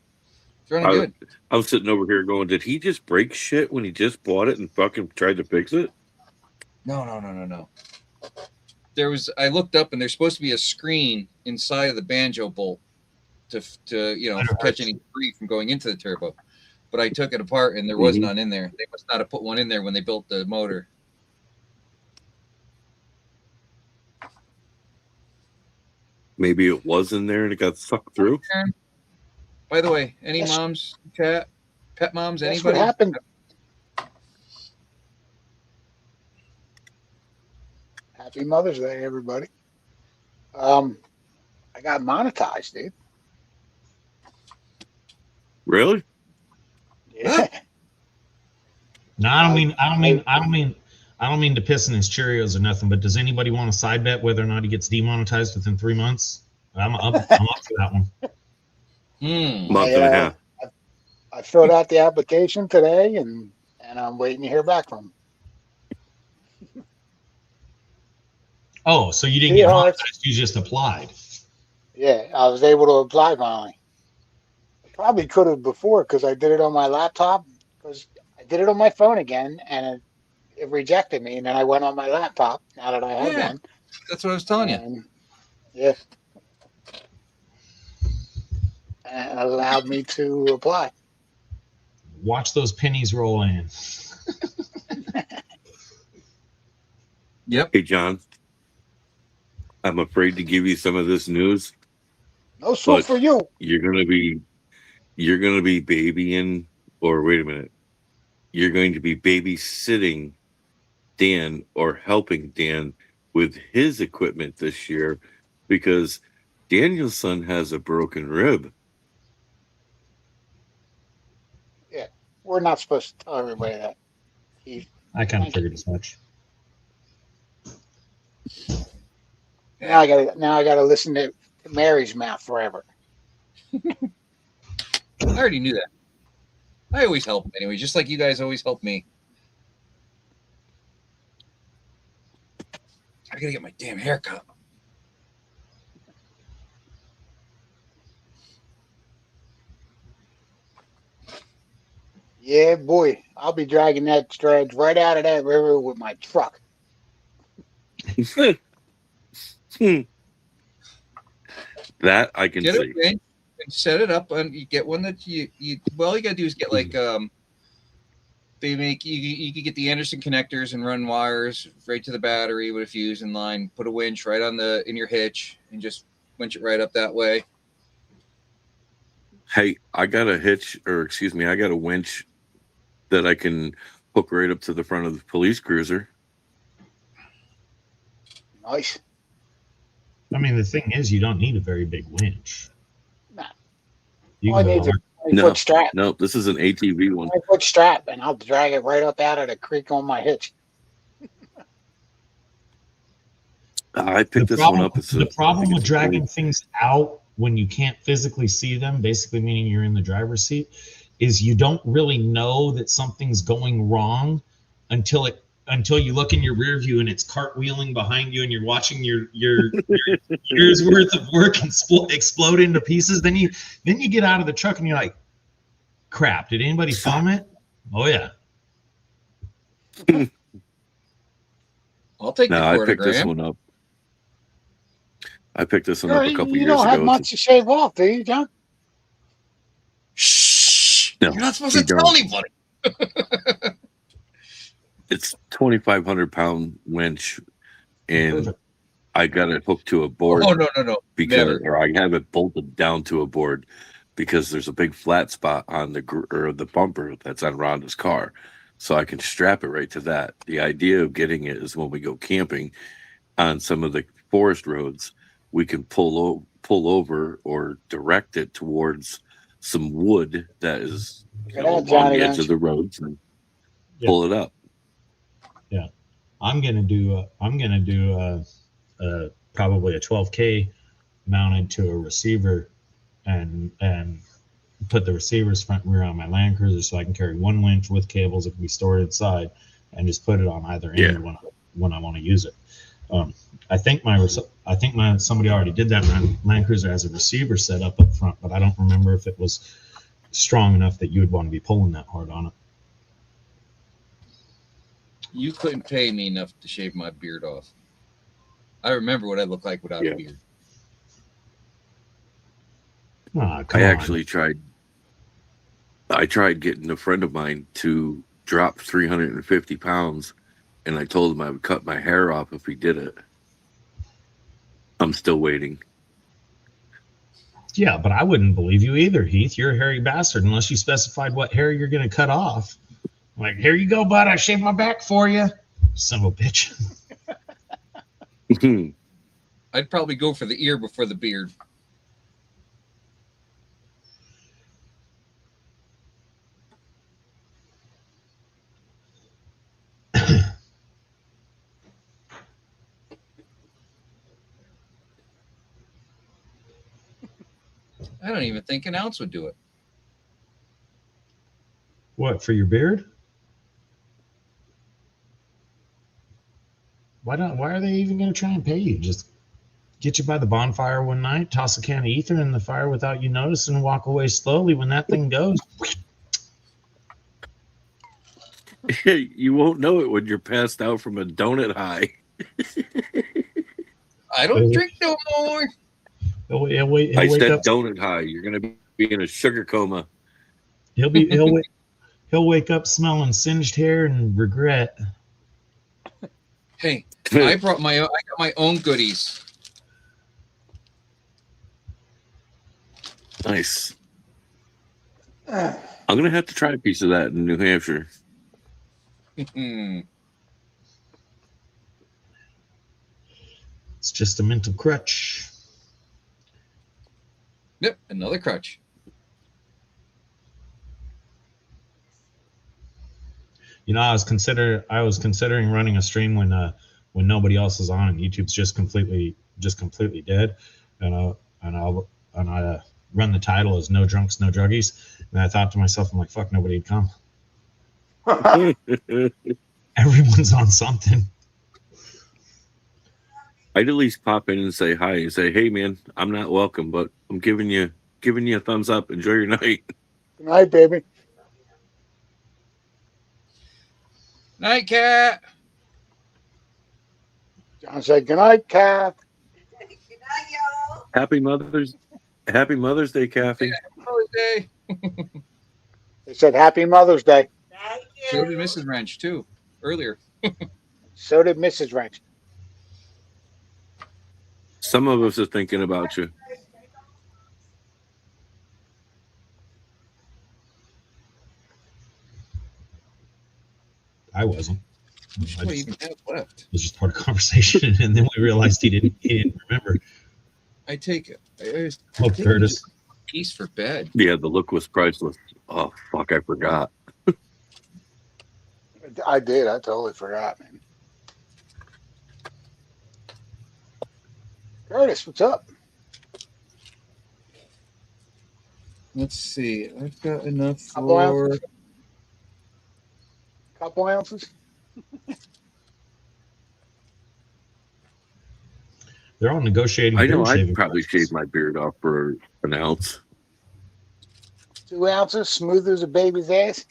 G: It's running good.
D: I was sitting over here going, did he just break shit when he just bought it and fucking tried to fix it?
G: No. I looked up, and there's supposed to be a screen inside of the banjo bolt to catch any debris from going into the turbo. But I took it apart, and there was none in there. They must not have put one in there when they built the motor.
D: Maybe it was in there and it got sucked through.
G: By the way, any
A: Yes.
G: moms, pet moms,
A: That's what
G: anybody?
A: happened. Happy Mother's Day, everybody. I got monetized, dude.
D: Really?
A: Yeah.
B: No, I don't mean to piss in his Cheerios or nothing, but does anybody want a side bet whether or not he gets demonetized within 3 months? I'm up for that one.
D: Month and a half.
A: I filled out the application today, and I'm waiting to hear back from him.
B: Oh, so you didn't get monetized, you just applied.
A: Yeah, I was able to apply finally. I probably could have before because I did it on my laptop. Because I did it on my phone again, and it rejected me. And then I went on my laptop. Now that I have one,
G: That's what I was telling you.
A: and yeah, and it allowed me to apply.
B: Watch those pennies roll in.
G: Yep.
D: Hey, John. I'm afraid to give you some of this news.
A: No soup
D: But-
A: for you.
D: You're gonna be babying, or wait a minute. You're going to be babysitting Dan or helping Dan with his equipment this year because Daniel's son has a broken rib.
A: We're not supposed to tell everybody that.
B: I kind of figured as much.
A: Now I gotta listen to Mary's mouth forever.
G: I already knew that. I always help anyway, just like you guys always help me. I gotta get my damn haircut.
A: Yeah, boy, I'll be dragging that dredge right out of that river with my truck.
D: That I can
G: Get
D: see.
G: it in and set it up, and you get one that you well, all you gotta do is get like they make you can get the Anderson connectors and run wires right to the battery with a fuse in line, put a winch right on in your hitch and just winch it right up that way.
D: Hey, I got a hitch, or excuse me, I got a winch that I can hook right up to the front of the police cruiser.
A: Nice.
B: I mean, the thing is, you don't need a very big winch.
A: Nah.
B: You
A: All I
B: can
A: need
B: go
A: is a
B: hard.
A: 20-foot strap.
D: No, this is an ATV one.
A: 20-foot strap, and I'll drag it right up out of the creek on my hitch.
D: I picked this one up.
B: The problem with dragging things out when you can't physically see them, basically meaning you're in the driver's seat, is you don't really know that something's going wrong until you look in your rear view and it's cartwheeling behind you and you're watching your year's worth of work explode into pieces. Then you get out of the truck and you're like, crap, did anybody film it? Oh yeah.
G: I'll take the
D: I
G: quarter
D: picked this
G: gram.
D: one up. I picked this one up a couple
A: You
D: years
A: don't have
D: ago.
A: much to shave off, do you, John?
G: Shh!
D: No,
G: You're not supposed
D: you
G: to tell anybody.
D: It's 2,500-pound winch, and I got it hooked to a board.
G: Oh no!
D: Because, or I have it bolted down to a board because there's a big flat spot on the bumper that's on Rhonda's car, so I can strap it right to that. The idea of getting it is when we go camping on some of the forest roads, we can pull over or direct it towards some wood that is on the edge of the roads and pull it up.
B: Yeah, I'm gonna do probably a 12K mounted to a receiver, and put the receiver's front and rear on my Land Cruiser so I can carry one winch with cables that can be stored inside, and just put it on either end when I want to use it. I think somebody already did that. My Land Cruiser has a receiver set up front, but I don't remember if it was strong enough that you would want to be pulling that hard on it.
G: You couldn't pay me enough to shave my beard off. I remember what I look like without a beard.
B: I
D: actually tried. I tried getting a friend of mine to drop 350 pounds, and I told him I would cut my hair off if he did it. I'm still waiting.
B: Yeah, but I wouldn't believe you either, Heath. You're a hairy bastard unless you specified what hair you're going to cut off. Like, here you go, bud. I shaved my back for you. Son of a bitch.
G: I'd probably go for the ear before the beard. I don't even think an ounce would do it.
B: What, for your beard? Why are they even going to try and pay you? Just get you by the bonfire one night, toss a can of ether in the fire without you noticing, and walk away slowly when that thing goes.
D: You won't know it when you're passed out from a donut high.
G: I don't drink no more.
B: He'll wake up.
D: Donut high. You're going to be in a sugar coma.
B: He'll wake up smelling singed hair and regret.
G: Hey, I got my own goodies.
D: Nice. I'm going to have to try a piece of that in New Hampshire.
B: It's just a mental crutch.
G: Yep, another crutch.
B: You know, I was considering running a stream when nobody else is on and YouTube's just completely dead, and I run the title as No Drunks, No Druggies. And I thought to myself, I'm like, fuck, nobody'd come. Everyone's on something.
D: I'd at least pop in and say hi and say, "Hey, man, I'm not welcome, but I'm giving you a thumbs up. Enjoy your night."
A: Good night, baby.
G: Night, cat.
A: John said, good night, Kath.
D: Happy Mother's Day, Kathy.
G: Mother's Day.
A: They said, Happy Mother's Day.
G: So did Mrs. Wrench too earlier.
A: So did Mrs. Wrench.
D: Some of us are thinking about you.
B: I wasn't.
G: What do you even have left?
B: It was just part of conversation, and then we realized he didn't remember.
G: I take it.
B: Oh, Curtis.
G: Piece for bed.
D: Yeah, the look was priceless. Oh, fuck, I forgot.
A: I did. I totally forgot, man. Curtis, what's up?
G: Let's see. I've got enough
A: Couple
G: for.
A: ounces? Couple ounces?
B: They're all negotiating.
D: I know
B: beard
D: I'd
B: shaving
D: probably
B: prices.
D: shave my beard off for an ounce.
A: 2 ounces, smooth as a baby's ass.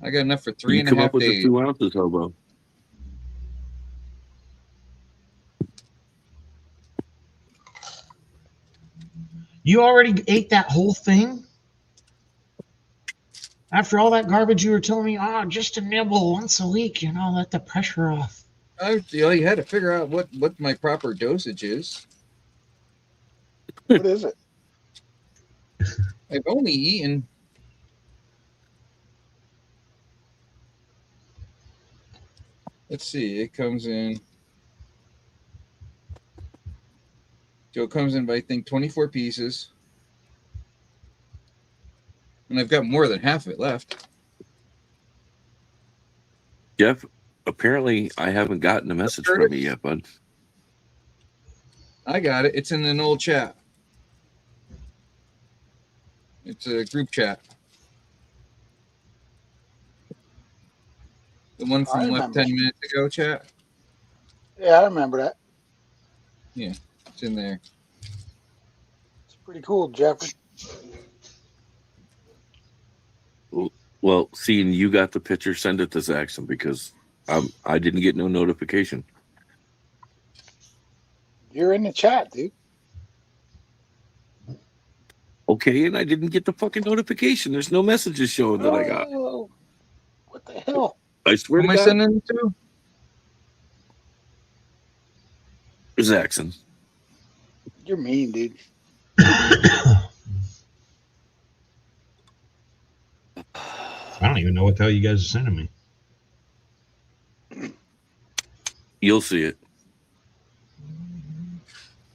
G: I got enough for three
D: You
G: and a
D: come
G: half
D: up with
G: days.
D: the 2 ounces, hobo.
B: You already ate that whole thing? After all that garbage you were telling me, just a nibble once a week, let the pressure off.
G: You had to figure out what my proper dosage is.
A: What is it?
G: I've only eaten. Let's see. It comes in. So it comes in by, I think, 24 pieces. And I've got more than half of it left.
D: Jeff, apparently I haven't gotten a message from you yet, bud.
G: I got it. It's in an old chat. It's a group chat. The one
A: I
G: from left
A: remember.
G: 10 minutes ago, chat.
A: Yeah, I remember that.
G: It's in there.
A: It's pretty cool, Jeffrey.
D: Well, seeing you got the picture, send it to Zaxxon because I didn't get no notification.
A: You're in the chat, dude.
D: Okay, and I didn't get the fucking notification. There's no messages showing that I got.
A: Oh, what the hell?
D: I swear
G: Who
D: to
G: am I
D: God,
G: sending it to?
D: Zaxxon.
A: You're mean, dude.
B: I don't even know what the hell you guys are sending me.
D: You'll see it.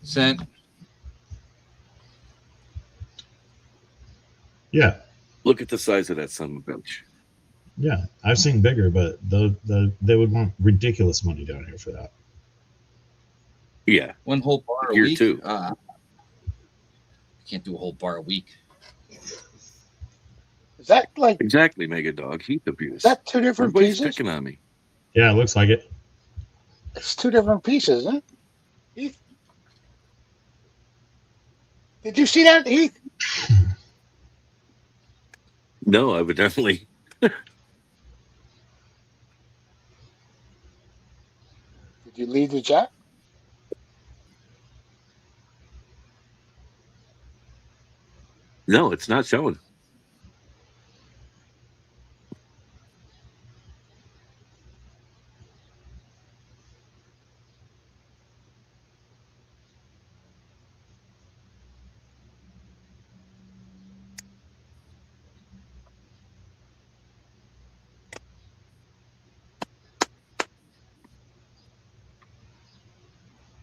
G: Sent.
B: Yeah.
D: Look at the size of that son of a bitch.
B: Yeah. I've seen bigger, but they would want ridiculous money down here for that.
D: Yeah.
G: One whole bar a
D: Here
G: week.
D: too.
G: I can't do a whole bar a week.
A: Is that like,
D: Exactly, Mega Dog. Heat abuse.
A: is that 2 different
D: Everybody's
A: pieces?
D: picking on me.
B: Yeah, it looks like it.
A: It's 2 different pieces, isn't it? Heath? Did you see that, Heath?
D: No, evidently.
A: Did you leave the chat?
D: No, it's not showing.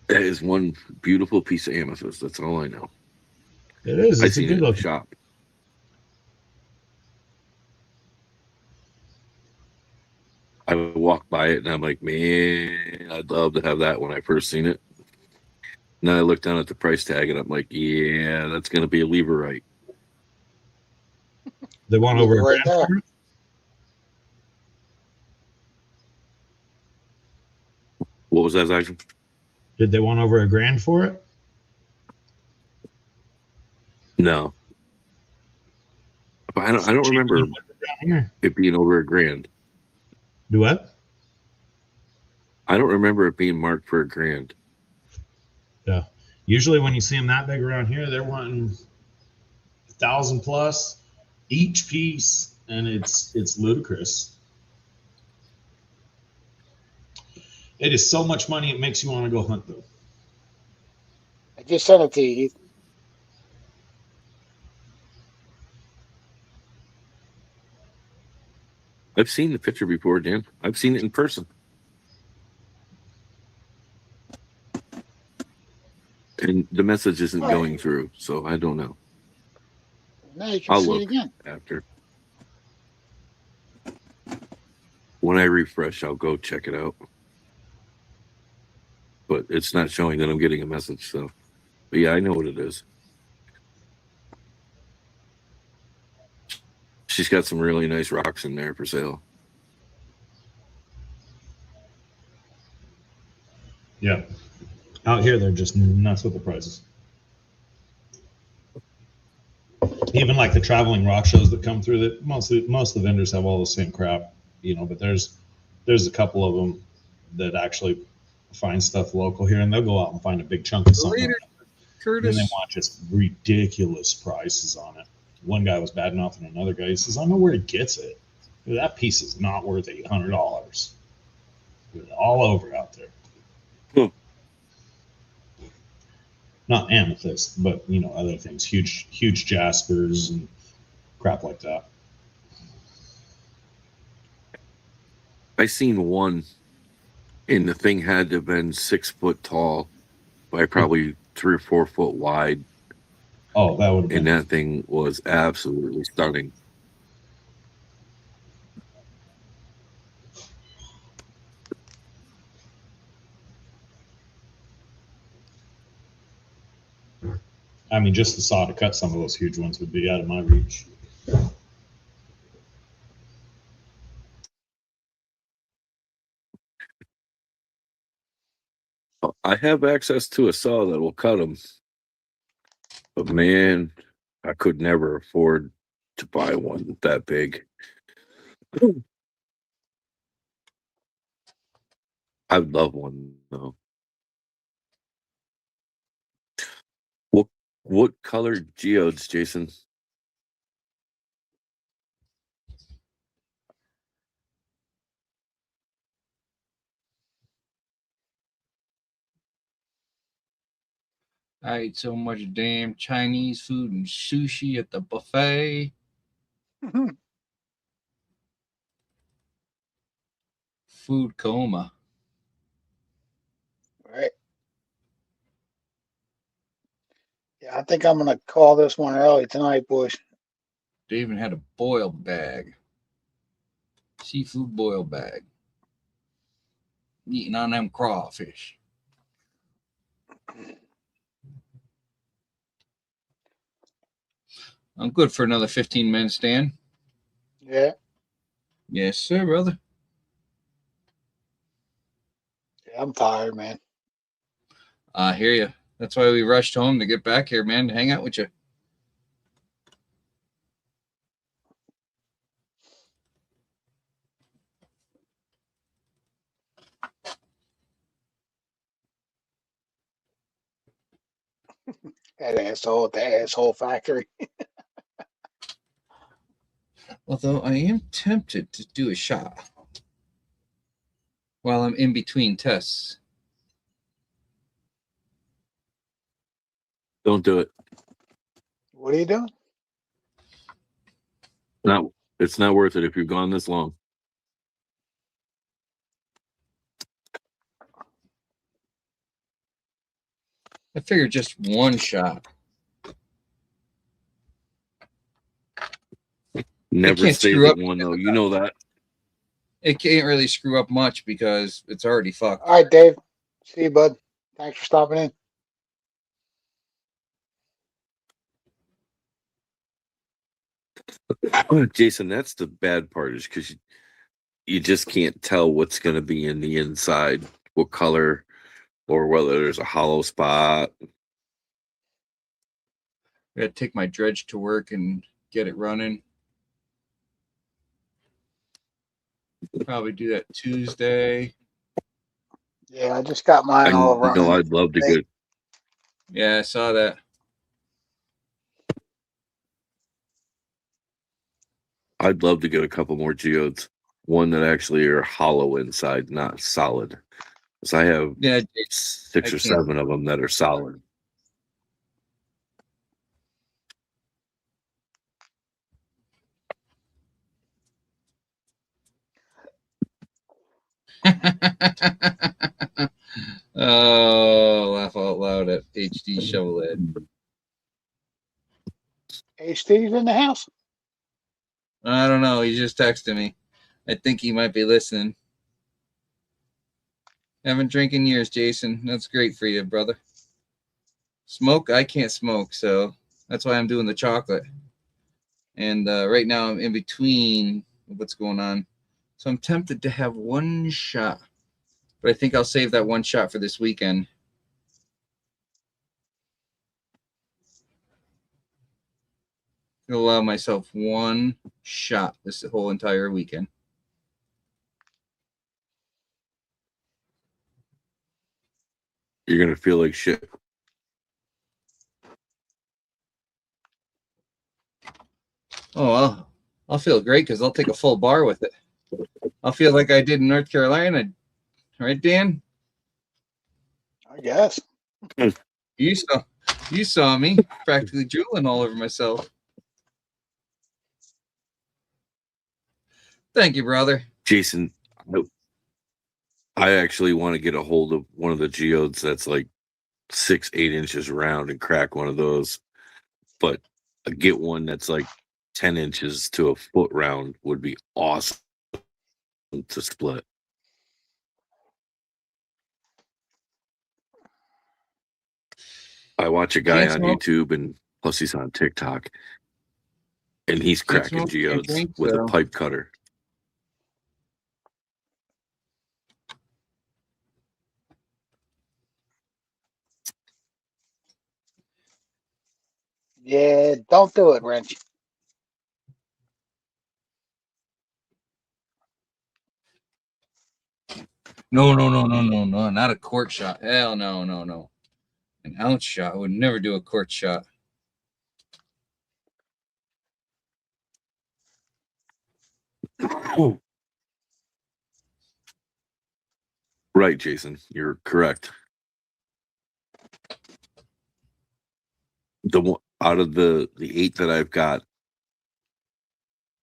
D: That is one beautiful piece of amethyst. That's all I know.
B: It is.
D: I
B: It's a
D: seen it
B: good
D: in the
B: looking.
D: shop. I walked by it and I'm like, man, I'd love to have that when I first seen it. Now I look down at the price tag and I'm like, yeah, that's going to be a leverite.
B: They want
A: Leave
B: over
A: it
B: a
A: right
B: grand
A: there.
B: for it?
D: What was that, Zach?
B: Did they want over a grand for it?
D: No. But I don't remember it being over a grand.
B: Do what?
D: I don't remember it being marked for a grand.
B: Yeah. Usually when you see them that big around here, they're wanting 1,000 plus each piece, and it's ludicrous. It is so much money it makes you want to go hunt them.
A: I just sent it to you, Heath.
D: I've seen the picture before, Dan. I've seen it in person. And the message isn't going through, so I don't know.
A: Now you can
D: I'll
A: see it
D: look
A: again.
D: after. When I refresh, I'll go check it out. But it's not showing that I'm getting a message, so. But yeah, I know what it is. She's got some really nice rocks in there for sale.
B: Yeah. Out here, they're just nuts with the prices. Even like the traveling rock shows that come through, that most of the vendors have all the same crap, you know, but there's a couple of them that actually find stuff local here, and they'll go out and find a big chunk of something.
G: Later,
B: And they
G: Curtis.
B: want just ridiculous prices on it. One guy was bad mouthing another guy. He says, I know where he gets it. That piece is not worth $800. All over out there. Not amethyst, but you know, other things, huge jaspers and crap like that.
D: I seen one, and the thing had to have been 6 foot tall by probably 3 or 4 foot wide.
B: Oh, that would have
D: And
B: been.
D: that thing was absolutely stunning.
B: I mean, just the saw to cut some of those huge ones would be out of my reach.
D: I have access to a saw that will cut them. But man, I could never afford to buy one that big. I'd love one though. What color geodes, Jason?
G: I ate so much damn Chinese food and sushi at the buffet. Food coma.
A: Right. Yeah, I think I'm gonna call this one early tonight, boys.
G: They even had a boil bag. Seafood boil bag. Eating on them crawfish. I'm good for another 15 minutes, Dan.
A: Yeah.
G: Yes, sir, brother.
A: Yeah, I'm tired, man.
G: I hear you. That's why we rushed home to get back here, man, to hang out with you.
A: That asshole at the asshole factory.
G: Although I am tempted to do a shot while I'm in between tests.
D: Don't do it.
A: What are you doing?
D: No, it's not worth it if you've gone this long.
G: I figured just one shot.
D: Never
G: can't
D: stays
G: screw
D: at
G: up.
D: one though. You know that.
G: It can't really screw up much because it's already fucked.
A: All right, Dave. See you, bud. Thanks for stopping in.
D: Jason, that's the bad part, is because you just can't tell what's going to be in the inside, what color, or whether there's a hollow spot.
G: I gotta take my dredge to work and get it running. Probably do that Tuesday.
A: Yeah, I just got
D: I
A: mine all running.
D: know I'd love to get.
G: Yeah, I saw that.
D: I'd love to get a couple more geodes. One that actually are hollow inside, not solid. Because I have
G: Yeah,
D: 6
G: I
D: or
G: can't.
D: 7 of them that are solid.
G: Oh, laugh out loud at HD Shovelhead.
A: Hey, Steve's in the house.
G: I don't know. He just texted me. I think he might be listening. Haven't drank in years, Jason. That's great for you, brother. Smoke? I can't smoke, so that's why I'm doing the chocolate. And right now I'm in between what's going on. So I'm tempted to have one shot. But I think I'll save that one shot for this weekend. I'll allow myself one shot this whole entire weekend.
D: You're going to feel like shit.
G: Oh, I'll feel great because I'll take a full bar with it. I'll feel like I did in North Carolina. Right, Dan?
A: I guess.
G: You saw me practically drooling all over myself. Thank you, brother.
D: Jason, I actually want to get a hold of one of the geodes that's like 6-8 inches round and crack one of those. But get one that's like 10 inches to a foot round would be awesome to split. I watch a guy on YouTube, and plus he's on TikTok, and he's cracking geodes with a pipe cutter.
A: Yeah, don't do it, Wrench.
G: No, not a quart shot. Hell no. An ounce shot. I would never do a quart shot.
D: Right, Jason, you're correct. The one out of the 8 that I've got,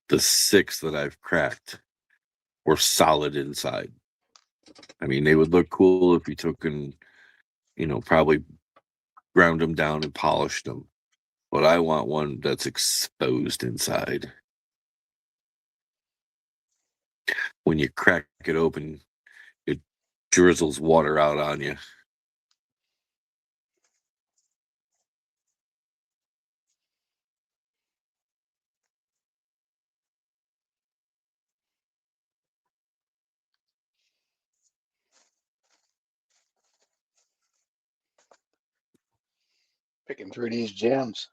D: the 6 that I've cracked were solid inside. I mean, they would look cool if you took and, probably ground them down and polished them. But I want one that's exposed inside. When you crack it open, it drizzles water out on you.
A: Picking through these gems.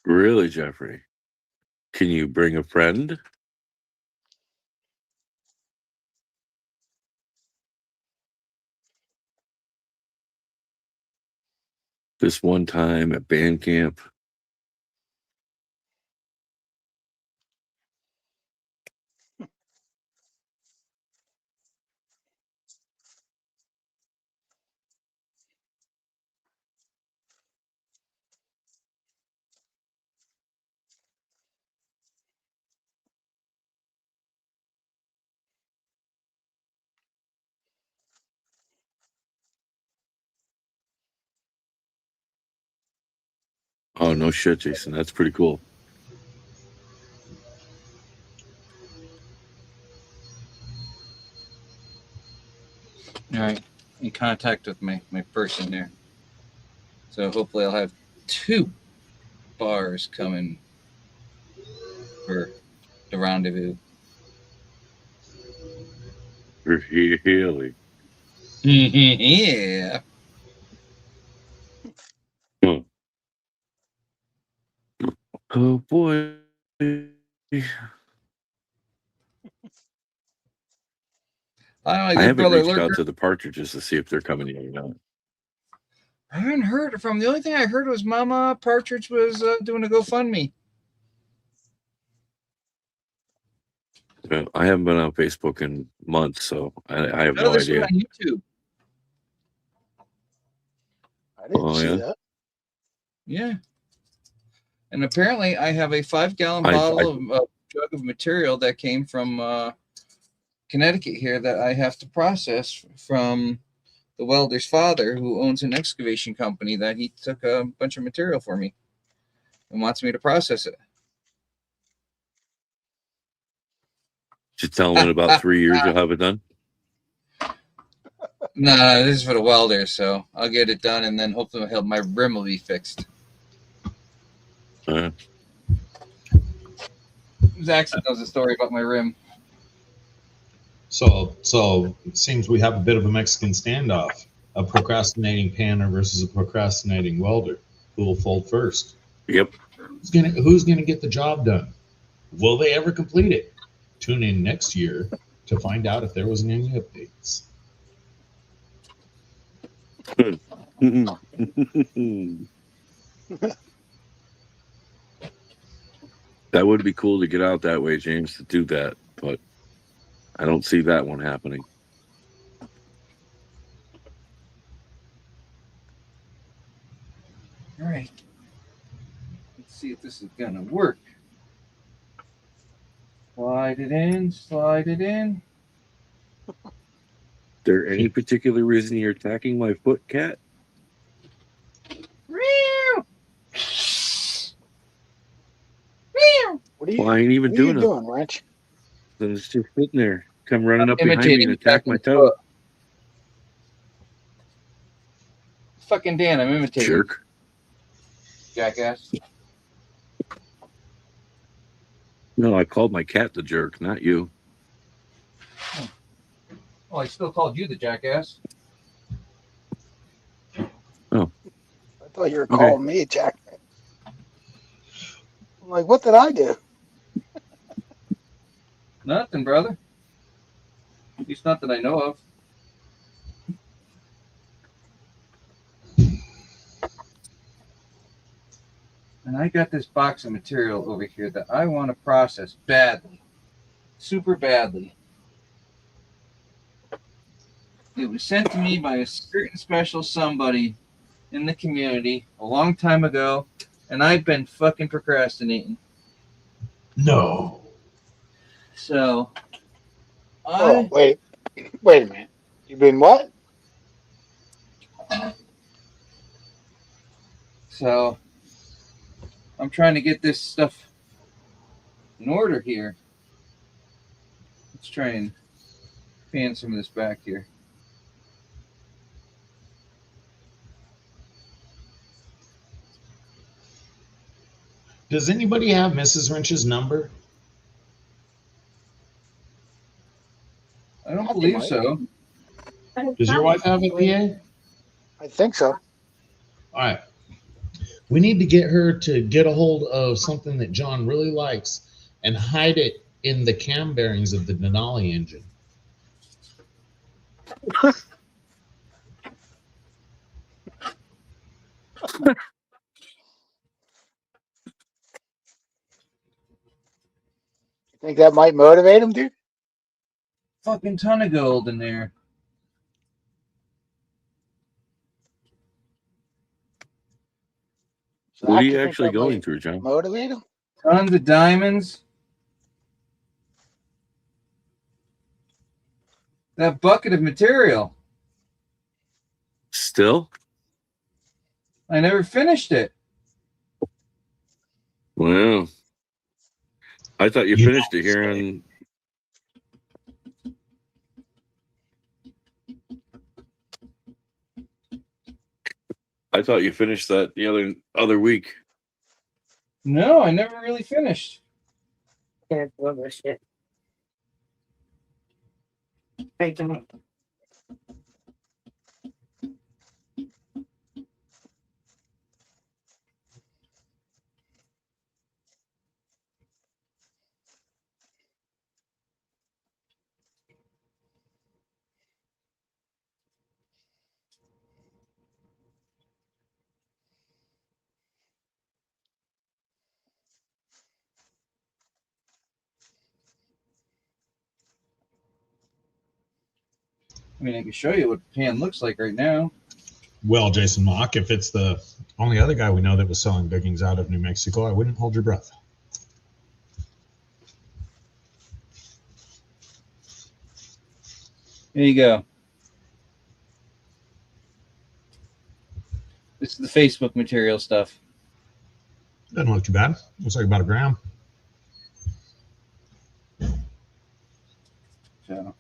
D: Really, Jeffrey? Can you bring a friend? This one time at band camp, oh no shit, Jason, that's pretty cool.
G: All right. In contact with my person there. So hopefully I'll have 2 bars coming for the rendezvous.
D: Really?
G: Yeah.
D: Oh boy.
G: My
D: I
G: good
D: haven't
G: brother
D: reached
G: Lurker.
D: out to the Partridges to see if they're coming in or not.
G: I haven't heard from. The only thing I heard was Mama Partridge was doing a GoFundMe.
D: I haven't been on Facebook in months, so I have
G: Oh,
D: no
G: this
D: idea.
G: one on YouTube.
A: I didn't
D: Oh,
A: see
D: yeah?
A: that.
G: Yeah. And apparently I have a 5-gallon
D: I-
G: bottle of jug of material that came from Connecticut here that I have to process from the welder's father, who owns an excavation company, that he took a bunch of material for me and wants me to process it.
D: Should tell them in about 3 years you'll have it done.
G: No, this is for the welder, so I'll get it done, and then hopefully my rim will be fixed. Zaxxon knows a story about my rim.
B: So it seems we have a bit of a Mexican standoff: a procrastinating panner versus a procrastinating welder. Who will fold first?
D: Yep.
B: Who's gonna get the job done? Will they ever complete it? Tune in next year to find out if there was any updates.
D: That would be cool to get out that way, James, to do that, but I don't see that one happening.
G: All right. Let's see if this is gonna work. Slide it in, slide it in.
D: There any particular reason you're attacking my foot, cat?
A: What are
D: Well, I
A: you?
D: ain't even
A: What are you
D: doing it.
A: doing, Wrench?
D: It's just sitting there. Come running up behind me
G: Imitating
D: and attack my
G: Jackman's
D: toe.
G: foot. Fucking Dan, I'm imitating.
D: Jerk.
G: Jackass.
D: No, I called my cat the jerk, not you.
G: Well, I still called you the jackass.
A: I thought you were
D: Okay.
A: calling me a jack. I'm like, what did I do?
G: Nothing, brother. At least not that I know of. And I got this box of material over here that I want to process badly. Super badly. It was sent to me by a certain special somebody in the community a long time ago, and I've been fucking procrastinating.
B: No.
G: So,
A: Oh, wait a minute. You've been what?
G: So I'm trying to get this stuff in order here. Let's try and fan some of this back here.
B: Does anybody have Mrs. Wrench's number?
G: I don't
A: I
G: believe
A: might.
G: so.
B: Does your wife have it, PA?
A: I think so.
B: All right. We need to get her to get a hold of something that John really likes and hide it in the cam bearings of the Denali engine.
A: You think that might motivate him, dude?
G: Fucking ton of gold in there.
A: So
D: What are
A: you
D: you
A: think
D: actually
A: that
D: going
A: might
D: through, John?
A: motivate him?
G: Tons of diamonds. That bucket of material.
D: Still?
G: I never finished it.
D: Well, I thought you
B: You
D: finished
B: don't
D: it here
B: say.
D: on. I thought you finished that the other week.
G: No, I never really finished.
E: Can't love this shit. Bacon it.
G: I mean, I can show you what the pan looks like right now.
B: Well, Jason Mock, if it's the only other guy we know that was selling biggings out of New Mexico, I wouldn't hold your breath.
G: There you go. This is the Facebook material stuff.
B: Doesn't look too bad. Looks like about a gram.
G: So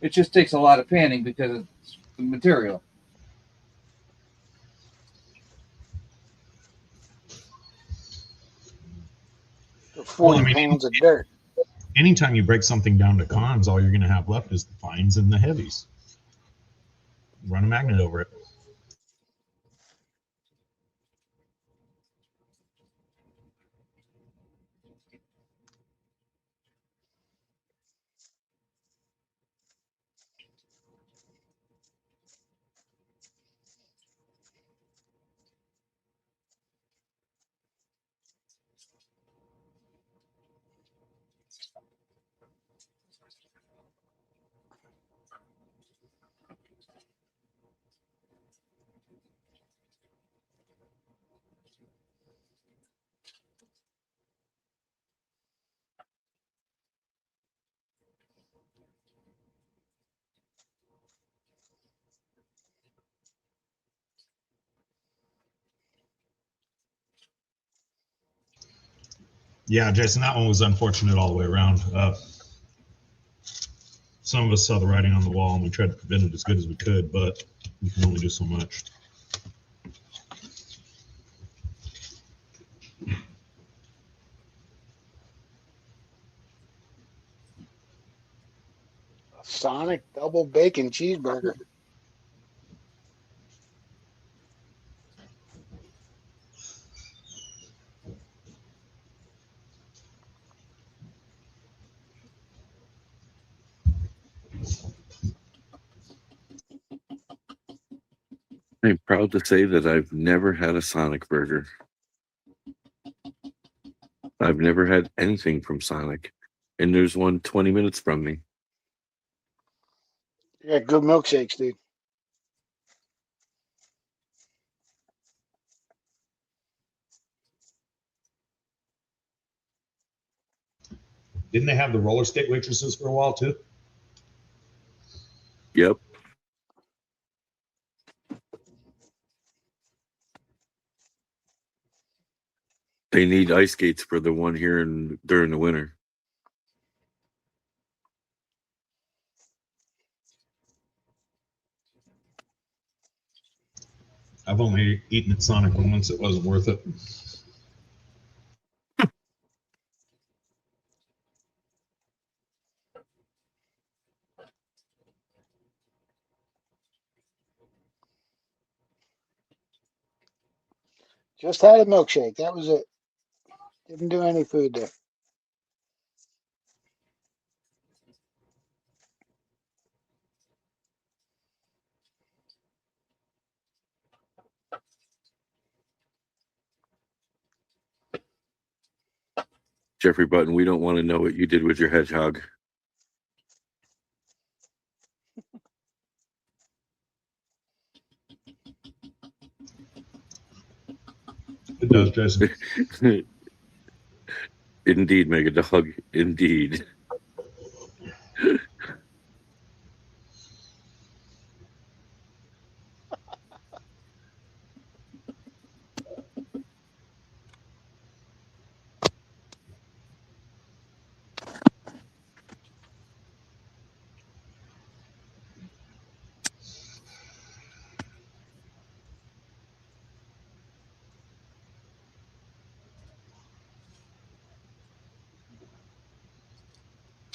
G: it just takes a lot of panning because it's the material.
A: For 40
B: Well, I mean,
A: pounds of dirt.
B: Anytime you break something down to cons, all you're going to have left is the fines and the heavies. Run a magnet over it. Yeah, Jason, that one was unfortunate all the way around. Some of us saw the writing on the wall and we tried to prevent it as good as we could, but you can only do so much.
A: A Sonic double bacon cheeseburger.
D: I'm proud to say that I've never had a Sonic burger. I've never had anything from Sonic, and there's one 20 minutes from me.
A: Yeah, good milkshakes, dude.
B: Didn't they have the roller skate waitresses for a while too?
D: Yep. They need ice skates for the one here during the winter.
B: I've only eaten at Sonic once. It wasn't worth it.
A: Just had a milkshake. That was it. Didn't do any food there.
D: Jeffrey Button, we don't want to know what you did with your hedgehog.
B: It does, Jason.
D: Indeed, Mega Dog. Indeed.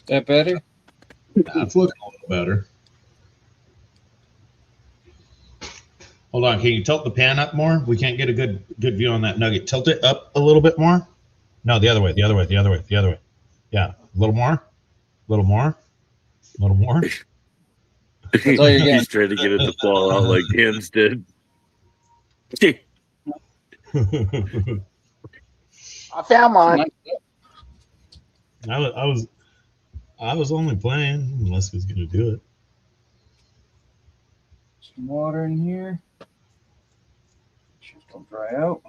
G: That better?
B: That's looking a little better. Hold on, can you tilt the pan up more? We can't get a good view on that nugget. Tilt it up a little bit more. No, the other way. Yeah, a little more. A little more. A little more.
G: That's all you're getting.
D: He's trying to get it to fall out like Dan's did.
A: I found mine.
B: I was only playing unless he was gonna do it.
G: Some water in here. Don't dry out.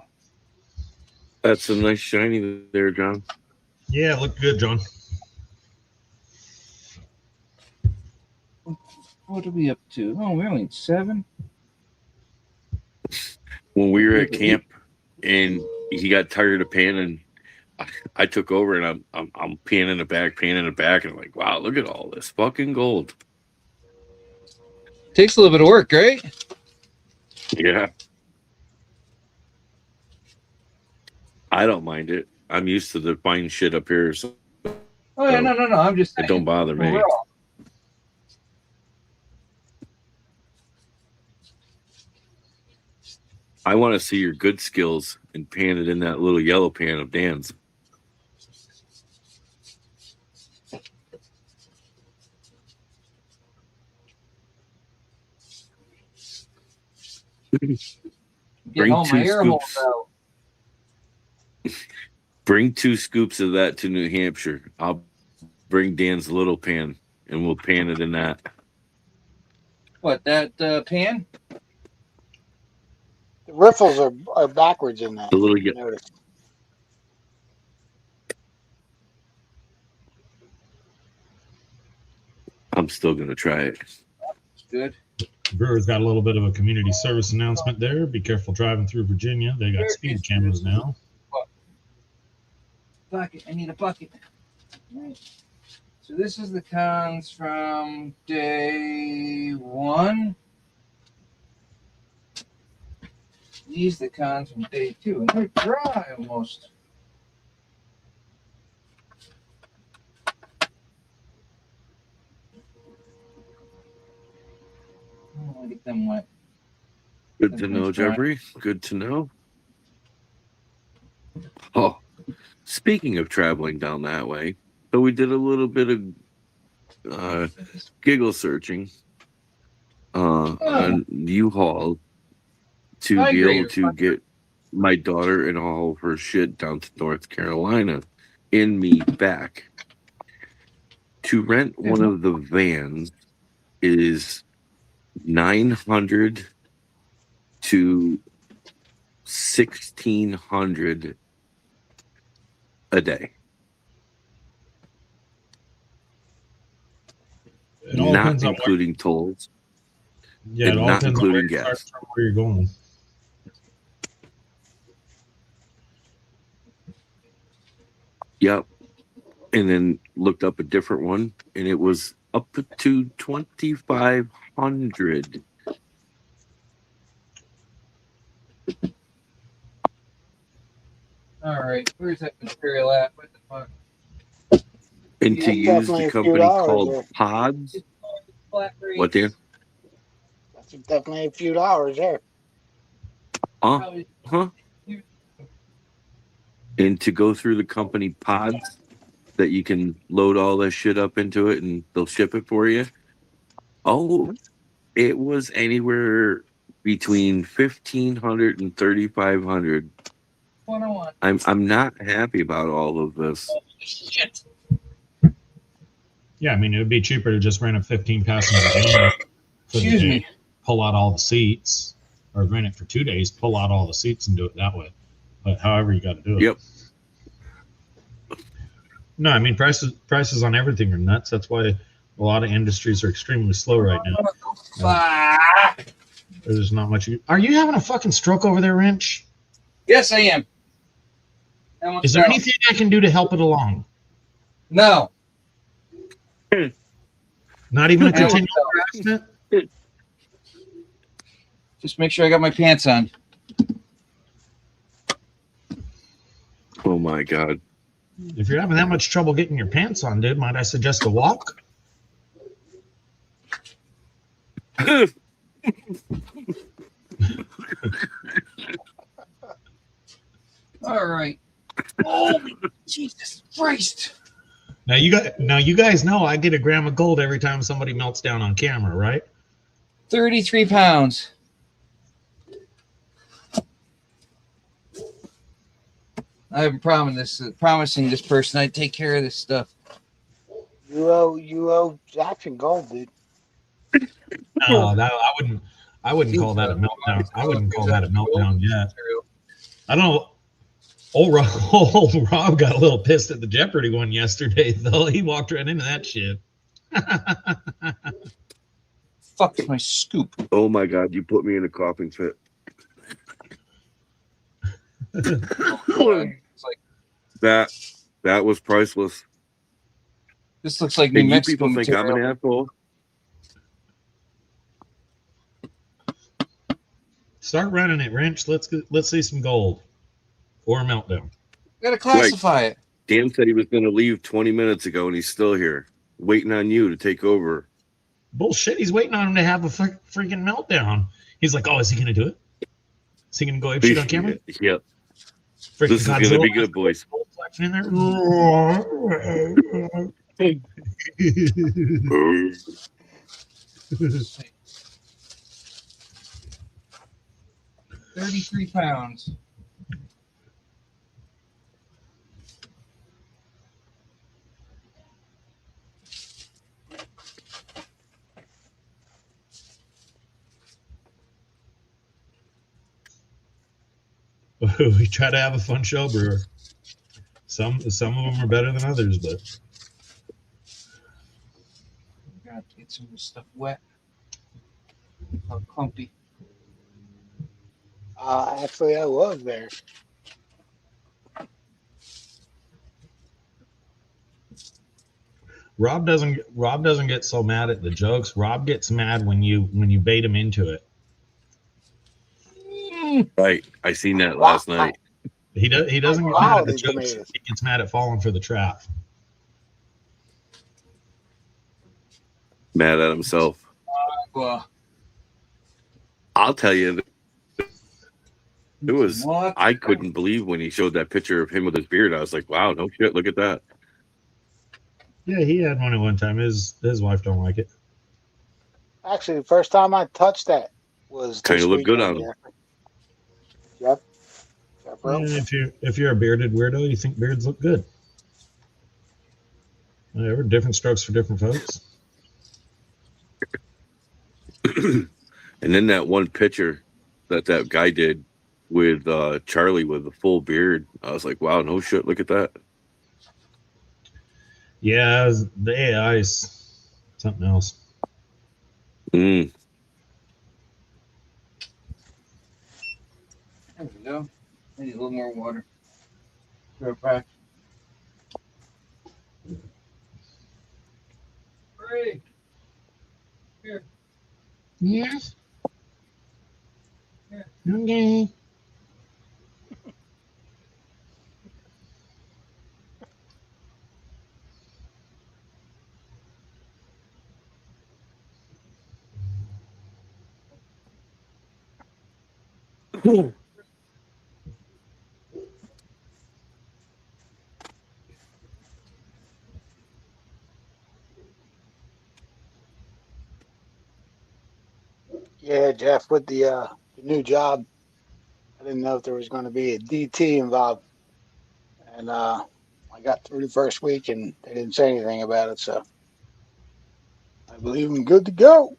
D: That's a nice shiny there, John.
B: Yeah, look good, John.
G: What are we up to? Oh, we're only at 7.
D: When we were at camp and he got tired of panning, I took over and I'm panning it back, and I'm like, wow, look at all this fucking gold.
G: Takes a little bit of work, right?
D: Yeah. I don't mind it. I'm used to the fine shit up here, so
G: Oh yeah, no. I'm just
D: it don't bother me.
G: overall.
D: I want to see your good skills and pan it in that little yellow pan of Dan's.
G: Getting all my air holes out.
D: Bring 2 scoops of that to New Hampshire. I'll bring Dan's little pan and we'll pan it in that.
G: What, that pan?
A: The riffles are backwards in that.
D: The little
A: you notice.
D: I'm still gonna try it.
G: It's good.
B: Brewer's got a little bit of a community service announcement there. Be careful driving through Virginia. They got speed cameras now.
G: Bucket. I need a bucket. Right. So this is the cons from day 1. These the cons from day 2, and they're dry almost. I don't want to get them wet.
D: Good to know, Jeffrey. Good to know. Oh, speaking of traveling down that way, so we did a little bit of giggle searching on U-Haul to be able to get my daughter and all of her shit down to North Carolina and me back. To rent one of the vans is $900 to $1,600 a day.
B: It all
D: Not
B: depends on
D: including tolls.
B: Yeah, it
D: and
B: all
D: not
B: depends on
D: including
B: where you
D: gas.
B: start from, where you're going.
D: Yep. And then looked up a different one, and it was up to $2,500.
G: All right, where's that material at? What the fuck?
D: And to
A: Yeah,
D: use
A: definitely
D: the
A: a few
D: company
A: dollars
D: called
A: there.
D: Pods.
G: Flat rate.
D: What, Dan?
A: That's definitely a few dollars there.
G: Probably-
D: Huh? And to go through the company Pods that you can load all that shit up into it and they'll ship it for you. Oh, it was anywhere between $1,500 and $3,500.
G: 101.
D: I'm not happy about all of this.
G: Shit.
B: Yeah, I mean, it would be cheaper to just rent a 15-passenger van for the
G: Excuse
B: day,
G: me.
B: pull out all the seats, or rent it for 2 days, pull out all the seats and do it that way. But however you got to do it.
D: Yep.
B: No, I mean, prices on everything are nuts. That's why a lot of industries are extremely slow right now.
G: Fuck.
B: There's not much. Are you having a fucking stroke over there, Wrench?
G: Yes, I am.
B: Is there anything I can do to help it along?
G: No.
B: Not even a
G: I don't
B: continual
G: know.
B: harassment?
G: Just make sure I got my pants on.
D: Oh my God.
B: If you're having that much trouble getting your pants on, dude, might I suggest a walk?
G: All right. Oh, Jesus Christ.
B: Now you guys know I get a gram of gold every time somebody melts down on camera, right?
G: 33 pounds. I've been promising this person I'd take care of this stuff.
A: You owe Jackson gold, dude.
B: No, I wouldn't call that a meltdown. I wouldn't call that a meltdown yet. I don't know. Old Rob got a little pissed at the Jeopardy one yesterday, though. He walked right into that shit.
G: Fuck my scoop.
D: Oh my God, you put me in a coughing fit.
G: It's like,
D: That was priceless.
G: this looks like New
D: And you
G: Mexico
D: people think I'm
G: material.
D: an asshole?
B: Start running it, Wrench. Let's see some gold or a meltdown.
G: Gotta classify it.
D: Dan said he was going to leave 20 minutes ago, and he's still here, waiting on you to take over.
B: Bullshit. He's waiting on him to have a freaking meltdown. He's like, oh, is he going to do it? Is he going to go apeshit on camera?
D: Yep.
B: Freaking
D: This is going to be good, boys.
B: In there.
G: 33 pounds.
B: We try to have a fun show, Brewer. Some of them are better than others, but
G: Got to get some of this stuff wet. How clumpy.
A: Actually, I was there.
B: Rob doesn't get so mad at the jokes. Rob gets mad when you bait him into it.
D: Right. I seen that last night.
B: He doesn't get mad at the jokes. He gets mad at falling for the trap.
D: Mad at himself.
G: Well,
D: I'll tell you, it was.
G: what?
D: I couldn't believe when he showed that picture of him with his beard. I was like, wow, no shit, look at that.
B: Yeah, he had one at one time. His wife don't like it.
A: Actually, the first time I touched that was
D: Kind of
A: this
D: looked good on
A: weekend,
D: him.
A: Jeff, bro.
B: And if you're a bearded weirdo, you think beards look good. Whatever, different strokes for different folks.
D: And then that one picture that guy did with Charlie with the full beard, I was like, wow, no shit, look at that.
B: Yeah, the AI's something else.
D: Mm.
G: There we go. I need a little more water. Throw it back. Hurry. Here.
B: Yes.
G: Yeah.
B: Okay.
A: Yeah, Jeff, with the new job, I didn't know if there was going to be a DT involved, and I got through the first week and they didn't say anything about it, so I believe I'm good to go.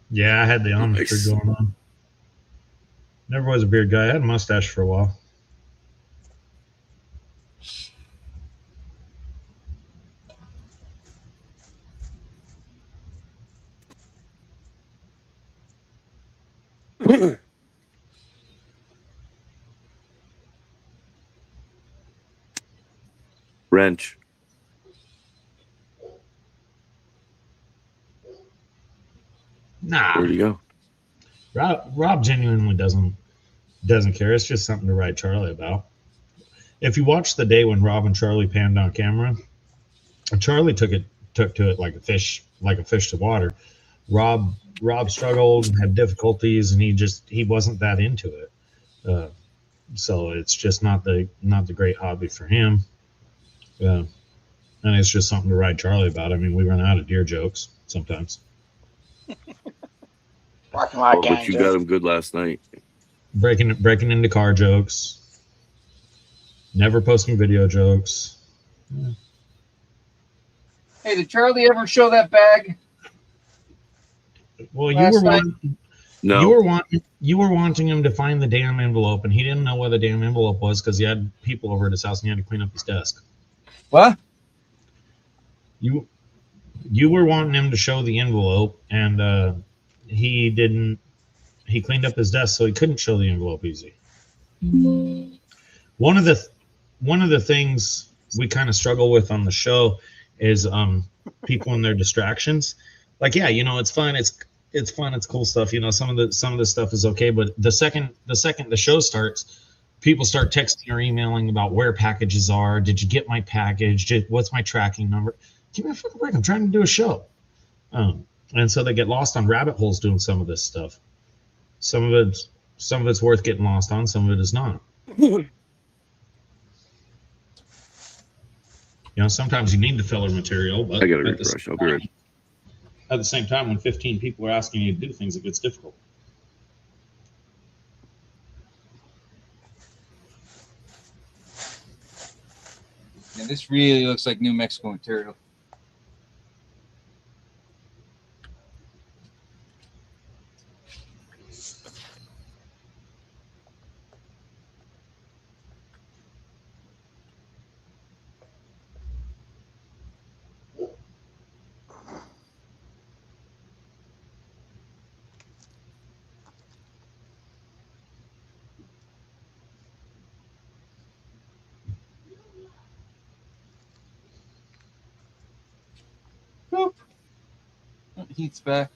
B: Yeah, I had the almond
D: Nice.
B: going on. Never was a beard guy. I had a mustache for a while.
D: Wrench.
B: Nah,
D: Where'd he go?
B: Rob genuinely doesn't care. It's just something to write Charlie about. If you watch the day when Rob and Charlie panned on camera, Charlie took to it like a fish to water. Rob struggled and had difficulties, and he wasn't that into it. So it's just not the great hobby for him. And it's just something to ride Charlie about. I mean, we run out of deer jokes sometimes.
A: Parking lot
D: Oh, but
A: gang
D: you got
A: jokes.
D: him good last night.
B: Breaking into car jokes. Never posting video jokes. Yeah.
G: Hey, did Charlie ever show that bag?
B: Well,
G: Last night?
D: No,
B: you were wanting him to find the damn envelope, and he didn't know where the damn envelope was because he had people over at his house and he had to clean up his desk.
G: What?
B: You were wanting him to show the envelope, and he didn't. He cleaned up his desk, so he couldn't show the envelope easy. One of the things we kind of struggle with on the show is people and their distractions. Like, yeah, it's fun. It's fun. It's cool stuff. Some of the stuff is okay, but the second the show starts, people start texting or emailing about where packages are. Did you get my package? What's my tracking number? Give me a fucking break. I'm trying to do a show. And so they get lost on rabbit holes doing some of this stuff. Some of it's worth getting lost on. Some of it is not. Sometimes you need the filler material, but
D: I got to refresh. I'll be ready.
B: At the same time, when 15 people are asking you to do things, it gets difficult.
G: Yeah, this really looks like New Mexico material. Boop. Heat's back.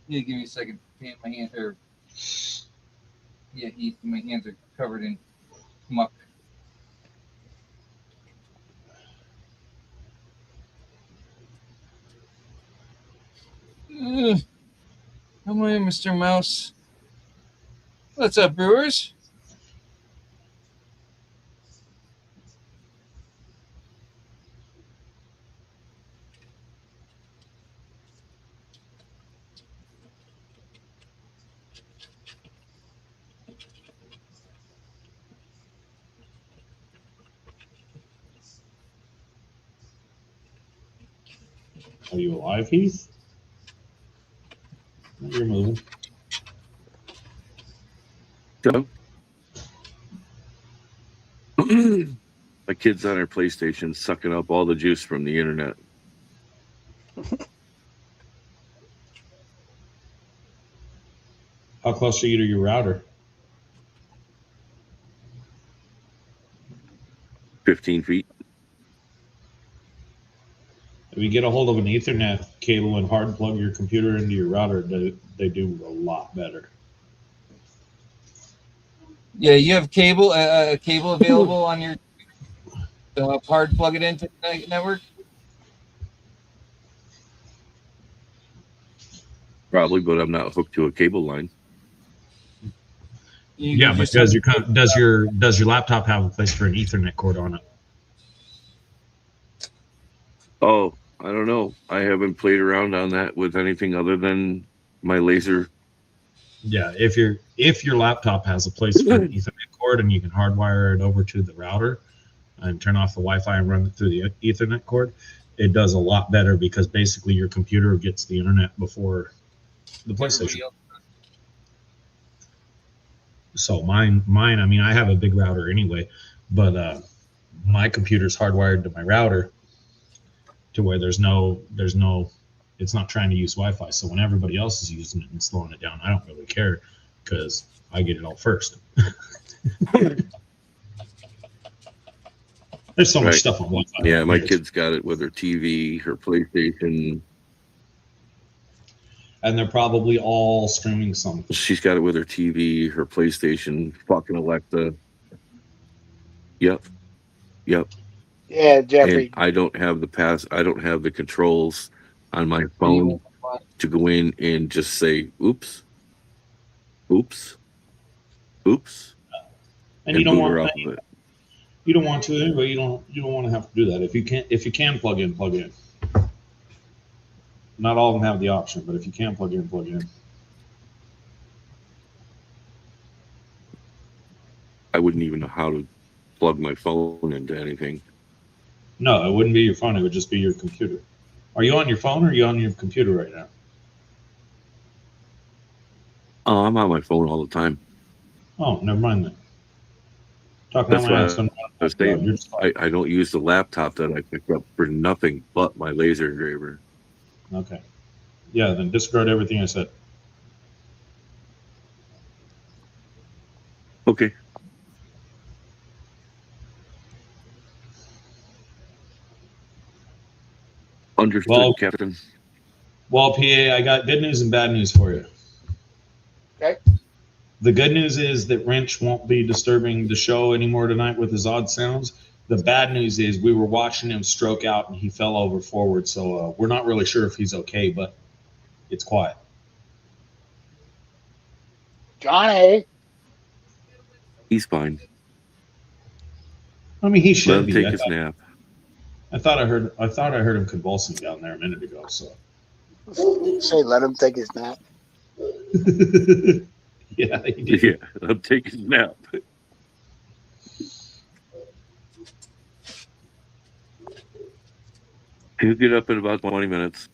G: Yeah, give me a second. My hands are. Yeah, Heath, my hands are covered in muck. Come on, Mr. Mouse. What's up, Brewers?
B: Are you alive, Heath? You're moving.
D: So, my kid's on her PlayStation sucking up all the juice from the internet.
B: How close are you to your router?
D: 15 feet.
B: If you get a hold of an Ethernet cable and hard plug your computer into your router, they do a lot better.
G: Yeah, you have cable available on your hard plug it into the network.
D: Probably, but I'm not hooked to a cable line.
B: Yeah, but does your laptop have a place for an Ethernet cord on it?
D: Oh, I don't know. I haven't played around on that with anything other than my laser.
B: Yeah, if your laptop has a place for an Ethernet cord and you can hardwire it over to the router and turn off the Wi-Fi and run it through the Ethernet cord, it does a lot better because basically your computer gets the internet before the PlayStation. So mine. I mean, I have a big router anyway, but my computer's hardwired to my router to where there's no. It's not trying to use Wi-Fi. So when everybody else is using it and slowing it down, I don't really care because I get it all first. There's so much
D: Right.
B: stuff on Wi-Fi.
D: Yeah, my kid's got it with her TV, her PlayStation.
B: And they're probably all streaming something.
D: She's got it with her TV, her PlayStation, fucking Alexa. Yep.
A: Yeah,
D: And
A: Jeffrey.
D: I don't have the controls on my
G: You
D: phone
G: won't watch.
D: to go in and just say, oops, oops, oops,
B: And
D: and
B: you don't
D: boot her
B: want
D: off of it.
B: you don't want to anyway. You don't want to have to do that. If you can plug in, plug in. Not all of them have the option, but if you can plug in, plug in.
D: I wouldn't even know how to plug my phone into anything.
B: No, it wouldn't be your phone. It would just be your computer. Are you on your phone or are you on your computer right now?
D: Oh, I'm on my phone all the time.
B: Oh, never mind then. Talking
D: That's
B: out my
D: why
B: ass.
D: I was saying I don't use the laptop that I picked up for nothing but my laser engraver.
B: Okay. Yeah, then disregard everything I said.
D: Okay. Understood,
B: Well-
D: Captain.
B: Well, PA, I got good news and bad news for you.
A: Okay.
B: The good news is that Wrench won't be disturbing the show anymore tonight with his odd sounds. The bad news is we were watching him stroke out and he fell over forward. So we're not really sure if he's okay, but it's quiet.
A: Johnny.
D: He's fine.
B: I mean, he
D: Let
B: should
D: him
B: be.
D: take his nap.
B: I thought I heard him convulsing down there a minute ago. So
A: Say, let him take his nap.
B: yeah, he did.
D: Yeah, let him take his nap. He'll get up in about 20 minutes.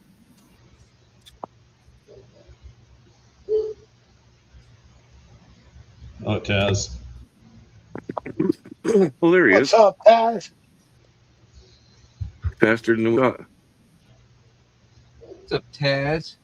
B: Oh, Taz.
D: Well, there he
A: What's
D: is.
A: up, Taz?
D: Faster than we thought.
G: What's up, Taz?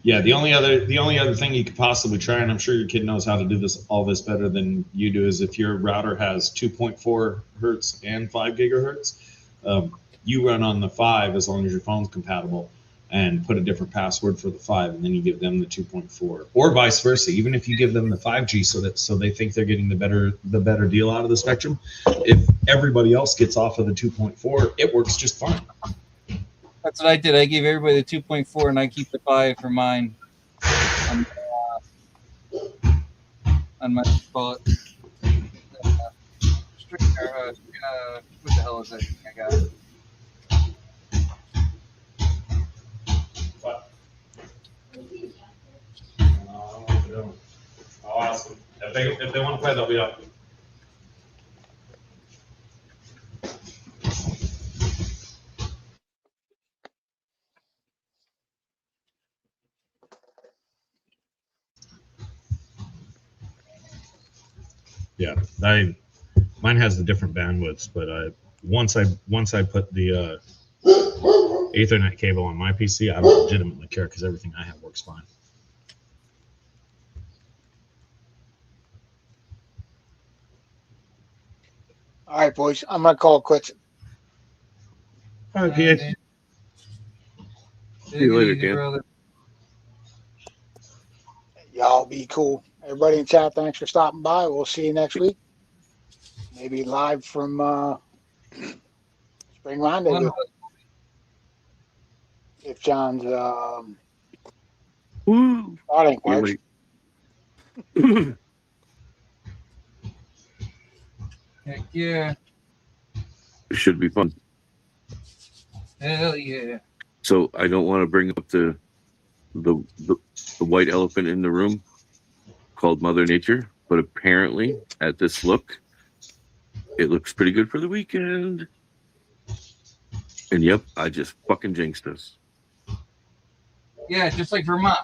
B: Yeah, the only other thing you could possibly try, and I'm sure your kid knows how to do all this better than you do, is if your router has 2.4 hertz and 5 gigahertz, you run on the 5 as long as your phone's compatible, and put a different password for the 5, and then you give them the 2.4, or vice versa. Even if you give them the 5G, so they think they're getting the better deal out of the spectrum, if everybody else gets off of the 2.4, it works just fine.
G: That's what I did. I gave everybody the 2.4, and I keep the 5 for mine. On my bullet. What the hell is that thing I got?
B: What? I'll ask them. If they want to play, they'll be up. Yeah, mine has the different bandwidths, but once I put the Ethernet cable on my PC, I don't legitimately care because everything I have works fine.
A: All right, boys. I'm gonna call it quits.
B: Okay.
D: See you later,
G: Easy,
D: Dan.
G: brother.
A: Y'all be cool. Everybody in chat, thanks for stopping by. We'll see you next week. Maybe live from Spring Rendezvous. If John's
D: Woo!
A: starting
D: Can't
A: works.
D: wait.
G: Heck yeah.
D: It should be fun.
G: Hell yeah.
D: So I don't want to bring up the white elephant in the room called Mother Nature, but apparently at this look, it looks pretty good for the weekend. And yep, I just fucking jinxed us.
G: Yeah, just like Vermont.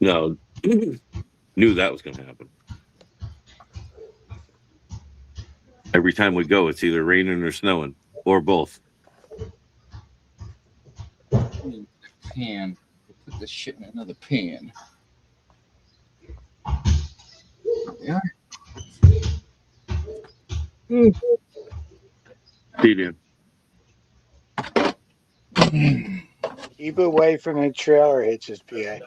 D: No, knew that was going to happen. Every time we go, it's either raining or snowing, or both.
G: Pan. Put this shit in another pan. Yeah.
D: See you.
A: Keep away from the trailer hitches, PA.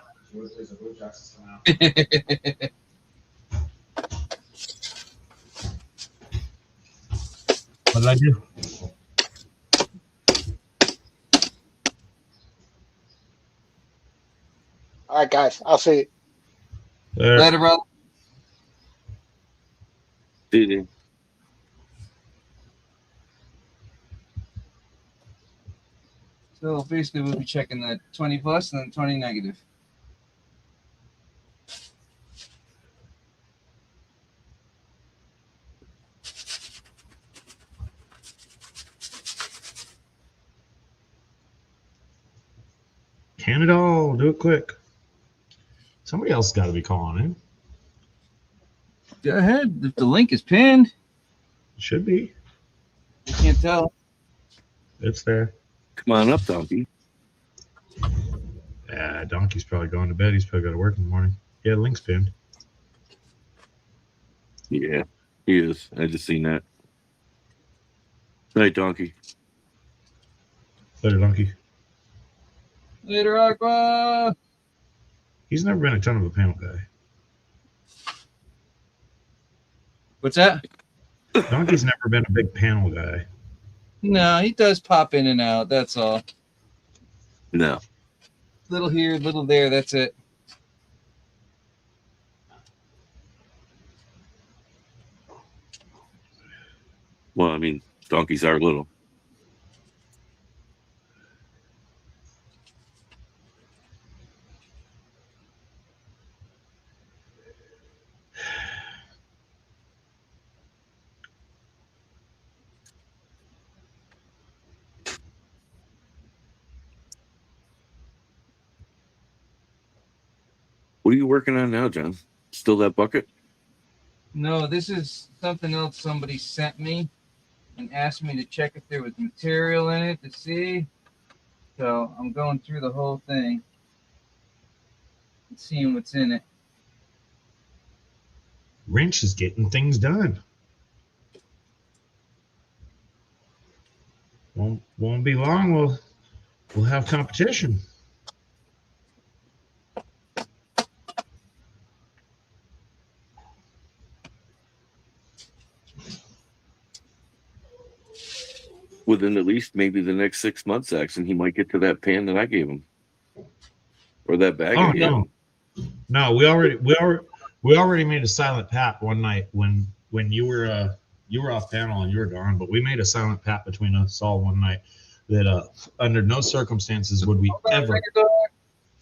B: What did I do?
A: All right, guys. I'll see you.
B: There.
G: Later, brother.
D: See you.
G: So basically, we'll be checking the 20 plus and then 20 negative.
B: Can it all. Do it quick. Somebody else got to be calling in.
G: Go ahead. If the link is pinned,
B: It should be.
G: you can't tell.
B: It's there.
D: Come on up, Donkey.
B: Yeah, Donkey's probably going to bed. He's probably got to work in the morning. Yeah, the link's pinned.
D: Yeah, he is. I just seen that. Night, Donkey.
B: Later, Donkey.
G: Later, Aqua.
B: He's never been a ton of a panel guy.
G: What's that?
B: Donkey's never been a big panel guy.
G: No, he does pop in and out. That's all.
D: No.
G: Little here, little there. That's it.
D: Well, I mean, donkeys are little. What are you working on now, John? Still that bucket?
G: No, this is something else somebody sent me and asked me to check if there was material in it to see. So I'm going through the whole thing and seeing what's in it.
B: Wrench is getting things done. Won't be long. We'll have competition.
D: Within at least maybe the next 6 months, Axon, he might get to that pan that I gave him, or that bag.
B: Oh
D: I gave him.
B: No, we already made a silent pat one night when you were off panel and you were gone. But we made a silent pat between us all one night that under no circumstances would we ever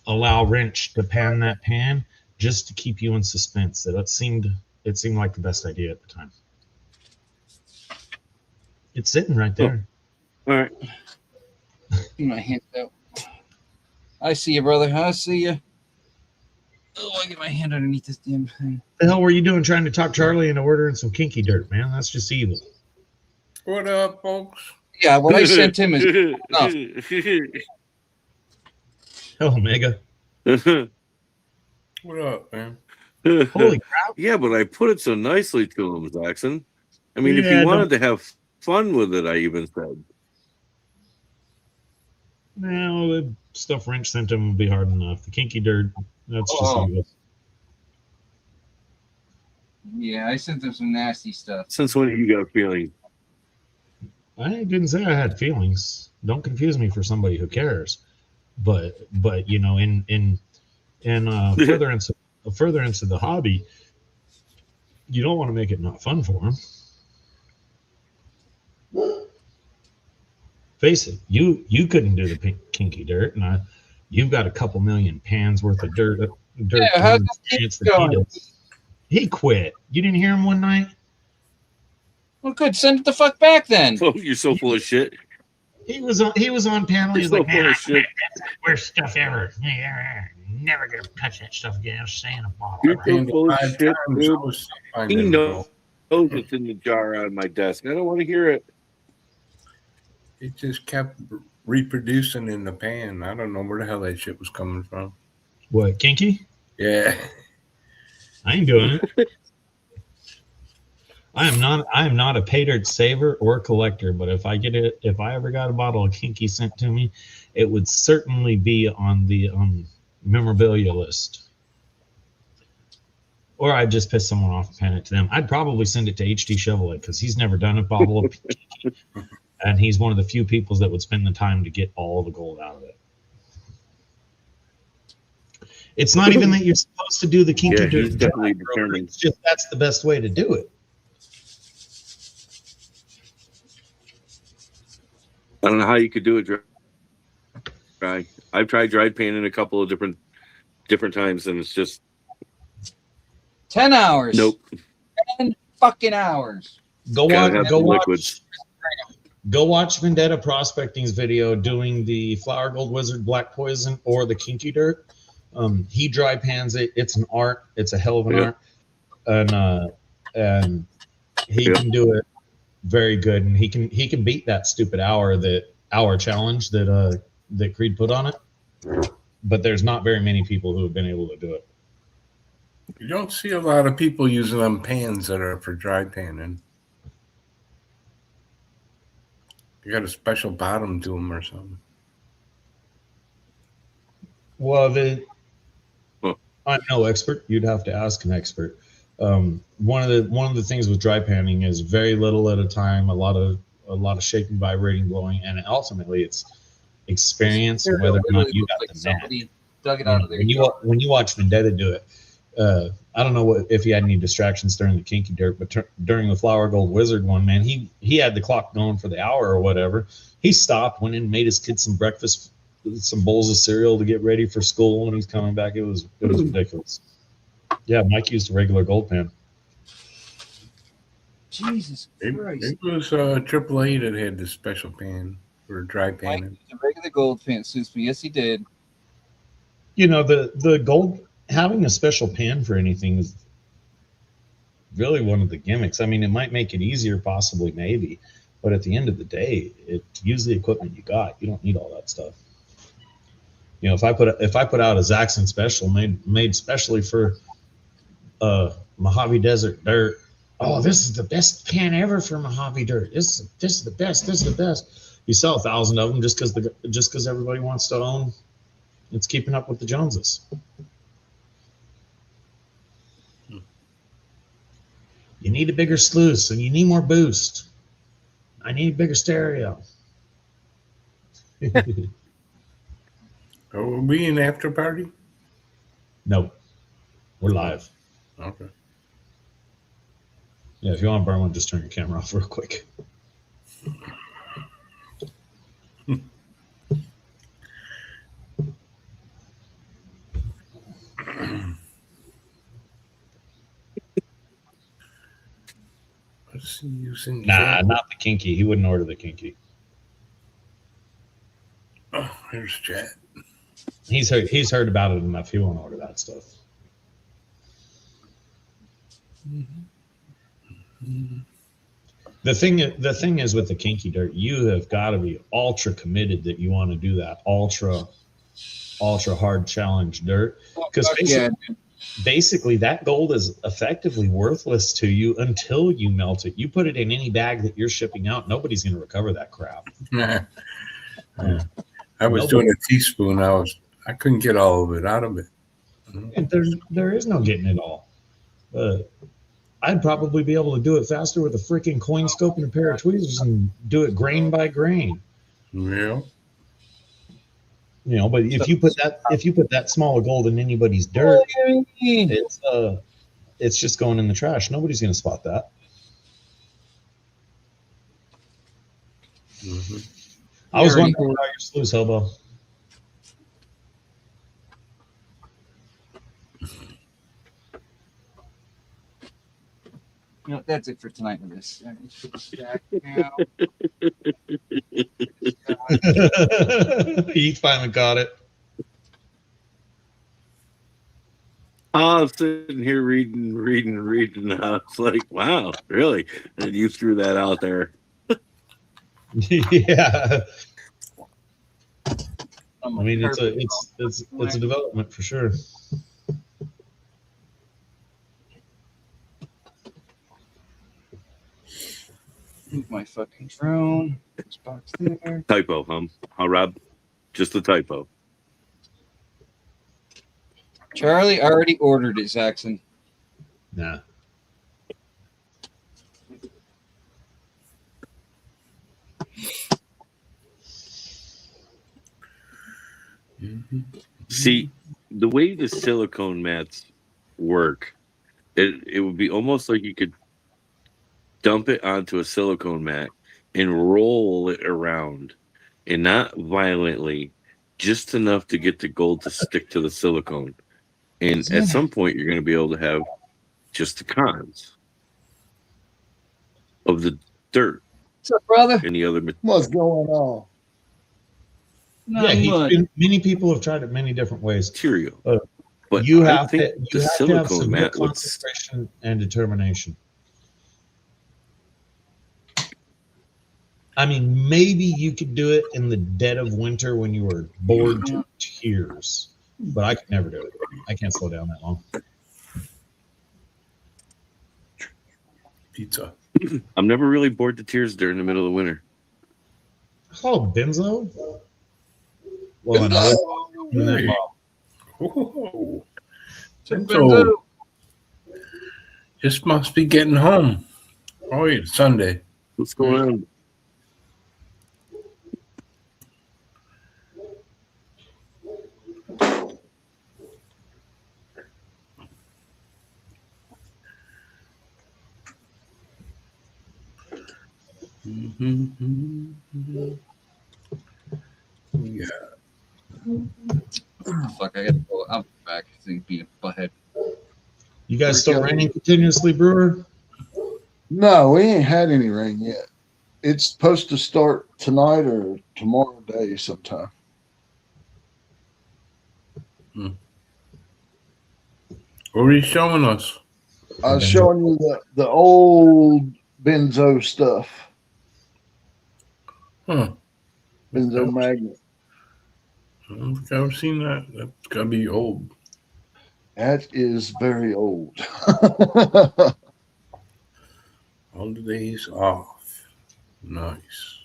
B: allow Wrench to pan that pan just to keep you in suspense. That it seemed like the best idea at the time. It's sitting right there.
D: All right.
G: Get my hand out. I see you, brother. I see you. Oh, I get my hand underneath this damn thing.
B: The hell were you doing trying to talk Charlie into ordering some kinky dirt, man? That's just evil.
H: What up, folks?
G: Yeah, what I sent him is enough.
B: Hell, Omega.
H: What up, man?
B: Holy crap.
D: Yeah, but I put it so nicely to him, Jackson. I mean, if
B: Yeah,
D: he wanted to have fun with it, I even said.
B: No, the stuff Wrench sent him would be hard enough. The kinky dirt, that's just evil.
G: Yeah, I sent him some nasty stuff.
D: Since when have you got feelings?
B: I didn't say I had feelings. Don't confuse me for somebody who cares. But you know, in furtherance of the hobby, you don't want to make it not fun for him. Face it, you couldn't do the kinky dirt, and you've got a couple million pans worth of dirt.
G: Yeah, how's this going?
B: He quit. You didn't hear him one night?
G: Well, good. Send it the fuck back then.
D: Oh, you're so full of shit.
B: He was on panel. He's
D: You're
B: like,
D: so full
B: man,
D: of shit.
B: worst stuff ever. Never gonna touch that stuff again. I'll stay in a bottle.
D: You're so full of shit, dude. He knows Oh, it's in the jar on my desk. I don't want to hear it.
H: It just kept reproducing in the pan. I don't know where the hell that shit was coming from.
B: What, kinky?
H: Yeah.
B: I ain't doing it. I am not a paydirt saver or collector, but if I ever got a bottle of kinky sent to me, it would certainly be on the memorabilia list. Or I'd just piss someone off and pen it to them. I'd probably send it to HD Chevrolet because he's never done a bottle of kinky, and he's one of the few people that would spend the time to get all the gold out of it. It's not even that you're supposed to do the kinky dirt.
D: He's definitely determined.
B: It's just that's the best way to do it.
D: I don't know how you could do it dry. I've tried dry painting a couple of different times, and it's just
G: 10 hours.
D: nope.
G: 10 fucking hours.
B: Go
D: liquids.
B: watch Vendetta Prospecting's video doing the Flower Gold Wizard Black Poison or the Kinky Dirt. He dry pans it. It's an art. It's a hell of an art, and he can do it very good, and he can beat that stupid hour challenge that Creed put on it. But there's not very many people who have been able to do it.
H: You don't see a lot of people using them pans that are for dry panning. You got a special bottom to them or something.
B: Well, I'm no expert. You'd have to ask an expert. One of the things with dry panning is very little at a time, a lot of shaking, vibrating, blowing, and ultimately it's experience and whether or not you got the knack.
G: Somebody dug it out of there.
B: When you watch Vendetta do it, I don't know if he had any distractions during the Kinky Dirt, but during the Flower Gold Wizard one, man, he had the clock going for the hour or whatever. He stopped, went in, made his kids some breakfast, some bowls of cereal to get ready for school, and he's coming back. It was ridiculous. Yeah, Mike used a regular gold pan.
G: Jesus Christ.
H: It was AAA that had the special pan for dry
G: Mike
H: panning.
G: used a regular gold pan, suits me. Yes, he did.
B: You know, the gold, having a special pan for anything is really one of the gimmicks. I mean, it might make it easier, possibly, maybe, but at the end of the day, use the equipment you got. You don't need all that stuff. You know, if I put out a Zaxxon special made specially for Mojave Desert dirt, oh, this is the best pan ever for Mojave dirt. This is the best. This is the best. You sell 1,000 of them just because everybody wants to own. It's keeping up with the Joneses. You need a bigger sluice and you need more boost. I need a bigger stereo.
H: Are we in after party?
B: No, we're live.
H: Okay.
B: Yeah, if you want to burn one, just turn your camera off real quick.
H: Let's see, using
B: Nah, not the Kinky. He wouldn't order the Kinky.
H: Oh, here's chat.
B: He's heard about it enough. He won't order that stuff. The thing is with the Kinky Dirt, you have got to be ultra committed that you want to do that ultra hard challenge dirt, because basically that gold is effectively worthless to you until you melt it. You put it in any bag that you're shipping out, nobody's going to recover that crap.
H: I was doing a teaspoon. I couldn't get all of it out of it.
B: And there is no getting it all. I'd probably be able to do it faster with a freaking coin scope and a pair of tweezers and do it grain by grain.
H: Yeah.
B: You know, but if you put that small of gold in anybody's dirt, it's just going in the trash. Nobody's going to spot that.
H: Mm-hmm.
B: I was wondering about your sluice, hobo.
G: You know, that's it for tonight with this.
B: He finally got it.
D: I was sitting here reading. I was like, wow, really? And you threw that out there.
B: Yeah. I
G: I'm
B: mean, it's
G: perfect.
B: a development for sure.
G: Move my fucking drone. This box there.
D: Typo, huh, Rob? Just a typo.
G: Charlie already ordered it, Saxon.
B: Nah.
D: See, the way the silicone mats work, it would be almost like you could dump it onto a silicone mat and roll it around, and not violently, just enough to get the gold to stick to the silicone. And at some point, you're going to be able to have just the cons of the dirt
G: What's up, brother?
D: and the other
I: What's going on?
G: Not much.
B: Many people have tried it many different ways.
D: material.
B: Uh,
D: But
B: You
D: I
B: have
D: think
B: to,
D: the
B: you have to have
D: silicone
B: severe
D: mat would
B: concentration and determination. I mean, maybe you could do it in the dead of winter when you were bored to tears, but I could never do it. I can't slow down that long.
H: Pizza.
D: I'm never really bored to tears during the middle of winter.
B: Oh, benzo? Well, no.
H: Oh,
G: Benzo.
H: so just must be getting home. Oh, it's Sunday.
D: What's going on?
H: Yeah.
G: Fuck, I gotta go. I'm back. I think being a butthead.
B: You guys still raining continuously, Brewer?
I: No, we ain't had any rain yet. It's supposed to start tonight or tomorrow day sometime.
H: What are you showing us?
I: I was showing you the old benzo stuff.
H: Huh.
I: Benzo magnet.
H: I don't think I've seen that. That's gotta be old.
I: That is very old.
H: Holidays off. Nice.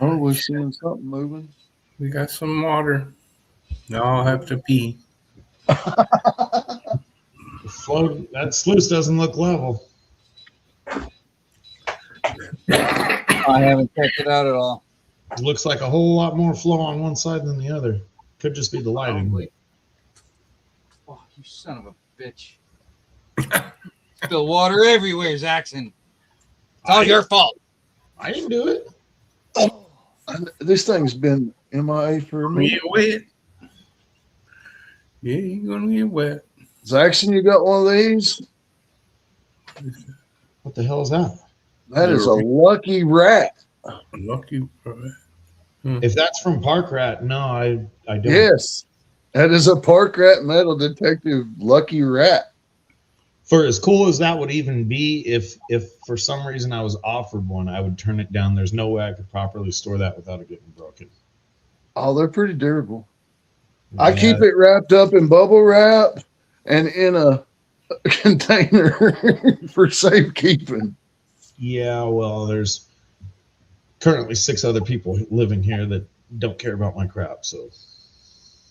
I: Oh, we're seeing something moving.
H: We got some water. Now I'll have to pee.
B: Flow, that sluice doesn't look level.
G: I haven't checked it out at all.
B: It looks like a whole lot more flow on one side than the other. Could just be the lighting.
G: Probably. Oh, you son of a bitch. Spill water everywhere, Zaxxon. It's all your fault.
B: I didn't do it.
I: This thing's been MIA for a minute.
H: Get wet. Yeah, you're gonna get wet.
I: Zaxxon, you got one of these?
B: What the hell is that?
I: That is a lucky rat.
H: Lucky for that.
B: If that's from Park Rat, no, I don't.
I: Yes. That is a Park Rat Metal Detective lucky rat.
B: For as cool as that would even be, if for some reason I was offered one, I would turn it down. There's no way I could properly store that without it getting broken.
I: Oh, they're pretty durable. I keep it wrapped up in bubble wrap and in a container for safekeeping.
B: Yeah, well, there's currently 6 other people living here that don't care about my crap, so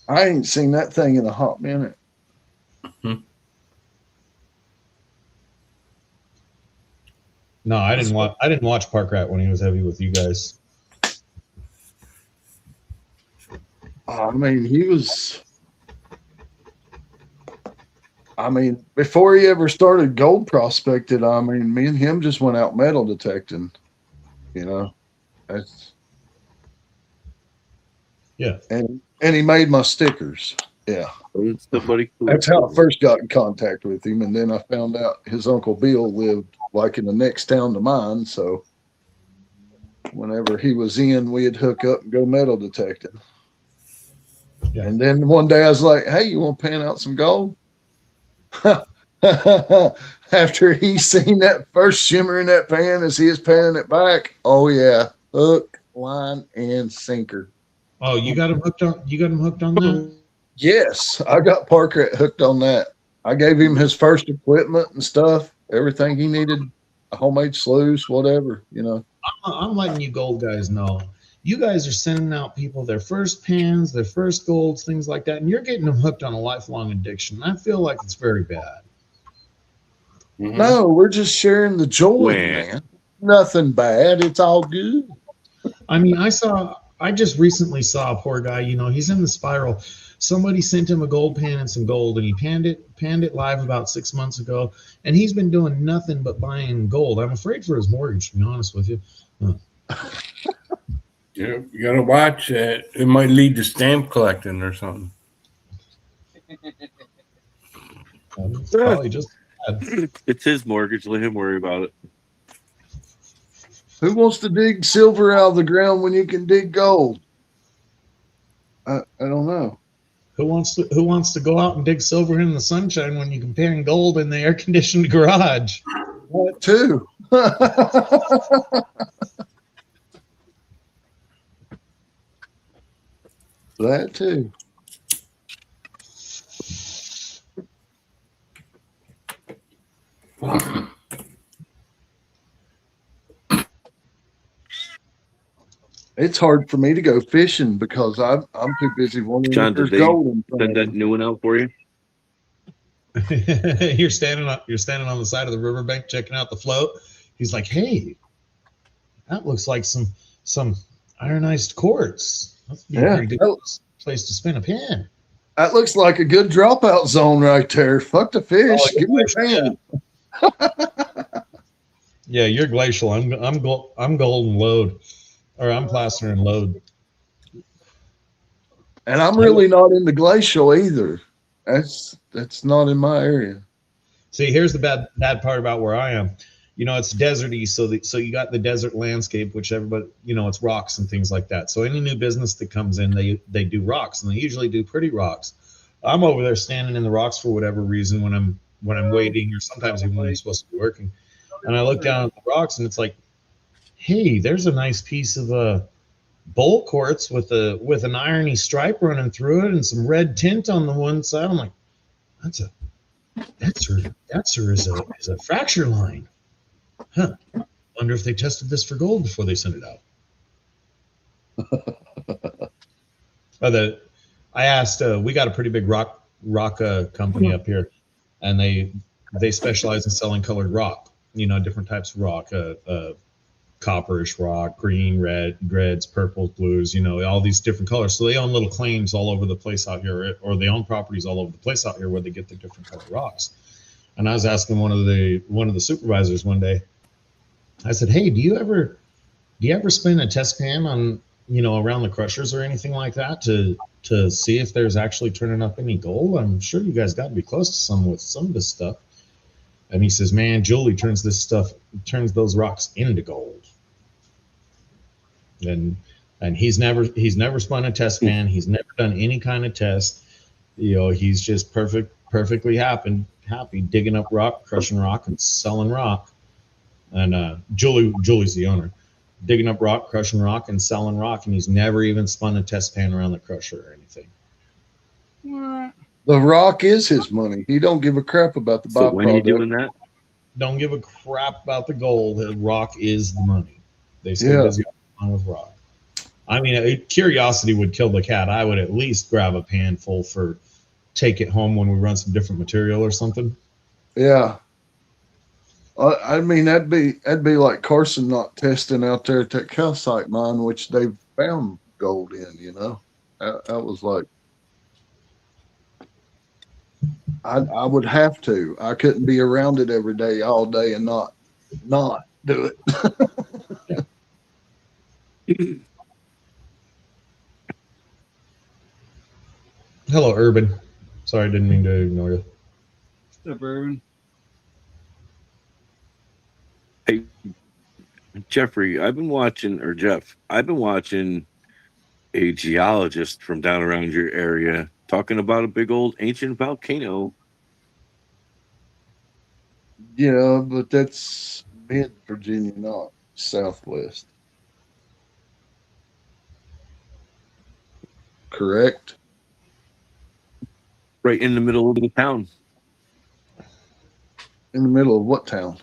I: I ain't seen that thing in a hot minute.
B: no, I didn't watch Park Rat when he was heavy with you guys.
I: I mean, before he ever started gold prospected, I mean, me and him just went out metal detecting, you know. That's
B: Yeah.
I: and he made my stickers. Yeah.
D: Somebody cool.
I: That's how I first got in contact with him. And then I found out his Uncle Bill lived like in the next town to mine. So whenever he was in, we'd hook up and go metal detecting.
B: Yeah.
I: And then one day I was like, hey, you want to pan out some gold? After he seen that first shimmer in that pan as he was panning it back, oh yeah, hook, line, and sinker.
B: Oh, you got him hooked on. You got him hooked on that.
I: Yes, I got Parker hooked on that. I gave him his first equipment and stuff, everything he needed, a homemade sluice, whatever, you know.
B: I'm letting you gold guys know. You guys are sending out people their first pans, their first golds, things like that, and you're getting them hooked on a lifelong addiction. I feel like it's very bad.
H: Mhm.
I: No, we're just sharing the joy, man. Nothing bad. It's all good.
B: I mean, I just recently saw a poor guy, you know, he's in the spiral. Somebody sent him a gold pan and some gold, and he panned it live about 6 months ago, and he's been doing nothing but buying gold. I'm afraid for his mortgage, to be honest with you.
H: You gotta watch it. It might lead to stamp collecting or something.
B: It's probably just
D: It's his mortgage. Let him worry about it.
I: Who wants to dig silver out of the ground when you can dig gold? I don't know.
B: who wants to go out and dig silver in the sunshine when you can pan gold in the air conditioned garage?
I: That too. That too. It's hard for me to go fishing because I'm too busy wondering
D: John,
I: if there's
D: did they
I: gold in front
D: send
I: of
D: that
I: me.
D: new one out for you?
B: you're standing on the side of the riverbank checking out the float. He's like, "Hey, that looks like some ironized quartz. That's be a pretty good place to spin a pan."
I: That looks like a good dropout zone right there. Fuck the fish.
B: Oh,
I: Give me a pan.
B: Yeah, you're glacial. I'm gold and load, or I'm placer and load.
I: And I'm really not into glacial either. That's not in my area.
B: See, here's the bad part about where I am. You know, it's deserty, so you got the desert landscape, which everybody, you know, it's rocks and things like that. So any new business that comes in, they do rocks, and they usually do pretty rocks. I'm over there standing in the rocks for whatever reason when I'm waiting, or sometimes even when I'm supposed to be working. And I look down at the rocks, and it's like, hey, there's a nice piece of bowl quartz with an irony stripe running through it and some red tint on the one side. I'm like, that's a fracture line. Huh. Wonder if they tested this for gold before they sent it out. I asked. We got a pretty big rock company up here, and they specialize in selling colored rock. You know, different types of rock, copperish rock, green, reds, purples, blues. You know, all these different colors. So they own little claims all over the place out here, or they own properties all over the place out here where they get the different colored rocks. And I was asking one of the supervisors one day. I said, "Hey, do you ever spin a test pan on, you know, around the crushers or anything like that to see if there's actually turning up any gold? I'm sure you guys got to be close to some with some of this stuff." And he says, "Man, Julie turns those rocks into gold." And he's never spun a test pan. He's never done any kind of test. You know, he's just perfectly happy digging up rock, crushing rock, and selling rock. And Julie's the owner, digging up rock, crushing rock, and selling rock, and he's never even spun a test pan around the crusher or anything.
I: The rock is his money. He don't give a crap about the byproduct.
D: So when are you doing that?
B: Don't give a crap about the gold. The rock is the money. They stay busy on with rock. I mean, curiosity would kill the cat. I would at least grab a pan full for take it home when we run some different material or something.
I: Yeah. I mean, that'd be like Carson not testing out there at that calcite mine, which they've found gold in, you know. That was like, I would have to. I couldn't be around it every day, all day, and not do it.
B: Hello, Urban. Sorry, I didn't mean to ignore you.
G: Suburban.
D: Hey, Jeffrey, I've been watching a geologist from down around your area talking about a big old ancient volcano.
I: Yeah, but that's mid Virginia, not southwest. Correct?
D: Right in the middle of the town.
I: In the middle of what town?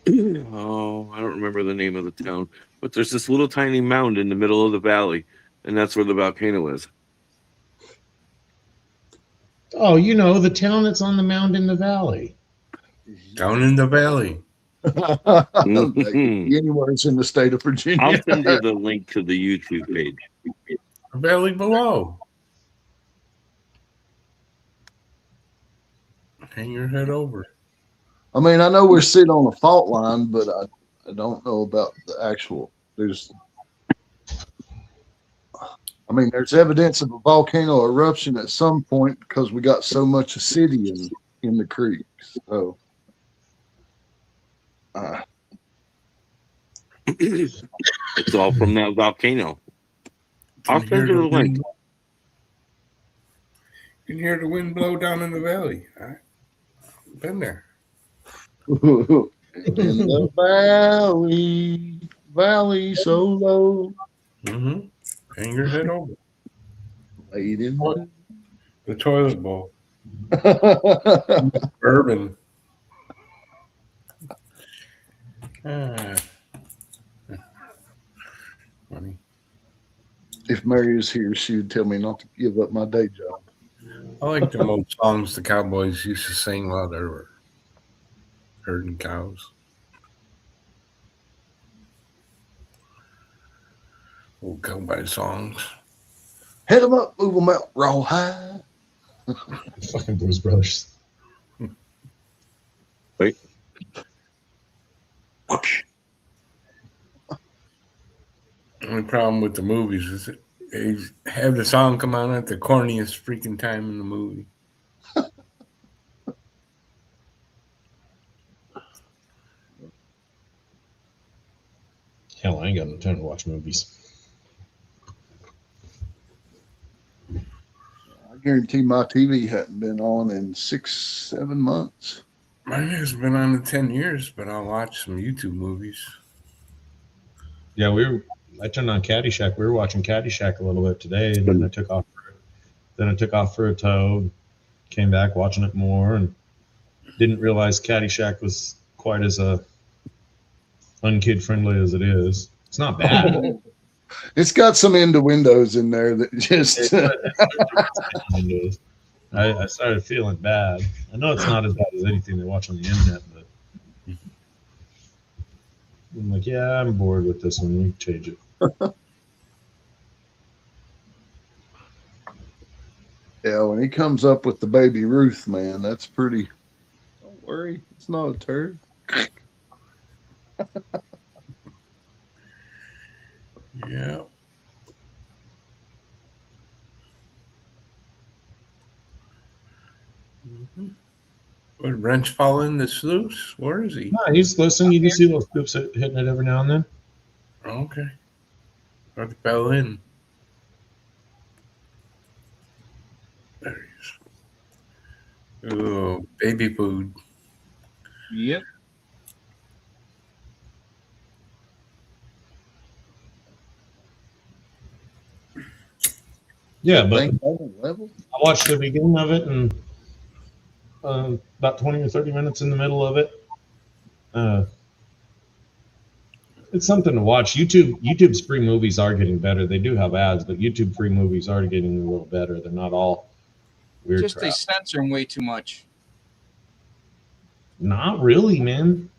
D: Oh, I don't remember the name of the town, but there's this little tiny mound in the middle of the valley, and that's where the volcano is.
B: Oh, you know, the town that's on the mound in the valley.
H: Down in the valley.
I: Anywhere it's in the state of Virginia.
D: I'll send you the link to the YouTube page.
H: The valley below. Hang your head over.
I: I mean, I know we're sitting on a fault line, but I don't know about the actual. There's evidence of a volcano eruption at some point because we got so much acidity in the creek. So,
D: it's all from that volcano. I'll send you the link.
H: You can hear the wind blow down in the valley. I've been there.
I: in the valley so low.
H: Mm-hmm. Hang your head over.
I: Laid in
H: The toilet bowl. Urban. Funny.
I: If Mary was here, she would tell me not to give up my day job.
H: I like them old songs the cowboys used to sing while they were herding cows. Old cowboy songs.
I: Head them up, move them out, raw high.
B: Fucking Blues Brothers.
D: Wait.
H: The only problem with the movies is that they have the song come on at the corniest freaking time in the movie.
B: Hell, I ain't got no time to watch movies.
I: I guarantee my TV hadn't been on in 6-7 months.
H: Mine has been on in 10 years, but I'll watch some YouTube movies.
B: Yeah, I turned on Caddyshack. We were watching Caddyshack a little bit today, and then I took off. Then I took off for a tow, came back watching it more, and didn't realize Caddyshack was quite as unkid friendly as it is. It's not bad.
I: It's got some innuendos in there that just.
B: I started feeling bad. I know it's not as bad as anything they watch on the internet, but I'm like, yeah, I'm bored with this one. You change it.
I: Yeah, when he comes up with the baby Ruth, man, that's pretty. Don't worry, it's not a turd.
H: Yeah. Mm-hmm. Would Wrench fall in the sluice? Where is he?
B: No, he's listening. You can see little scoops hitting it every now and then.
H: Okay. Or fell in. There he is. Oh, baby food.
G: Yep.
B: Yeah, but
I: Thank level.
B: I watched the beginning of it and about 20 or 30 minutes in the middle of it. It's something to watch. YouTube's free movies are getting better. They do have ads, but YouTube free movies are getting a little better. They're not all weird
G: Just
B: crap.
G: they censor them way too much.
B: Not really, man.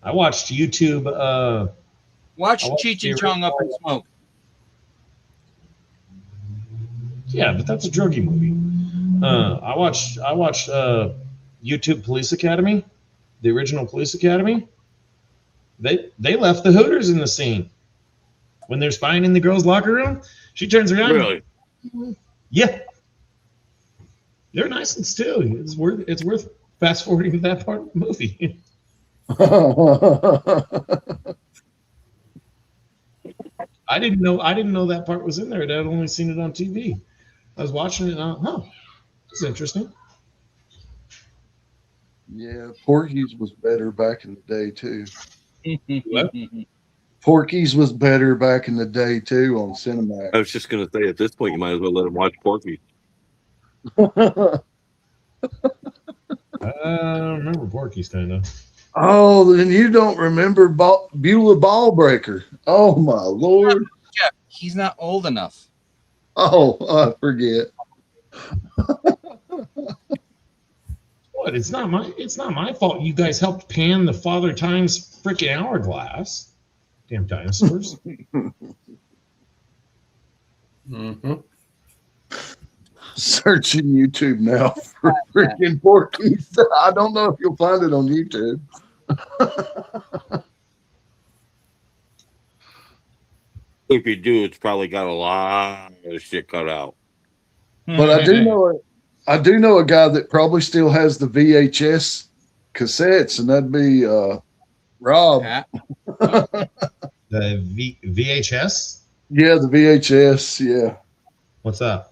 B: I watched YouTube.
G: Watch
B: I watched
G: Cheech
B: the
G: and Chong Up in Smoke.
B: Yeah, but that's a druggy movie. I watched YouTube Police Academy, the original Police Academy. They left the Hooters in the scene. when they're spying in the girls' locker room, she turns around.
D: Really?
B: Yeah. They're nice and still. It's worth fast forwarding to that part of the movie. I didn't know that part was in there. I'd only seen it on TV. I was watching it and it's interesting.
I: Yeah, Porky's was better back in the day too.
B: What?
I: Porky's was better back in the day too on Cinemax.
D: I was just gonna say, at this point, you might as well let him watch Porky.
B: I remember Porky's kind of.
I: Oh, then you don't remember Beulah Ballbreaker. Oh my Lord.
G: Jeff, he's not old enough.
I: Oh, I forget.
B: What? It's not my fault. You guys helped pan the Father Time's freaking hourglass. Damn dinosaurs.
H: Mm-hmm.
I: Searching YouTube now for freaking Porky's. I don't know if you'll find it on YouTube.
D: If you do, it's probably got a lot of shit cut out.
I: But I do know a guy that probably still has the VHS cassettes, and that'd be Rob.
B: The VHS?
I: Yeah, the VHS. Yeah.
B: What's that?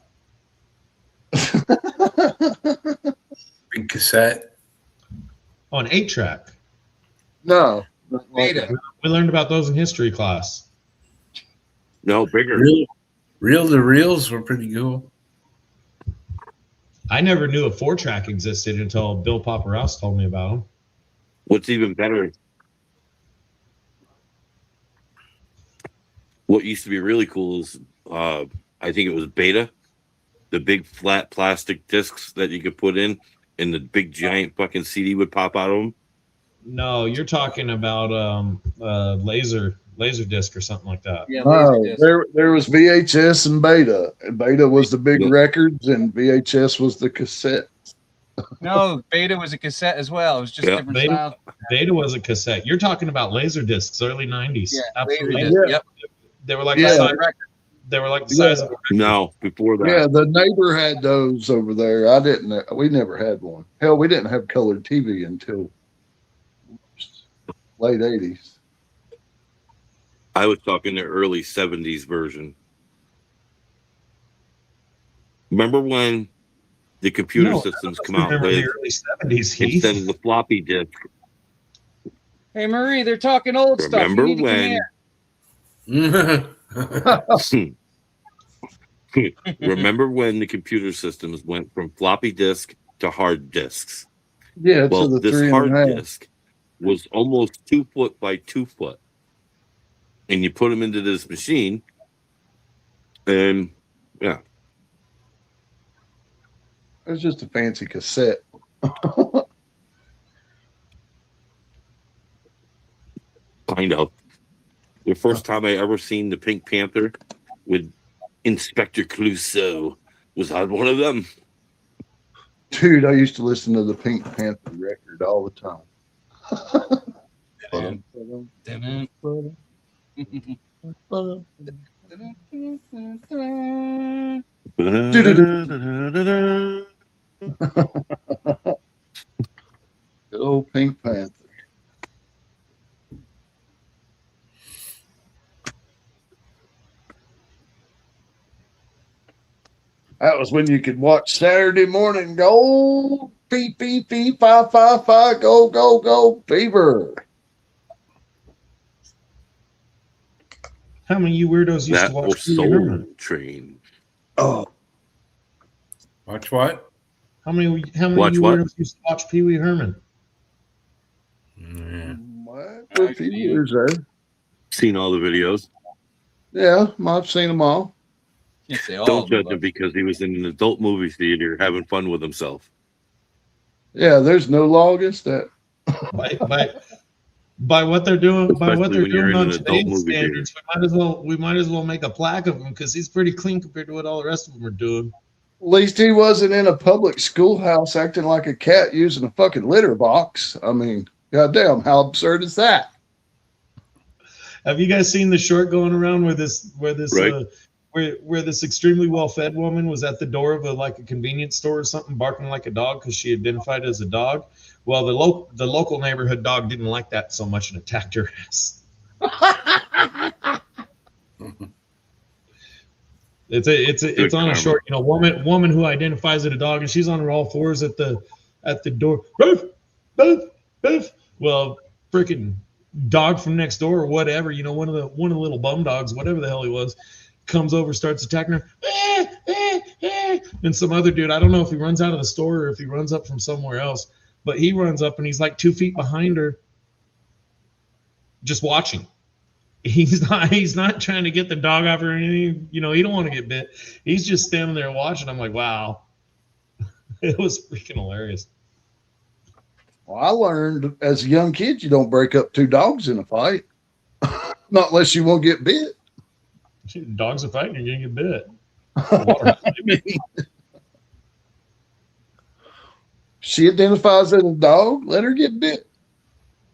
H: Big cassette.
B: Oh, an 8-track.
I: No.
G: Beta.
B: We learned about those in history class.
D: No, bigger.
H: Reel to reels were pretty cool.
B: I never knew a 4-track existed until Bill Paparouse told me about them.
D: What's even better? What used to be really cool is, I think it was Beta, the big flat plastic discs that you could put in, and the big giant fucking CD would pop out of them.
B: No, you're talking about laser disc or something like that.
G: Yeah,
I: No,
G: Laserdisc.
I: there was VHS and Beta. And Beta was the big records, and VHS was the cassette.
G: No, Beta was a cassette as well. It was just different style.
B: Beta was a cassette. You're talking about laser discs, early 90s.
G: Yeah,
B: absolutely.
G: Laserdisc.
I: Yeah.
G: Yep.
B: They were like
I: Yeah.
B: the size. They were like the size of.
D: No, before that.
I: Yeah, the neighbor had those over there. I didn't. We never had one. Hell, we didn't have colored TV until late 80s.
D: I was talking the early 70s version. Remember when the computer systems come out
B: Remember
D: with,
B: the early 70s, Heath?
D: instead of the floppy disk?
G: Hey, Marie, they're talking old stuff.
D: Remember
G: You need to come
D: when?
G: here.
D: Remember when the computer systems went from floppy disk to hard disks?
I: Yeah,
D: Well,
I: to the
D: this
I: 3.5.
D: hard disk was almost 2 foot by 2 foot. And you put them into this machine, and yeah.
I: It was just a fancy cassette.
D: Kind of. The first time I ever seen the Pink Panther with Inspector Clouseau was on one of them.
I: Dude, I used to listen to the Pink Panther record all the time. Good old Pink Panther. That was when you could watch Saturday morning go beep beep beep 555 go go go fever.
B: How many of you weirdos used
D: That
B: to
D: was
B: watch Pee Wee
D: Soul
B: Herman?
D: Train.
I: Oh,
H: Watch what?
B: How many
D: Watch
B: of you
D: what?
B: weirdos used to watch Pee Wee Herman?
H: Yeah.
I: what? For a few years there.
D: Seen all the videos.
I: Yeah, I've seen them all.
G: Yes, they all
D: Don't judge
G: love
D: him because he was in an adult movie theater having fun with himself.
I: Yeah, there's no law against that.
B: By what they're doing, by what
D: Especially
B: they're
D: when you're
B: doing
D: in
B: on
D: an adult
B: today's
D: movie
B: standards, we might as well make a plaque of him because he's pretty clean compared to what all the rest of them are doing.
I: At least he wasn't in a public schoolhouse acting like a cat using a fucking litter box. I mean, goddamn, how absurd is that?
B: Have you guys seen the short going around where
D: Right.
B: where this extremely well-fed woman was at the door of a convenience store or something, barking like a dog because she identified as a dog? Well, the local neighborhood dog didn't like that so much and attacked her ass. It's on a short, woman who identifies as a dog, and she's on her all fours at the door. Ruff, ruff, ruff. Well, freaking dog from next door or whatever, one of the little bum dogs, whatever the hell he was, comes over, starts attacking her. And some other dude, I don't know if he runs out of the store or if he runs up from somewhere else, but he runs up and he's like 2 feet behind her, just watching. He's not trying to get the dog off or anything. He don't want to get bit. He's just standing there watching. I'm like, wow. It was freaking hilarious.
I: Well, I learned as a young kid, you don't break up two dogs in a fight. Not unless you won't get bit.
B: Dogs are fighting, you're going to get bit.
I: She identifies as a dog, let her get bit.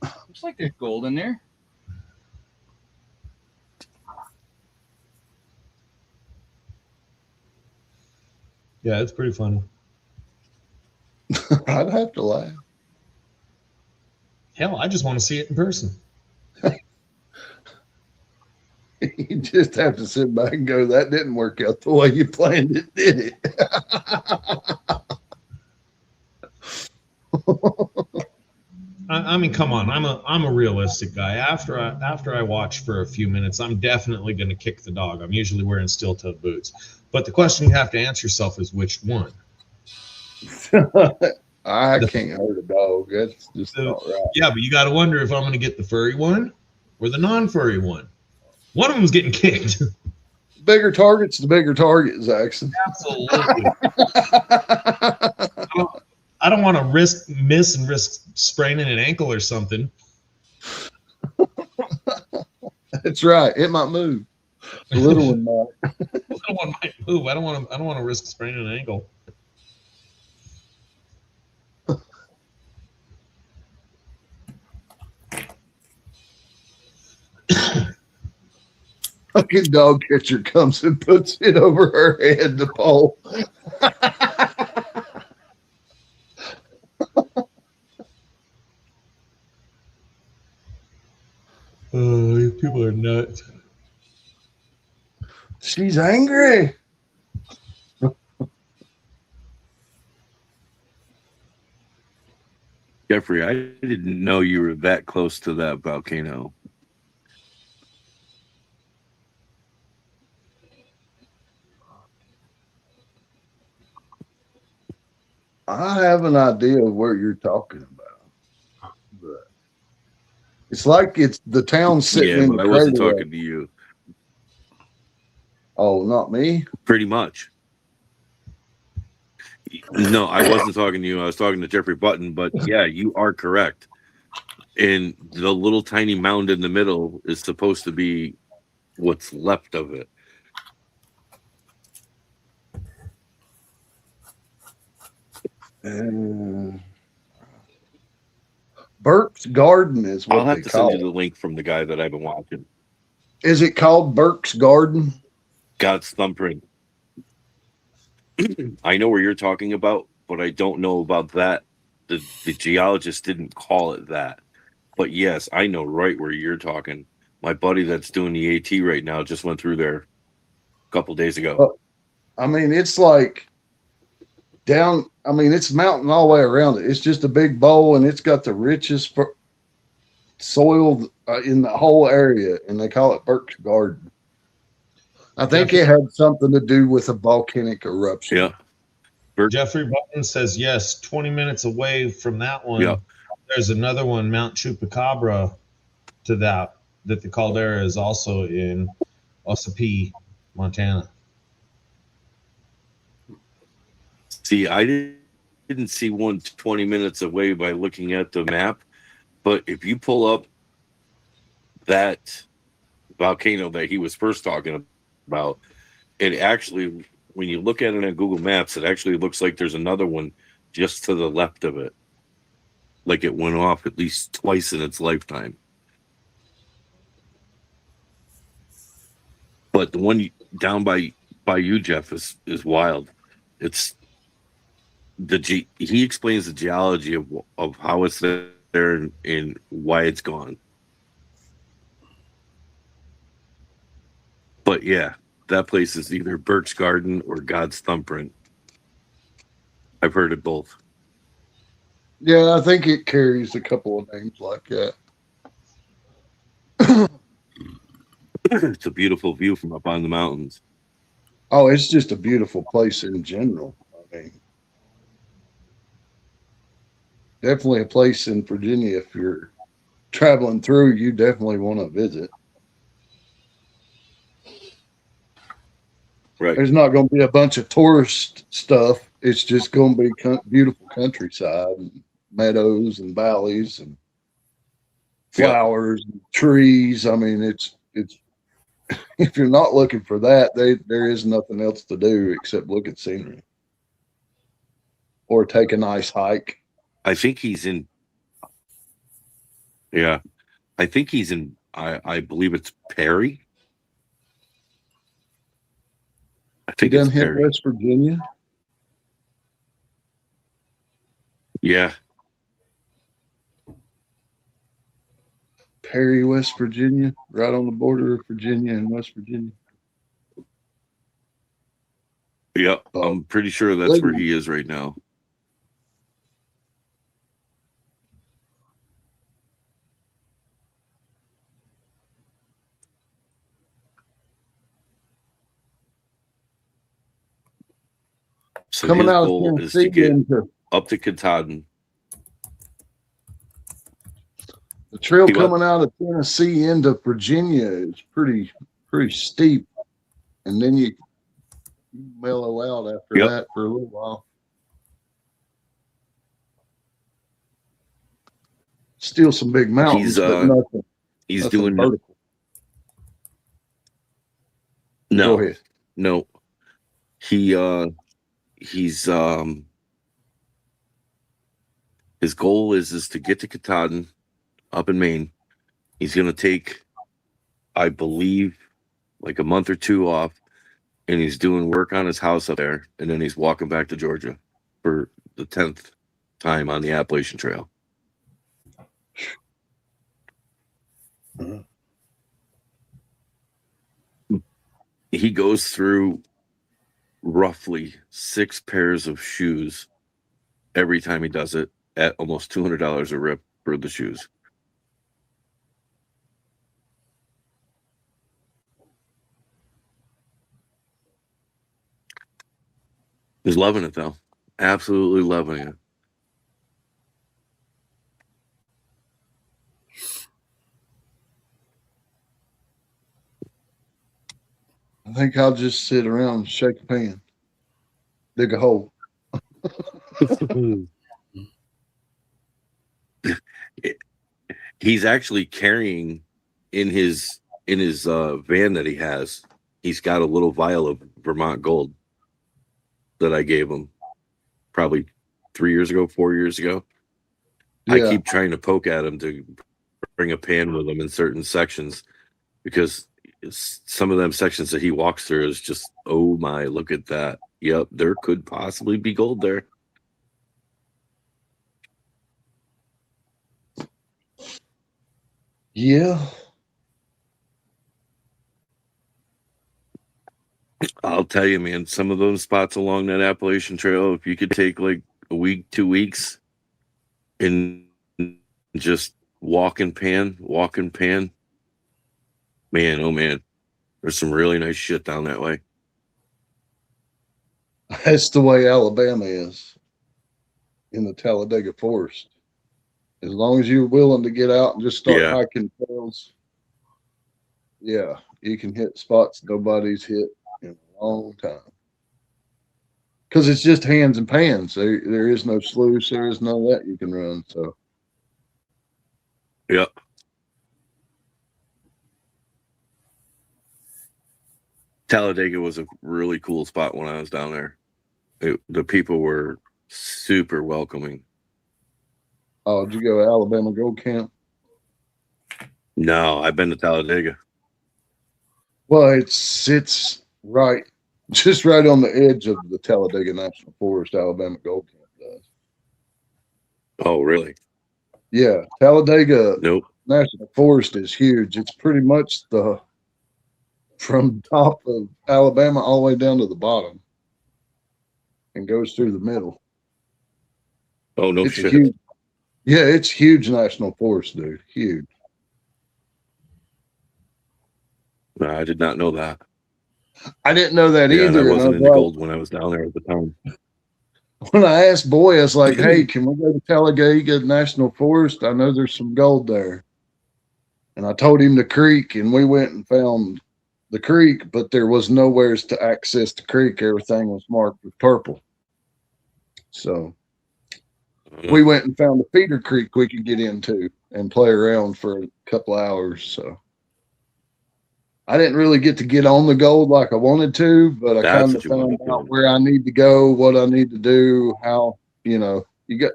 G: Looks like there's gold in there.
B: Yeah, it's pretty funny.
I: I'd have to laugh.
B: Hell, I just want to see it in person.
I: You just have to sit back and go, that didn't work out the way you planned it, did it?
B: I mean, come on. I'm a realistic guy. After I watch for a few minutes, I'm definitely going to kick the dog. I'm usually wearing steel-toed boots. But the question you have to answer yourself is which one?
I: I can't hurt a dog. That's just not right.
B: Yeah, but you got to wonder if I'm going to get the furry one or the non-furry one. One of them's getting kicked.
I: Bigger target's the bigger target, Zaxxon.
B: Absolutely. I don't want to risk spraining an ankle or something.
I: That's right. It might move. The little one might.
B: The little one might move. I don't want to risk spraining an ankle.
I: Fucking dog catcher comes and puts it over her head, the pole.
B: Oh, these people are nuts.
I: She's angry.
D: Jeffrey, I didn't know you were that close to that volcano.
I: I have an idea of where you're talking about. But it's like it's the town sitting in the
D: but I wasn't
I: crater.
D: talking to you.
I: Oh, not me?
D: Pretty much. No, I wasn't talking to you. I was talking to Jeffrey Button, but yeah, you are correct. And the little tiny mound in the middle is supposed to be what's left of it.
I: Burke's Garden is what
D: I'll have
I: they
D: to
I: call
D: send you
I: it.
D: the link from the guy that I've been watching.
I: Is it called Burke's Garden?
D: God's thumbprint. I know where you're talking about, but I don't know about that. The geologist didn't call it that. But yes, I know right where you're talking. My buddy that's doing the AT right now just went through there a couple days ago.
I: I mean, it's like down. I mean, it's mountain all the way around it. It's just a big bowl, and it's got the richest soil in the whole area, and they call it Burke's Garden. I think it had something to do with a volcanic eruption.
D: Yeah.
B: Jeffrey Button says yes. 20 minutes away from that one,
D: Yeah.
B: There's another one, Mount Chupacabra, to that the caldera is also in Ossipee, Montana.
D: See, I didn't see one 20 minutes away by looking at the map, but if you pull up that volcano that he was first talking about, it actually, when you look at it on Google Maps, it actually looks like there's another one just to the left of it. Like it went off at least twice in its lifetime. But the one down by you, Jeff, is wild. It's he explains the geology of how it's there and why it's gone. But yeah, that place is either Birch Garden or God's Thumbprint. I've heard it both.
I: Yeah, I think it carries a couple of names like that.
D: It's a beautiful view from up on the mountains.
I: Oh, it's just a beautiful place in general. I mean, definitely a place in Virginia. If you're traveling through, you definitely want to visit.
D: Right.
I: There's not going to be a bunch of tourist stuff. It's just going to be beautiful countryside and meadows and valleys and flowers and trees. I mean, it's if you're not looking for that, there is nothing else to do except look at scenery or take a nice hike.
D: I think he's in. Yeah, I think he's in. I believe it's Perry. I think
I: You
D: it's
I: done hit
D: Perry.
I: West Virginia?
D: Yeah.
I: Perry, West Virginia, right on the border of Virginia and West Virginia.
D: Yep. I'm pretty sure that's where he is right now. So
I: Coming
D: his
I: out of
D: goal is to
I: Tennessee
D: get up to Katahdin.
I: The trail
D: He what?
I: coming out of Tennessee into Virginia is pretty steep, and then you mellow out after
D: Yep.
I: that for a little while. Still some big mountains, but nothing.
D: He's
I: nothing
D: doing
I: vertical.
D: no,
I: Go ahead.
D: no. He's his goal is to get to Katahdin up in Maine. He's going to take, I believe, like a month or two off, and he's doing work on his house up there, and then he's walking back to Georgia for the 10th time on the Appalachian Trail.
I: Uh-huh.
D: He goes through roughly 6 pairs of shoes every time he does it at almost $200 a rip for the shoes. He's loving it though. Absolutely loving it.
I: I think I'll just sit around and shake a pan, dig a hole.
D: He's actually carrying in his van that he has. He's got a little vial of Vermont Gold that I gave him probably 4 years ago.
I: Yeah.
D: I keep trying to poke at him to bring a pan with him in certain sections because some of them sections that he walks through is just, oh my, look at that. Yep, there could possibly be gold there.
I: Yeah.
D: I'll tell you, man, some of those spots along that Appalachian Trail, if you could take like a week, 2 weeks and just walk and pan, man, oh man, there's some really nice shit down that way.
I: That's the way Alabama is in the Talladega Forest. As long as you're willing to get out and just start hiking trails, yeah, you can hit spots nobody's hit in a long time. Because it's just hands and pans. There is no sluice. There is none of that you can run. So,
D: yep. Talladega was a really cool spot when I was down there. The people were super welcoming.
I: oh, did you go to Alabama Gold Camp?
D: No, I've been to Talladega.
I: Well, it sits just right on the edge of the Talladega National Forest, Alabama Gold Camp does.
D: Oh, really?
I: Yeah, Talladega
D: Nope.
I: National Forest is huge. It's pretty much from top of Alabama all the way down to the bottom and goes through the middle.
D: Oh, no
I: It's
D: shit.
I: huge. Yeah, it's huge national forest, dude. Huge.
D: No, I did not know that.
I: I didn't know that
D: Yeah, and I
I: either. And I
D: wasn't
I: was
D: into
I: like,
D: gold when I was down there at the time.
I: when I asked Boy, I was like, hey, can we go to Talladega National Forest? I know there's some gold there. And I told him the creek, and we went and found the creek, but there was nowhere to access the creek. Everything was marked with purple. So we went and found a feeder creek we could get into and play around for a couple hours. So I didn't really get to get on the gold like I wanted to, but I
D: That's
I: kind
D: what
I: of
D: you wanted
I: found
D: to
I: out
D: do.
I: where I need to go, what I need to do, how, you get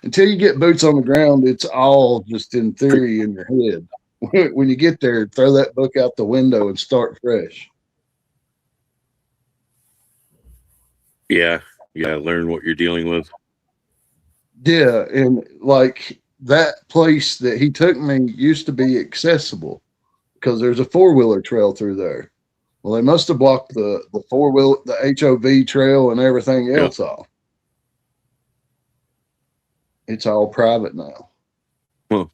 I: until you get boots on the ground, it's all just in theory in your head. When you get there, throw that book out the window and start fresh.
D: Yeah. Learn what you're dealing with.
I: Yeah, and like that place that he took me used to be accessible because there's a 4-wheeler trail through there. Well, they must have blocked the 4-wheel, the HOV trail and everything else off. It's all private now.
D: Huh.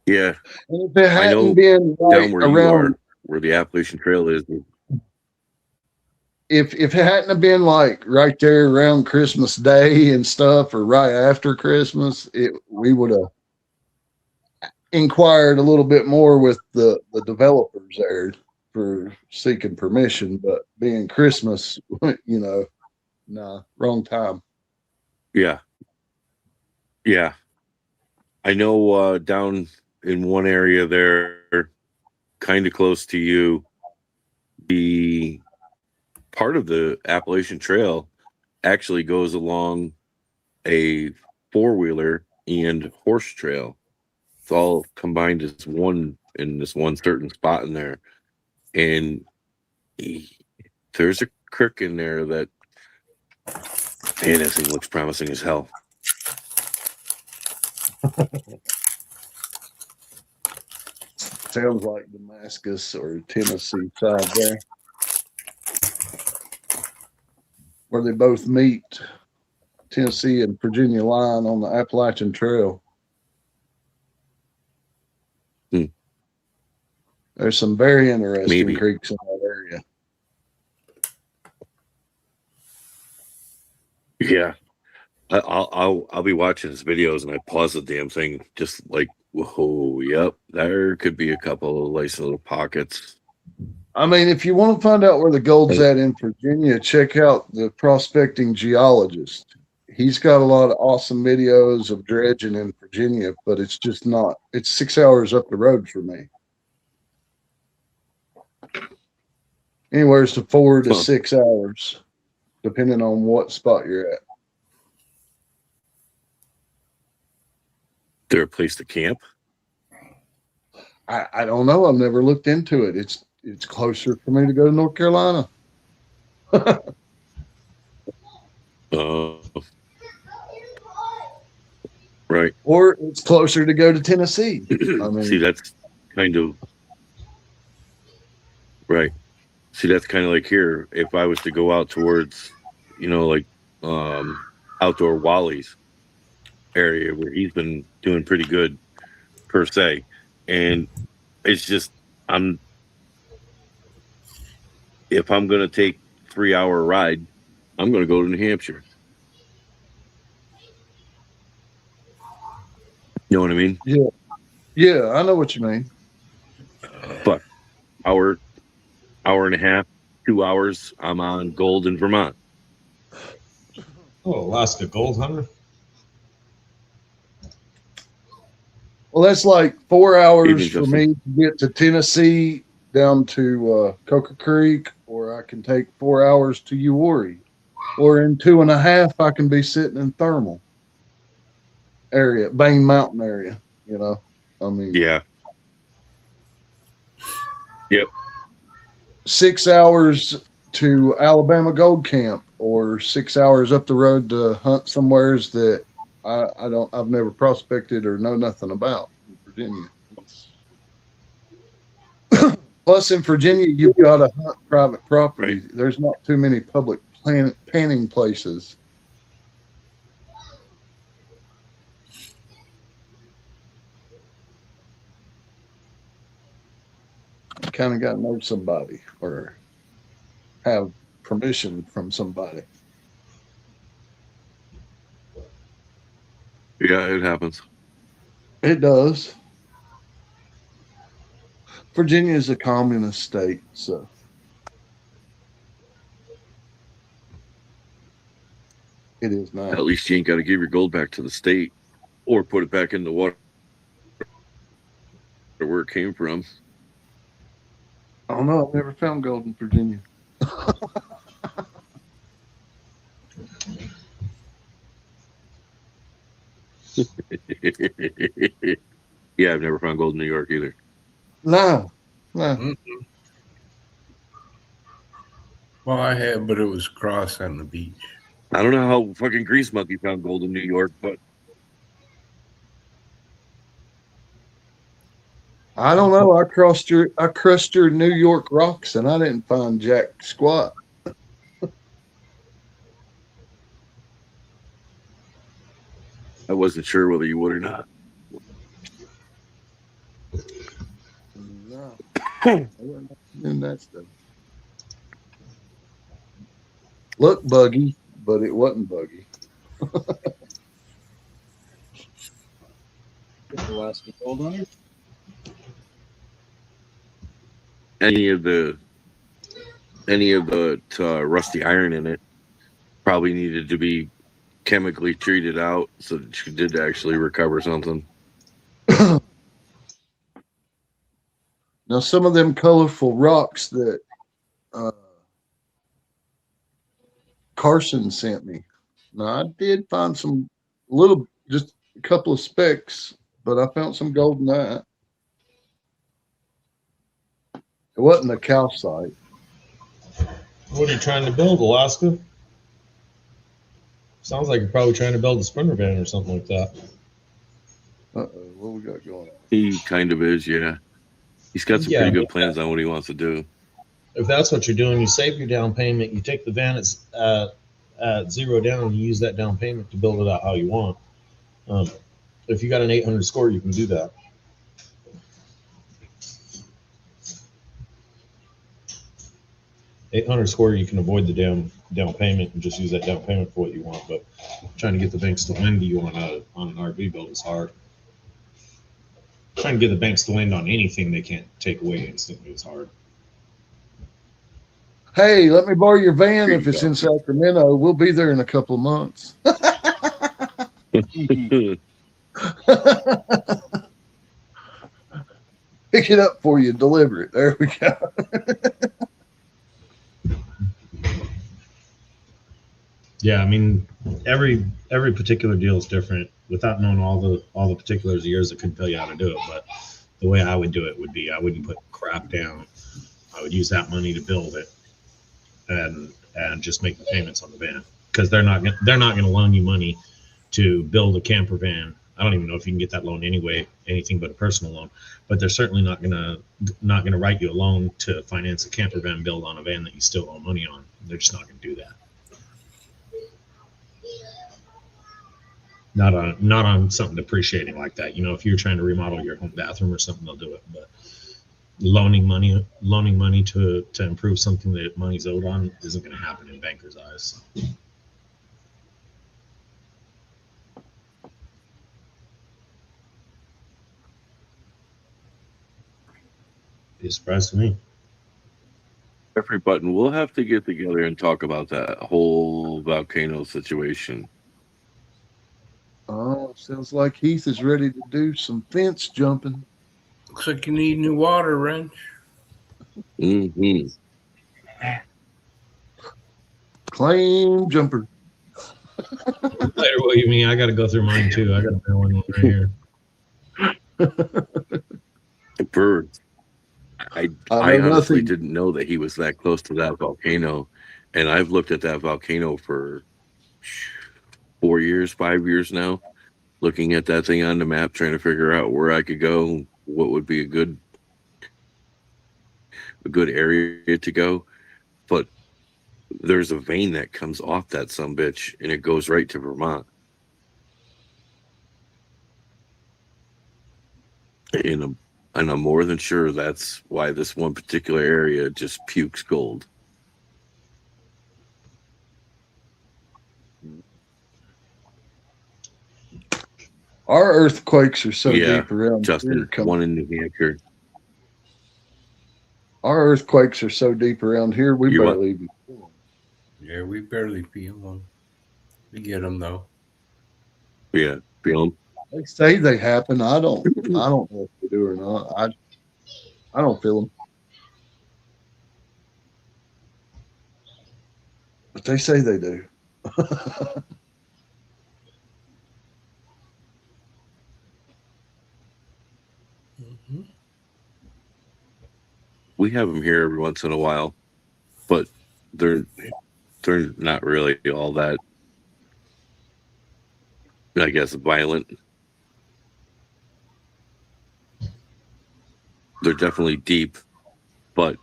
D: Yeah.
I: And if it
D: I know
I: hadn't been
D: down
I: right
D: where you
I: around,
D: are, where the Appalachian Trail is.
I: if it hadn't have been like right there around Christmas Day and stuff, or right after Christmas, we would have inquired a little bit more with the developers there for seeking permission. But being Christmas, nah, wrong time.
D: Yeah. I know down in one area there, kind of close to you, the part of the Appalachian Trail actually goes along a 4-wheeler and horse trail. It's all combined as one in this one certain spot in there. And there's a creek in there that, man, that thing looks promising as hell.
I: Sounds like Damascus or Tennessee side there, where they both meet, Tennessee and Virginia line on the Appalachian Trail. There's some very interesting creeks in that area.
D: Yeah. I'll be watching his videos and I pause the damn thing just like, whoa, yep, there could be a couple of nice little pockets.
I: I mean, if you want to find out where the gold's at in Virginia, check out the Prospecting Geologist. He's got a lot of awesome videos of dredging in Virginia, but it's 6 hours up the road for me. Anywhere to 4 to 6 hours, depending on what spot you're at.
D: There a place to camp?
I: I don't know. I've never looked into it. It's closer for me to go to North Carolina.
D: Right.
I: Or it's closer to go to Tennessee. I mean,
D: see, that's kind of right. See, that's kind of like here. If I was to go out towards, like outdoor Wally's area where he's been doing pretty good per se, and it's just if I'm gonna take 3-hour ride, I'm gonna go to New Hampshire. You know what I mean?
I: Yeah, I know what you mean.
D: But hour and a half, 2 hours, I'm on gold in Vermont.
B: Oh, Alaska Gold Hunter.
I: Well, that's like 4 hours
D: Evening,
I: for
D: Justin.
I: me to get to Tennessee down to Coca Creek, or I can take 4 hours to Uwharrie, or in 2.5 I can be sitting in Thermal area, Bane Mountain area. I mean,
D: Yeah. Yep.
I: 6 hours to Alabama Gold Camp, or 6 hours up the road to hunt somewheres that I've never prospected or know nothing about in Virginia. Plus, in Virginia, you've got to hunt private property.
D: Right.
I: There's not too many public panning places. You kind of got to know somebody or have permission from somebody.
D: Yeah, it happens.
I: It does. Virginia is a communist state, so it is now.
D: At least you ain't got to give your gold back to the state or put it back in the water where it came from.
I: I don't know. I've never found gold in Virginia.
D: Yeah, I've never found gold in New York either.
I: No.
H: Well, I have, but it was cross on the beach.
D: I don't know how fucking Grease Monkey found gold in New York, but
I: I don't know. I crushed your New York rocks, and I didn't find jack squat.
D: I wasn't sure whether you would or not.
I: No. I wasn't doing that stuff. Looked buggy, but it wasn't buggy.
J: Alaska gold hunter.
D: Any of the rusty iron in it probably needed to be chemically treated out so that you did actually recover something.
I: Now, some of them colorful rocks that Carson sent me. Now, I did find just a couple of specks, but I found some gold in that. It wasn't a calcite.
B: What are you trying to build, Alaska? Sounds like you're probably trying to build a sprinter van or something like that.
I: What we got going on?
D: He kind of is, yeah. He's got some pretty good plans on what he wants to do.
B: If that's what you're doing, you save your down payment, you take the van at zero down, and you use that down payment to build it out how you want. If you got an 800 score, you can do that. $800 score, you can avoid the down payment and just use that down payment for what you want. But trying to get the banks to lend you on an RV build is hard. Trying to get the banks to lend on anything they can't take away instantly is hard.
I: Hey, let me borrow your van if it's in Sacramento. We'll be there in a couple of months. Pick it up for you, deliver it. There we go.
B: Yeah, I mean, every particular deal is different. Without knowing all the particulars of yours, I couldn't tell you how to do it. But the way I would do it would be I wouldn't put crap down. I would use that money to build it, and just make the payments on the van, because they're not gonna loan you money to build a camper van. I don't even know if you can get that loan anyway, anything but a personal loan. But they're certainly not gonna write you a loan to finance a camper van build on a van that you still owe money on. They're just not gonna do that. Not on something depreciating like that. You know, if you're trying to remodel your home bathroom or something, they'll do it. But loaning money to improve something that money's owed on isn't going to happen in bankers' eyes. Be a surprise to me.
D: Jeffrey Button, we'll have to get together and talk about that whole volcano situation.
I: Oh, sounds like Heath is ready to do some fence jumping.
H: Looks like you need new water, wrench.
D: Mm-hmm.
I: Claim jumper.
B: Later, what you mean? I got to go through mine too. I got to fill one right here.
D: The bird. I
I: know
D: honestly
I: nothing.
D: didn't know that he was that close to that volcano, and I've looked at that volcano for 4 years, 5 years now, looking at that thing on the map, trying to figure out where I could go, what would be a good area to go. But there's a vein that comes off that sumbitch, and it goes right to Vermont. And I'm more than sure that's why this one particular area just pukes gold.
I: Our earthquakes are so
D: Yeah,
I: deep around
D: Justin,
I: here.
D: one in New Hampshire.
I: Our earthquakes are so deep around here, we
D: You what?
I: barely even feel them.
H: Yeah, we barely feel them. We get them though.
D: Yeah, feel 'em.
I: They say they happen. I don't know if they do or not. I don't feel them. But they say they do.
D: We have them here every once in a while, but they're not really all that, I guess, violent. They're definitely deep, but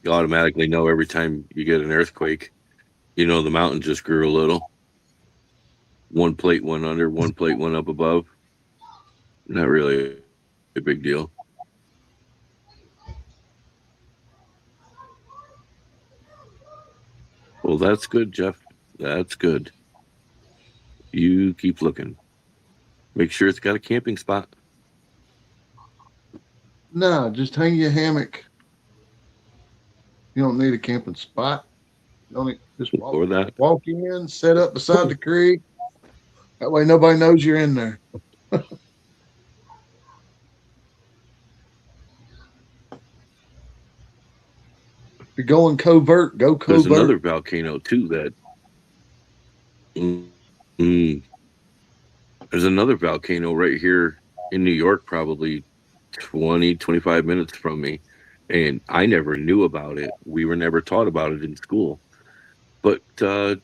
D: you automatically know every time you get an earthquake, you know the mountain just grew a little. One plate went under, one plate went up above. Not really a big deal. Well, that's good, Jeff. That's good. You keep looking. Make sure it's got a camping spot.
I: No, just hang your hammock. You don't need a camping spot. You don't need, just
D: Or that.
I: walk in, set up beside the creek. That way nobody knows you're in there. If you're going covert, go covert.
D: There's another volcano too that. There's another volcano right here in New York, probably 20, 25 minutes from me. And I never knew about it. We were never taught about it in school. But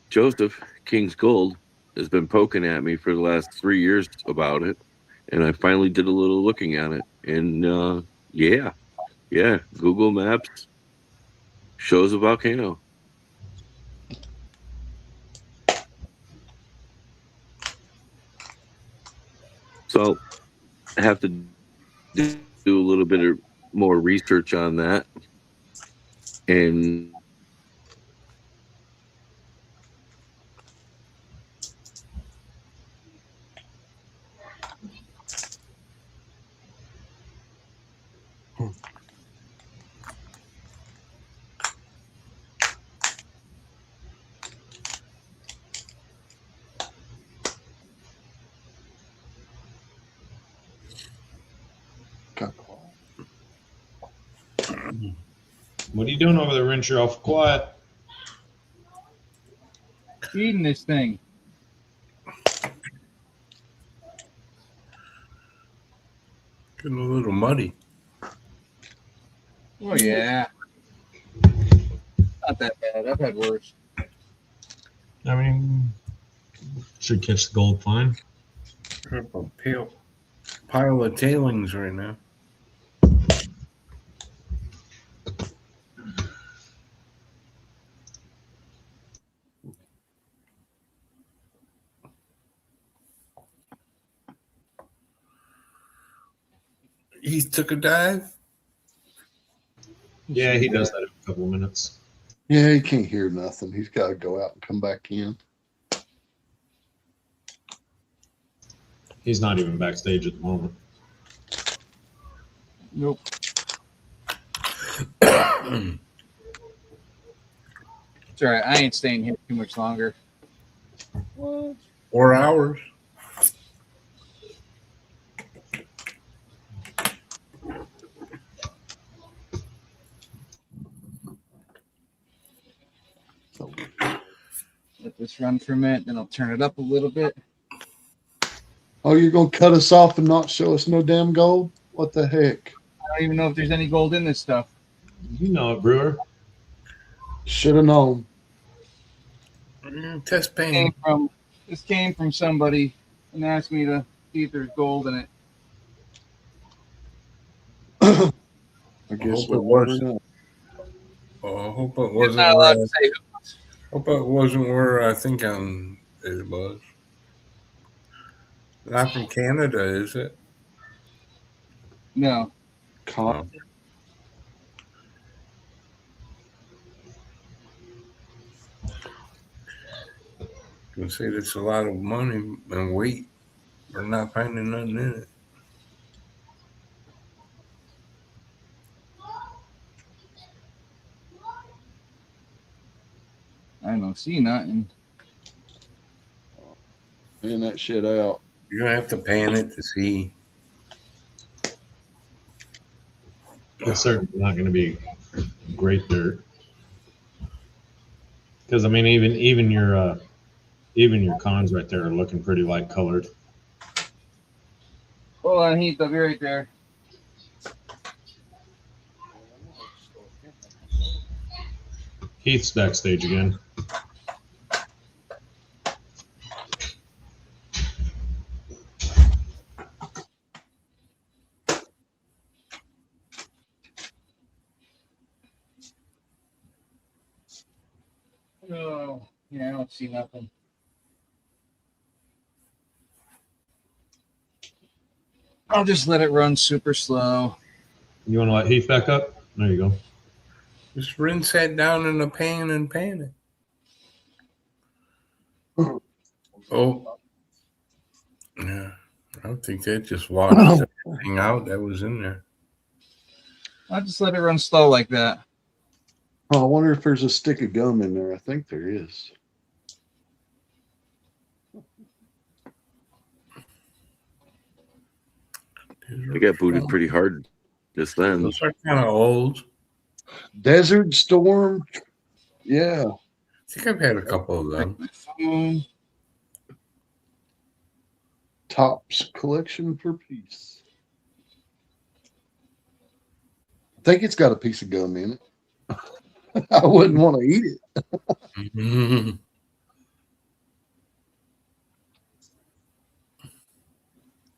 D: Joseph, King's Gold, has been poking at me for the last 3 years about it. And I finally did a little looking at it. And yeah, Google Maps shows a volcano. So I have to do a little bit of more research on that. And
B: What are you doing over there, Wrench? You're awful quiet.
G: Feeding this thing.
H: Getting a little muddy.
G: Oh yeah. Not that bad. I've had worse.
B: I mean, should catch the gold fine.
H: A pile of tailings right now. He took a dive.
B: Yeah, he does that in a couple of minutes.
I: Yeah, he can't hear nothing. He's got to go out and come back in.
B: He's not even backstage at the moment.
G: Nope. It's all right. I ain't staying here too much longer.
H: What? 4 hours.
G: Let this run for a minute, then I'll turn it up a little bit.
I: Oh, you're going to cut us off and not show us no damn gold? What the heck?
G: I don't even know if there's any gold in this stuff.
B: You know it, Brewer.
I: Should have known.
H: Test pain.
G: This came from somebody and asked me to see if there's gold in it.
I: I guess
H: hope
I: we'll
H: it was.
I: never know.
H: Oh, I hope it
G: I'm
H: wasn't
G: not allowed
H: where.
G: to say
H: Hope it wasn't where I think it was. Not from Canada, is it?
G: no.
I: Con-
H: You can say that's a lot of money and weight for not finding nothing in it.
G: I don't see nothing.
I: Pan that shit out.
H: You're gonna have to pan it to see.
B: It's certainly not going to be great dirt. Because I mean, even your cons right there are looking pretty light colored.
G: Hold on, Heath, I'll be right there.
B: Heath's backstage again.
G: Oh, yeah, I don't see nothing. I'll just let it run super slow.
B: You want to let Heath back up? There you go.
H: Just rinse that down in a pan and pan it. Oh, yeah. I don't think that just washed everything out that was in there.
G: I'll just let it run slow like that.
I: Oh, I wonder if there's a stick of gum in there. I think there is.
D: I got booted pretty hard just then.
H: Those are kind of old.
I: Desert Storm. Yeah.
H: I think I've had a couple of them.
I: Topps Collection for Peace. I think it's got a piece of gum in it. I wouldn't want to eat it.
H: Mm-hmm.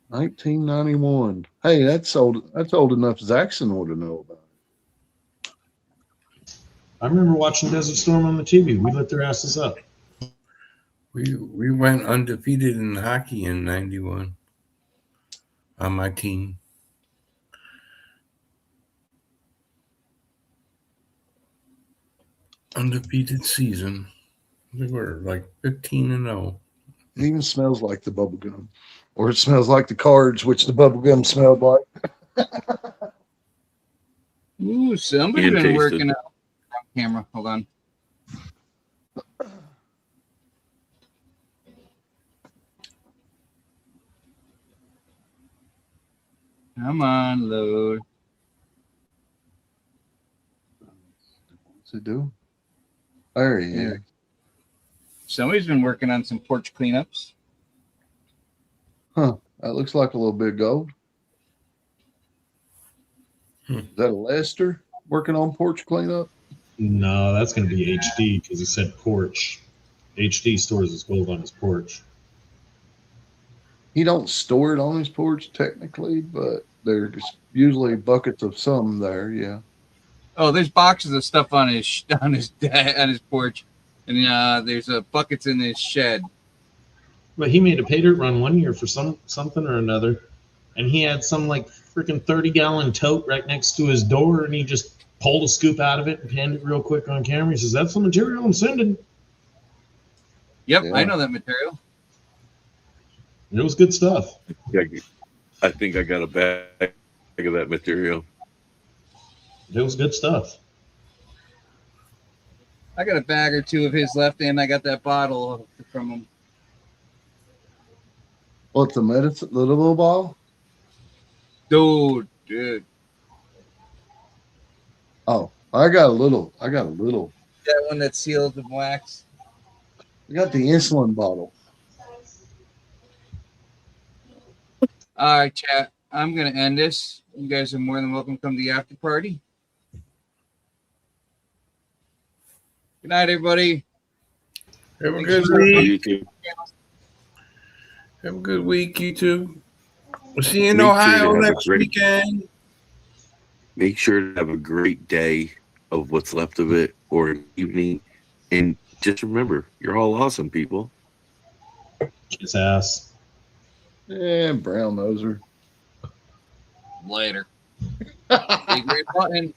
I: 1991. Hey, that's old. That's old enough. Zaxxon ought to know about it.
B: I remember watching Desert Storm on the TV. We lit their asses up.
H: We went undefeated in hockey in '91 on my team. Undefeated season. We were like 15-0.
I: It even smells like the bubble gum, or it smells like the cards, which the bubble gum smelled like.
G: Ooh, somebody's
D: Ian
G: been
D: tasted.
G: working out on camera. Hold on. Come on, load.
I: What's it do? There he is.
G: Somebody's been working on some porch cleanups.
I: Huh. That looks like a little bit of gold. Is that a Lester working on porch cleanup?
B: No, that's going to be HD because he said porch. HD stores his gold on his porch.
I: He don't store it on his porch technically, but there's usually buckets of some there. Yeah.
G: Oh, there's boxes of stuff on his porch, and there's buckets in his shed.
B: But he made a pay dirt run one year for something or another, and he had some like freaking 30-gallon tote right next to his door, and he just pulled a scoop out of it and panned it real quick on camera. He says, "That's the material I'm sending."
G: Yep,
I: Yeah.
G: I know that material.
B: It was good stuff.
D: Yeah, I think I got a bag of that material.
B: It was good stuff.
G: I got a bag or two of his left, and I got that bottle from him.
I: What's the medicine? The little ball?
G: Dude.
I: Oh, I got a little.
G: That one that's sealed with wax.
I: I got the insulin bottle.
G: All right, chat. I'm going to end this. You guys are more than welcome to come to the after party. Good night, everybody.
H: Have a
G: Thanks
H: good
G: for
H: week.
D: You too.
H: Have a good week, you two. We'll see you in
D: Make sure to
H: Ohio
D: have a
H: next
D: great-
H: weekend.
D: Make sure to have a great day of what's left of it or an evening. And just remember, you're all awesome, people.
B: Kiss ass.
I: Yeah, brown noser.
G: Later. Big red button.